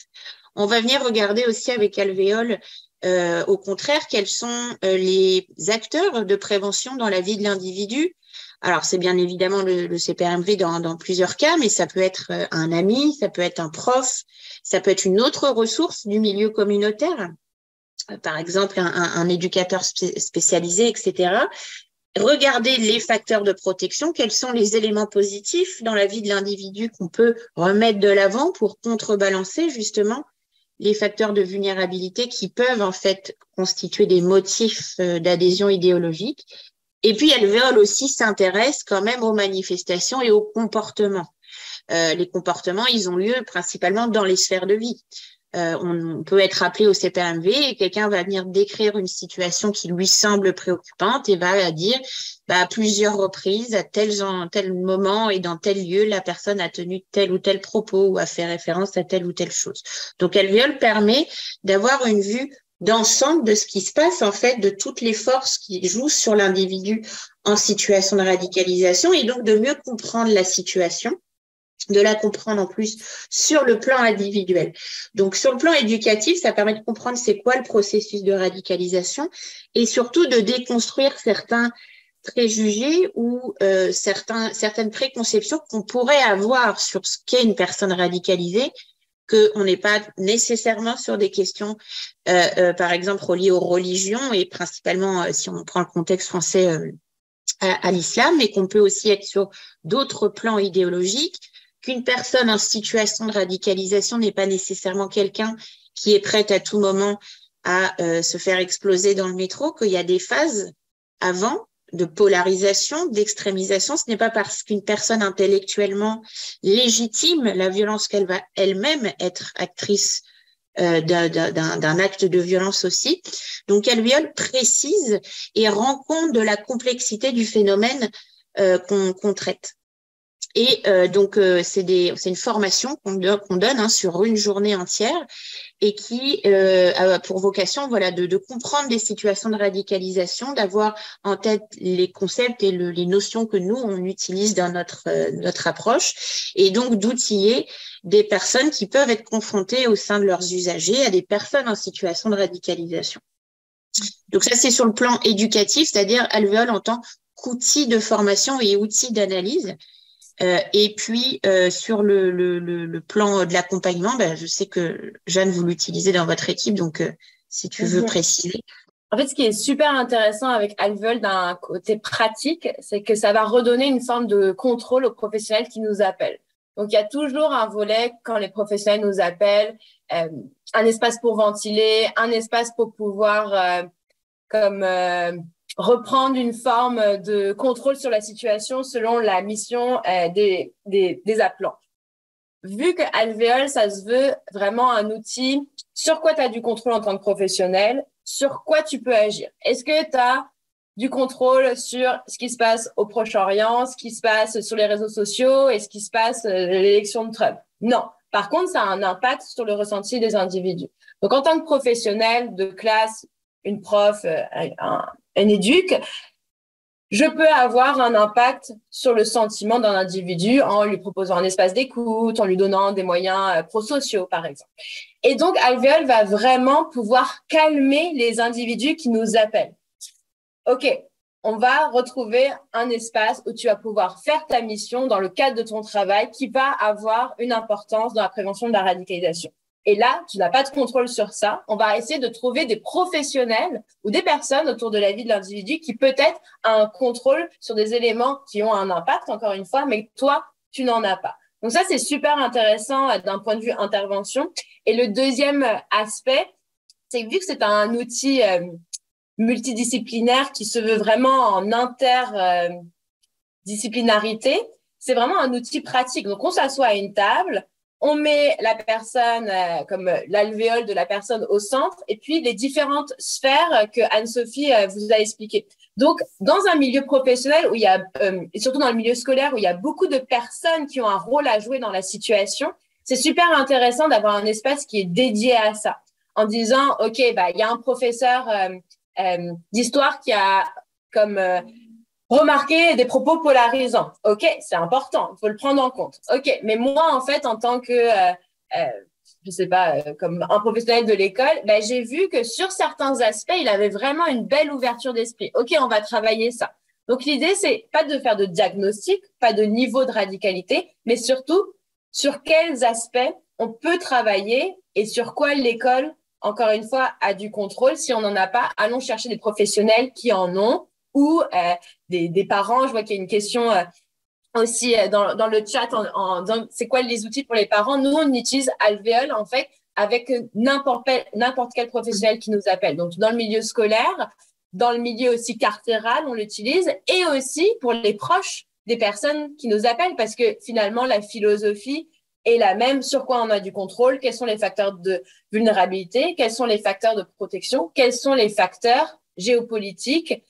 On va venir regarder aussi avec Alvéole, au contraire, quels sont les acteurs de prévention dans la vie de l'individu. Alors, c'est bien évidemment le CPRMV dans plusieurs cas, mais ça peut être un ami, ça peut être un prof, ça peut être une autre ressource du milieu communautaire, par exemple un éducateur spécialisé, etc. Regarder les facteurs de protection, quels sont les éléments positifs dans la vie de l'individu qu'on peut remettre de l'avant pour contrebalancer justement les facteurs de vulnérabilité qui peuvent en fait constituer des motifs d'adhésion idéologique. Et puis, Alvéole aussi s'intéresse quand même aux manifestations et aux comportements. Les comportements, ils ont lieu principalement dans les sphères de vie. On peut être appelé au CPRMV et quelqu'un va venir décrire une situation qui lui semble préoccupante et va dire à plusieurs reprises, à tel moment et dans tel lieu, la personne a tenu tel ou tel propos ou a fait référence à telle ou telle chose. Donc, Alvéole permet d'avoir une vue d'ensemble de ce qui se passe, en fait, de toutes les forces qui jouent sur l'individu en situation de radicalisation et donc de mieux comprendre la situation, de la comprendre en plus sur le plan individuel. Donc, sur le plan éducatif, ça permet de comprendre c'est quoi le processus de radicalisation et surtout de déconstruire certains préjugés ou certaines préconceptions qu'on pourrait avoir sur ce qu'est une personne radicalisée, qu'on n'est pas nécessairement sur des questions, par exemple, reliées aux religions et principalement, si on prend le contexte français, à l'islam, mais qu'on peut aussi être sur d'autres plans idéologiques, qu'une personne en situation de radicalisation n'est pas nécessairement quelqu'un qui est prêt à tout moment à se faire exploser dans le métro, qu'il y a des phases avant de polarisation, d'extrémisation. Ce n'est pas parce qu'une personne intellectuellement légitime la violence qu'elle va elle-même être actrice d'un acte de violence aussi. Donc, Alvéole précise et rend compte de la complexité du phénomène qu'on traite. Et donc, c'est une formation qu'on donne sur une journée entière et qui a pour vocation de comprendre des situations de radicalisation, d'avoir en tête les concepts et les notions que nous, on utilise dans notre approche et donc d'outiller des personnes qui peuvent être confrontées au sein de leurs usagers à des personnes en situation de radicalisation. Donc ça, c'est sur le plan éducatif, c'est-à-dire Alvéole en tant qu'outil de formation et outil d'analyse. Et puis, sur le plan de l'accompagnement, je sais que Jeanne, vous l'utilisez dans votre équipe, donc si tu veux préciser. En fait, ce qui est super intéressant avec Alvéole d'un côté pratique, c'est que ça va redonner une forme de contrôle aux professionnels qui nous appellent. Donc, il y a toujours un volet quand les professionnels nous appellent, un espace pour ventiler, un espace pour pouvoir reprendre une forme de contrôle sur la situation selon la mission des appelants. Vu que Alvéole, ça se veut vraiment un outil sur quoi tu as du contrôle en tant que professionnel, sur quoi tu peux agir. Est-ce que tu as du contrôle sur ce qui se passe au Proche-Orient, ce qui se passe sur les réseaux sociaux et ce qui se passe l'élection de Trump? Non. Par contre, ça a un impact sur le ressenti des individus. Donc, en tant que professionnel de classe, une prof, un éduc, je peux avoir un impact sur le sentiment d'un individu en lui proposant un espace d'écoute, en lui donnant des moyens prosociaux, par exemple. Et donc, Alvéole va vraiment pouvoir calmer les individus qui nous appellent. OK, on va retrouver un espace où tu vas pouvoir faire ta mission dans le cadre de ton travail qui va avoir une importance dans la prévention de la radicalisation. Et là, tu n'as pas de contrôle sur ça. On va essayer de trouver des professionnels ou des personnes autour de la vie de l'individu qui peut-être a un contrôle sur des éléments qui ont un impact, encore une fois, mais toi, tu n'en as pas. Donc ça, c'est super intéressant d'un point de vue intervention. Et le deuxième aspect, c'est que vu que c'est un outil multidisciplinaire qui se veut vraiment en interdisciplinarité, c'est vraiment un outil pratique. Donc, on s'assoit à une table, on met la personne comme l'alvéole de la personne au centre et puis les différentes sphères que Anne-Sophie vous a expliquées. Donc, dans un milieu professionnel où il y a, et surtout dans le milieu scolaire où il y a beaucoup de personnes qui ont un rôle à jouer dans la situation, c'est super intéressant d'avoir un espace qui est dédié à ça. En disant, OK, bah, il y a un professeur d'histoire qui a comme remarqué des propos polarisants. OK, c'est important, il faut le prendre en compte. OK, mais moi, en fait, en tant que, je sais pas, comme un professionnel de l'école, ben, j'ai vu que sur certains aspects, il avait vraiment une belle ouverture d'esprit. OK, on va travailler ça. Donc, l'idée, c'est pas de faire de diagnostic, pas de niveau de radicalité, mais surtout sur quels aspects on peut travailler et sur quoi l'école, encore une fois, a du contrôle. Si on n'en a pas, allons chercher des professionnels qui en ont ou des parents. Je vois qu'il y a une question aussi dans le chat c'est quoi les outils pour les parents. Nous, on utilise Alvéole, en fait, avec n'importe quel professionnel qui nous appelle. Donc, dans le milieu scolaire, dans le milieu aussi carcéral, on l'utilise, et aussi pour les proches des personnes qui nous appellent, parce que finalement, la philosophie est la même. Sur quoi on a du contrôle? Quels sont les facteurs de vulnérabilité? Quels sont les facteurs de protection? Quels sont les facteurs géopolitiques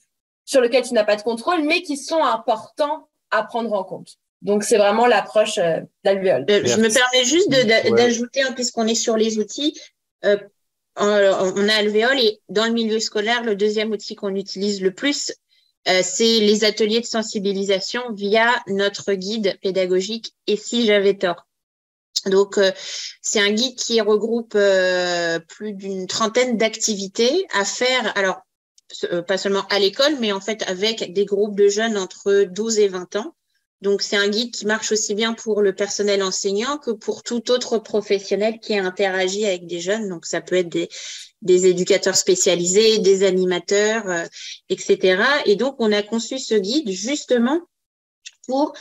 sur lesquels tu n'as pas de contrôle, mais qui sont importants à prendre en compte? Donc, c'est vraiment l'approche d'Alvéole. Je me permets juste d'ajouter, puisqu'on est sur les outils, on a Alvéole, et dans le milieu scolaire, le deuxième outil qu'on utilise le plus, c'est les ateliers de sensibilisation via notre guide pédagogique « Et si j'avais tort ». Donc, c'est un guide qui regroupe plus d'une trentaine d'activités à faire, alors pas seulement à l'école, mais en fait avec des groupes de jeunes entre 12 et 20 ans. Donc, c'est un guide qui marche aussi bien pour le personnel enseignant que pour tout autre professionnel qui interagit avec des jeunes. Donc, ça peut être des éducateurs spécialisés, des animateurs, etc. Et donc, on a conçu ce guide justement pour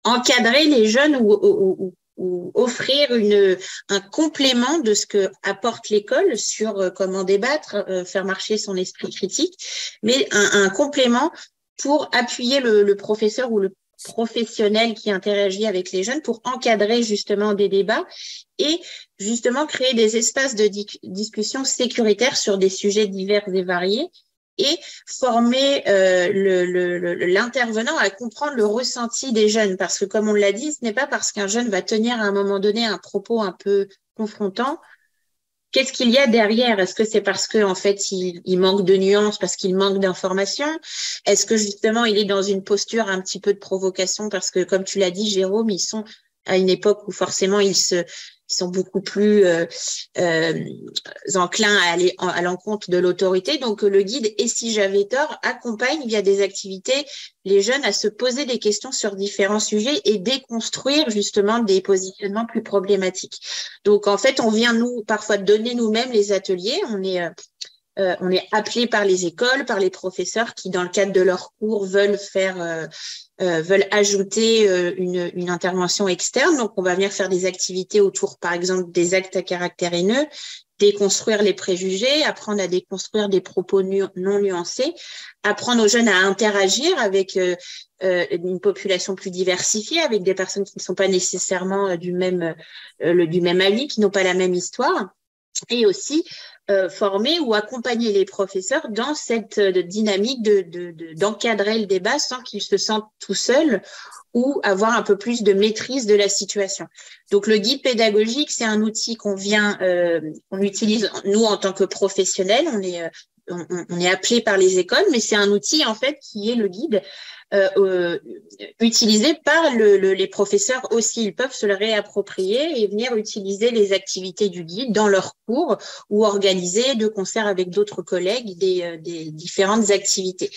encadrer les jeunes ou offrir un complément de ce que apporte l'école sur comment débattre, faire marcher son esprit critique, mais un complément pour appuyer le professeur ou le professionnel qui interagit avec les jeunes pour encadrer justement des débats et justement créer des espaces de discussion sécuritaires sur des sujets divers et variés et former l'intervenant à comprendre le ressenti des jeunes. Parce que comme on l'a dit, ce n'est pas parce qu'un jeune va tenir à un moment donné un propos un peu confrontant. Qu'est-ce qu'il y a derrière? Est-ce que c'est parce que en fait il manque de nuances, parce qu'il manque d'informations? Est-ce que justement il est dans une posture un petit peu de provocation parce que comme tu l'as dit Jérôme, ils sont à une époque où forcément ils sont beaucoup plus enclins à aller à l'encontre de l'autorité. Donc le guide Et si j'avais tort accompagne via des activités les jeunes à se poser des questions sur différents sujets et déconstruire justement des positionnements plus problématiques. Donc en fait, on vient nous parfois donner nous-mêmes les ateliers. On est appelé par les écoles, par les professeurs qui, dans le cadre de leurs cours, veulent ajouter une intervention externe. Donc, on va venir faire des activités autour, par exemple, des actes à caractère haineux, déconstruire les préjugés, apprendre à déconstruire des propos non nuancés, apprendre aux jeunes à interagir avec une population plus diversifiée, avec des personnes qui ne sont pas nécessairement du même avis, qui n'ont pas la même histoire, et aussi former ou accompagner les professeurs dans cette dynamique d'encadrer le débat sans qu'ils se sentent tout seuls ou avoir un peu plus de maîtrise de la situation. Donc, le guide pédagogique, c'est un outil qu'on utilise, nous, en tant que professionnels. On est appelé par les écoles, mais c'est un outil, en fait, qui est le guide utilisé par les professeurs aussi. Ils peuvent se le réapproprier et venir utiliser les activités du guide dans leurs cours ou organiser de concert avec d'autres collègues des différentes activités.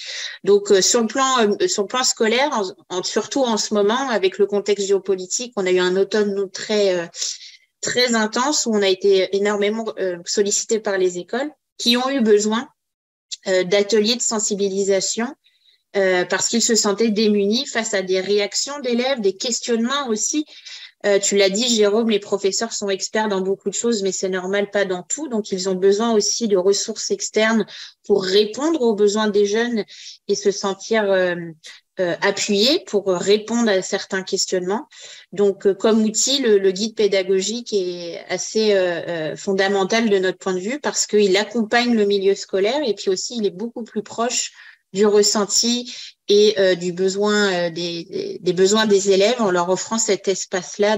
Donc, sur le plan scolaire, surtout en ce moment, avec le contexte géopolitique, on a eu un automne, nous, très intense où on a été énormément sollicité par les écoles qui ont eu besoin d'ateliers de sensibilisation parce qu'ils se sentaient démunis face à des réactions d'élèves, des questionnements aussi Tu l'as dit, Jérôme, les professeurs sont experts dans beaucoup de choses, mais c'est normal, pas dans tout. Donc, ils ont besoin aussi de ressources externes pour répondre aux besoins des jeunes et se sentir appuyés pour répondre à certains questionnements. Donc, comme outil, le guide pédagogique est assez fondamental de notre point de vue parce qu'il accompagne le milieu scolaire et puis aussi, il est beaucoup plus proche du ressenti et du besoin des besoins des élèves en leur offrant cet espace-là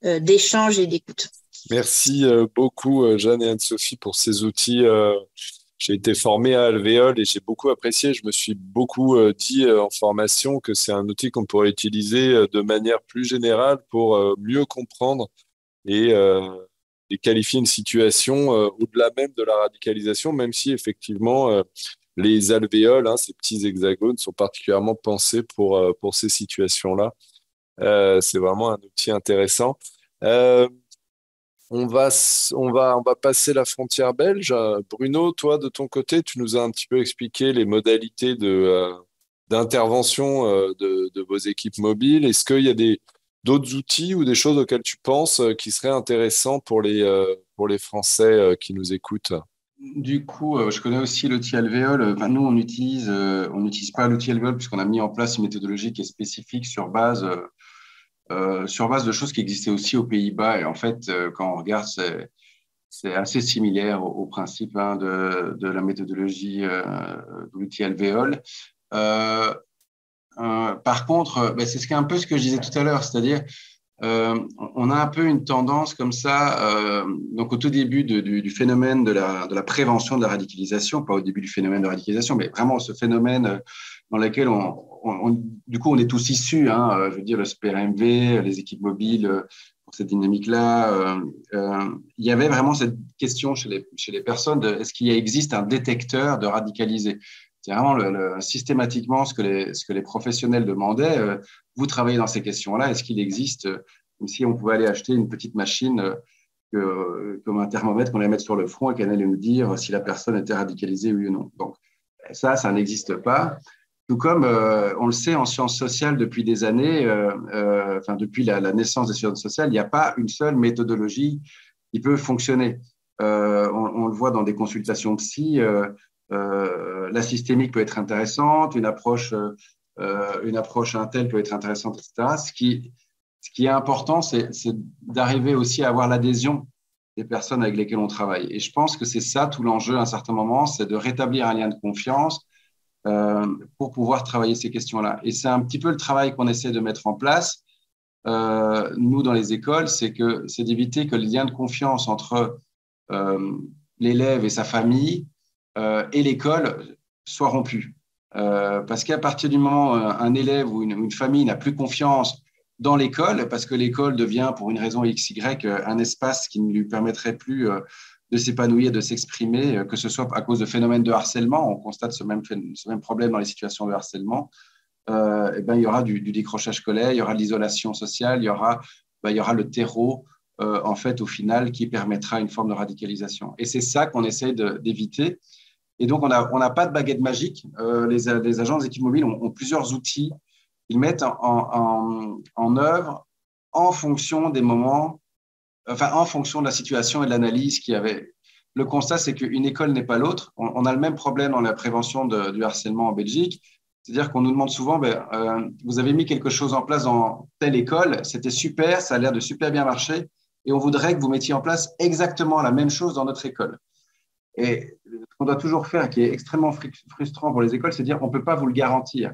d'échange et d'écoute. Merci beaucoup, Jeanne et Anne-Sophie, pour ces outils. J'ai été formé à Alvéole et j'ai beaucoup apprécié. Je me suis beaucoup dit en formation que c'est un outil qu'on pourrait utiliser de manière plus générale pour mieux comprendre et, et qualifier une situation au-delà même de la radicalisation, même si effectivement les alvéoles, hein, ces petits hexagones, sont particulièrement pensés pour ces situations-là. C'est vraiment un outil intéressant. On va passer la frontière belge. Bruno, toi, de ton côté, tu nous as un petit peu expliqué les modalités d'intervention de vos équipes mobiles. Est-ce qu'il y a d'autres outils ou des choses auxquelles tu penses qui seraient intéressants pour les Français qui nous écoutent? Du coup, je connais aussi l'outil Alvéole. Enfin, nous, on n'utilise pas l'outil Alvéole puisqu'on a mis en place une méthodologie qui est spécifique sur base de choses qui existaient aussi aux Pays-Bas. Et en fait, quand on regarde, c'est assez similaire au principe de la méthodologie de l'outil Alvéole. Par contre, c'est un peu ce que je disais tout à l'heure, c'est-à-dire on a un peu une tendance comme ça, donc au tout début du phénomène de la prévention de la radicalisation, pas au début du phénomène de radicalisation, mais vraiment ce phénomène dans lequel du coup on est tous issus, je veux dire le SPRMV, les équipes mobiles, pour cette dynamique-là, il y avait vraiment cette question chez les personnes de est-ce qu'il existe un détecteur de radicalisés? C'est vraiment systématiquement ce que les professionnels demandaient. Vous travaillez dans ces questions-là, est-ce qu'il existe, comme si on pouvait aller acheter une petite machine comme un thermomètre qu'on allait mettre sur le front et qu'elle allait nous dire si la personne était radicalisée, oui ou non. Donc, ça n'existe pas. Tout comme on le sait en sciences sociales depuis des années, depuis la naissance des sciences sociales, il n'y a pas une seule méthodologie qui peut fonctionner. On le voit dans des consultations psy, la systémique peut être intéressante, une approche Intel peut être intéressante, etc. Ce qui est important, c'est d'arriver aussi à avoir l'adhésion des personnes avec lesquelles on travaille. Et je pense que c'est ça tout l'enjeu à un certain moment, c'est de rétablir un lien de confiance pour pouvoir travailler ces questions-là. Et c'est un petit peu le travail qu'on essaie de mettre en place, nous, dans les écoles, c'est d'éviter que le lien de confiance entre l'élève et sa famille et l'école soit rompu. Parce qu'à partir du moment où un élève ou une famille n'a plus confiance dans l'école, parce que l'école devient, pour une raison XY, un espace qui ne lui permettrait plus de s'épanouir, de s'exprimer, que ce soit à cause de phénomènes de harcèlement, on constate ce même problème dans les situations de harcèlement, il y aura du décrochage scolaire, il y aura de l'isolation sociale, il y aura le terreau, en fait, au final, qui permettra une forme de radicalisation. Et c'est ça qu'on essaie d'éviter. Et donc, on n'a pas de baguette magique. Les agents des équipes mobiles ont plusieurs outils. Ils mettent en œuvre en fonction des moments, en fonction de la situation et de l'analyse qu'il y avait. Le constat, c'est qu'une école n'est pas l'autre. On a le même problème dans la prévention du harcèlement en Belgique. C'est-à-dire qu'on nous demande souvent, vous avez mis quelque chose en place dans telle école, c'était super, ça a l'air de super bien marcher, et on voudrait que vous mettiez en place exactement la même chose dans notre école. Et ce qu'on doit toujours faire, qui est extrêmement frustrant pour les écoles, c'est de dire on ne peut pas vous le garantir.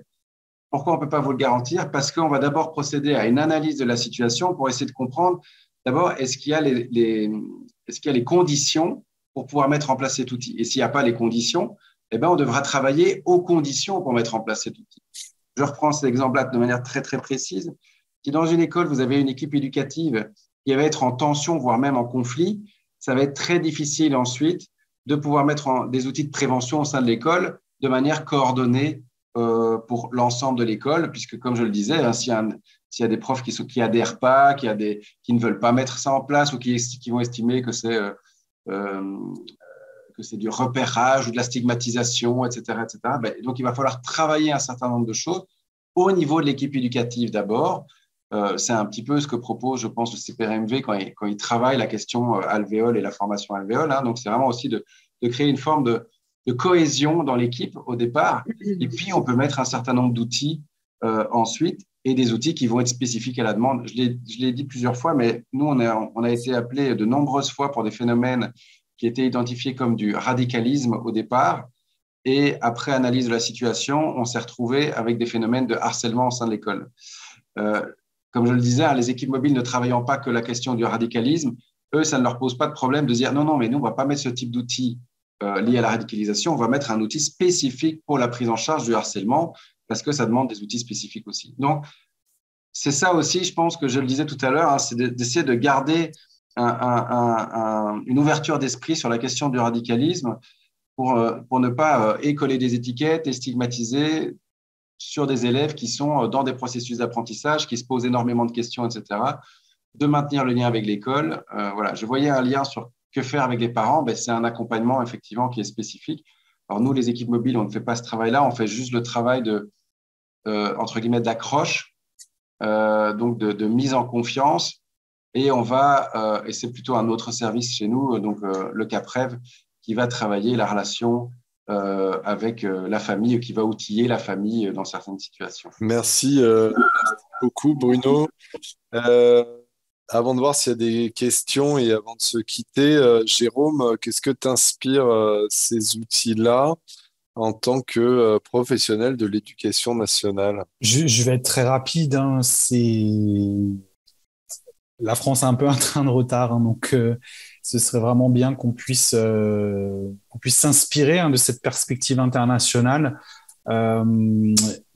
Pourquoi on ne peut pas vous le garantir? Parce qu'on va d'abord procéder à une analyse de la situation pour essayer de comprendre, d'abord, est-ce qu'il y a les conditions pour pouvoir mettre en place cet outil? Et s'il n'y a pas les conditions, on devra travailler aux conditions pour mettre en place cet outil. Je reprends cet exemple-là de manière très, très précise. Si dans une école, vous avez une équipe éducative qui va être en tension, voire même en conflit, ça va être très difficile ensuite de pouvoir mettre des outils de prévention au sein de l'école de manière coordonnée pour l'ensemble de l'école, puisque, comme je le disais, s'il y a des profs qui adhèrent pas, qui ne veulent pas mettre ça en place ou qui vont estimer que c'est du repérage ou de la stigmatisation, etc. Donc, il va falloir travailler un certain nombre de choses au niveau de l'équipe éducative d'abord, C'est un petit peu ce que propose, je pense, le CPRMV quand il travaille la question alvéole et la formation alvéole. Hein. Donc, c'est vraiment aussi de créer une forme de cohésion dans l'équipe au départ. Et puis, on peut mettre un certain nombre d'outils ensuite et des outils qui vont être spécifiques à la demande. Je l'ai dit plusieurs fois, mais nous, on a été appelés de nombreuses fois pour des phénomènes qui étaient identifiés comme du radicalisme au départ. Et après analyse de la situation, on s'est retrouvé avec des phénomènes de harcèlement au sein de l'école. Comme je le disais, les équipes mobiles ne travaillant pas que la question du radicalisme, eux, ça ne leur pose pas de problème de dire non, mais nous, on ne va pas mettre ce type d'outil lié à la radicalisation, on va mettre un outil spécifique pour la prise en charge du harcèlement parce que ça demande des outils spécifiques aussi. Donc, c'est ça aussi, je pense que je le disais tout à l'heure, hein, c'est d'essayer de garder une ouverture d'esprit sur la question du radicalisme pour ne pas coller des étiquettes et stigmatiser sur des élèves qui sont dans des processus d'apprentissage, qui se posent énormément de questions, etc., de maintenir le lien avec l'école. Voilà, je voyais un lien sur que faire avec les parents. Ben, c'est un accompagnement, effectivement, qui est spécifique. Alors, nous, les équipes mobiles, on ne fait pas ce travail-là. On fait juste le travail entre guillemets, d'accroche, donc de mise en confiance. Et on va, et c'est plutôt un autre service chez nous, donc le CAPREV, qui va travailler la relation avec la famille, qui va outiller la famille dans certaines situations. Merci beaucoup, Bruno. Avant de voir s'il y a des questions et avant de se quitter, Jérôme, qu'est-ce que t'inspire ces outils-là en tant que professionnel de l'éducation nationale? Je vais être très rapide. Hein. La France a un peu un train de retard, hein, donc ce serait vraiment bien qu'on puisse s'inspirer de cette perspective internationale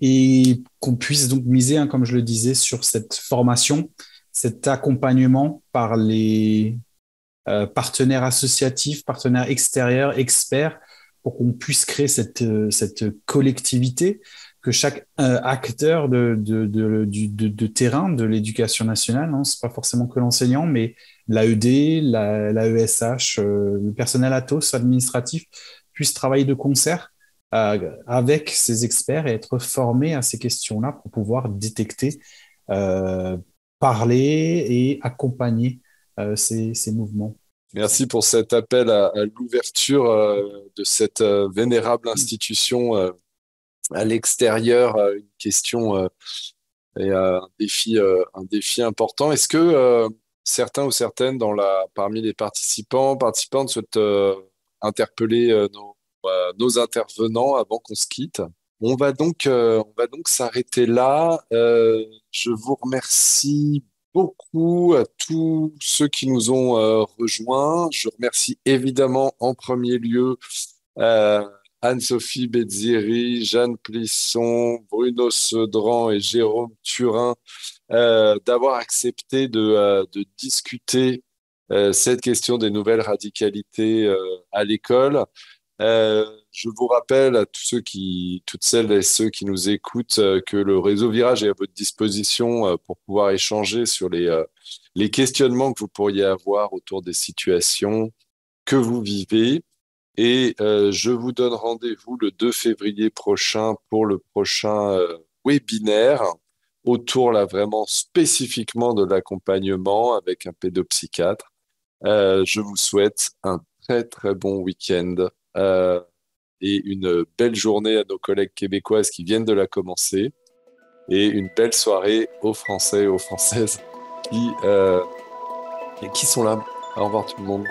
et qu'on puisse donc miser, comme je le disais, sur cette formation, cet accompagnement par les partenaires associatifs, partenaires extérieurs, experts, pour qu'on puisse créer cette collectivité, que chaque acteur de terrain de l'éducation nationale, hein, c'est pas forcément que l'enseignant, mais l'AED, l'AESH, le personnel ATOS administratif, puisse travailler de concert avec ces experts et être formés à ces questions-là pour pouvoir détecter, parler et accompagner ces mouvements. Merci pour cet appel à l'ouverture de cette vénérable institution à l'extérieur, une question et un défi important. Est-ce que certains ou certaines parmi les participantes souhaitent interpeller nos intervenants avant qu'on se quitte? On va donc s'arrêter là. Je vous remercie beaucoup à tous ceux qui nous ont rejoints. Je remercie évidemment en premier lieu Anne-Sophie Bezziri, Jeanne Plisson, Bruno Sedran et Jérôme Turin d'avoir accepté de discuter cette question des nouvelles radicalités à l'école. Je vous rappelle à toutes celles et ceux qui nous écoutent que le réseau Virage est à votre disposition pour pouvoir échanger sur les questionnements que vous pourriez avoir autour des situations que vous vivez. Et je vous donne rendez-vous le 2 février prochain pour le prochain webinaire autour là vraiment spécifiquement de l'accompagnement avec un pédopsychiatre. Je vous souhaite un très très bon week-end et une belle journée à nos collègues québécoises qui viennent de la commencer et une belle soirée aux Français et aux Françaises qui sont là. Au revoir tout le monde.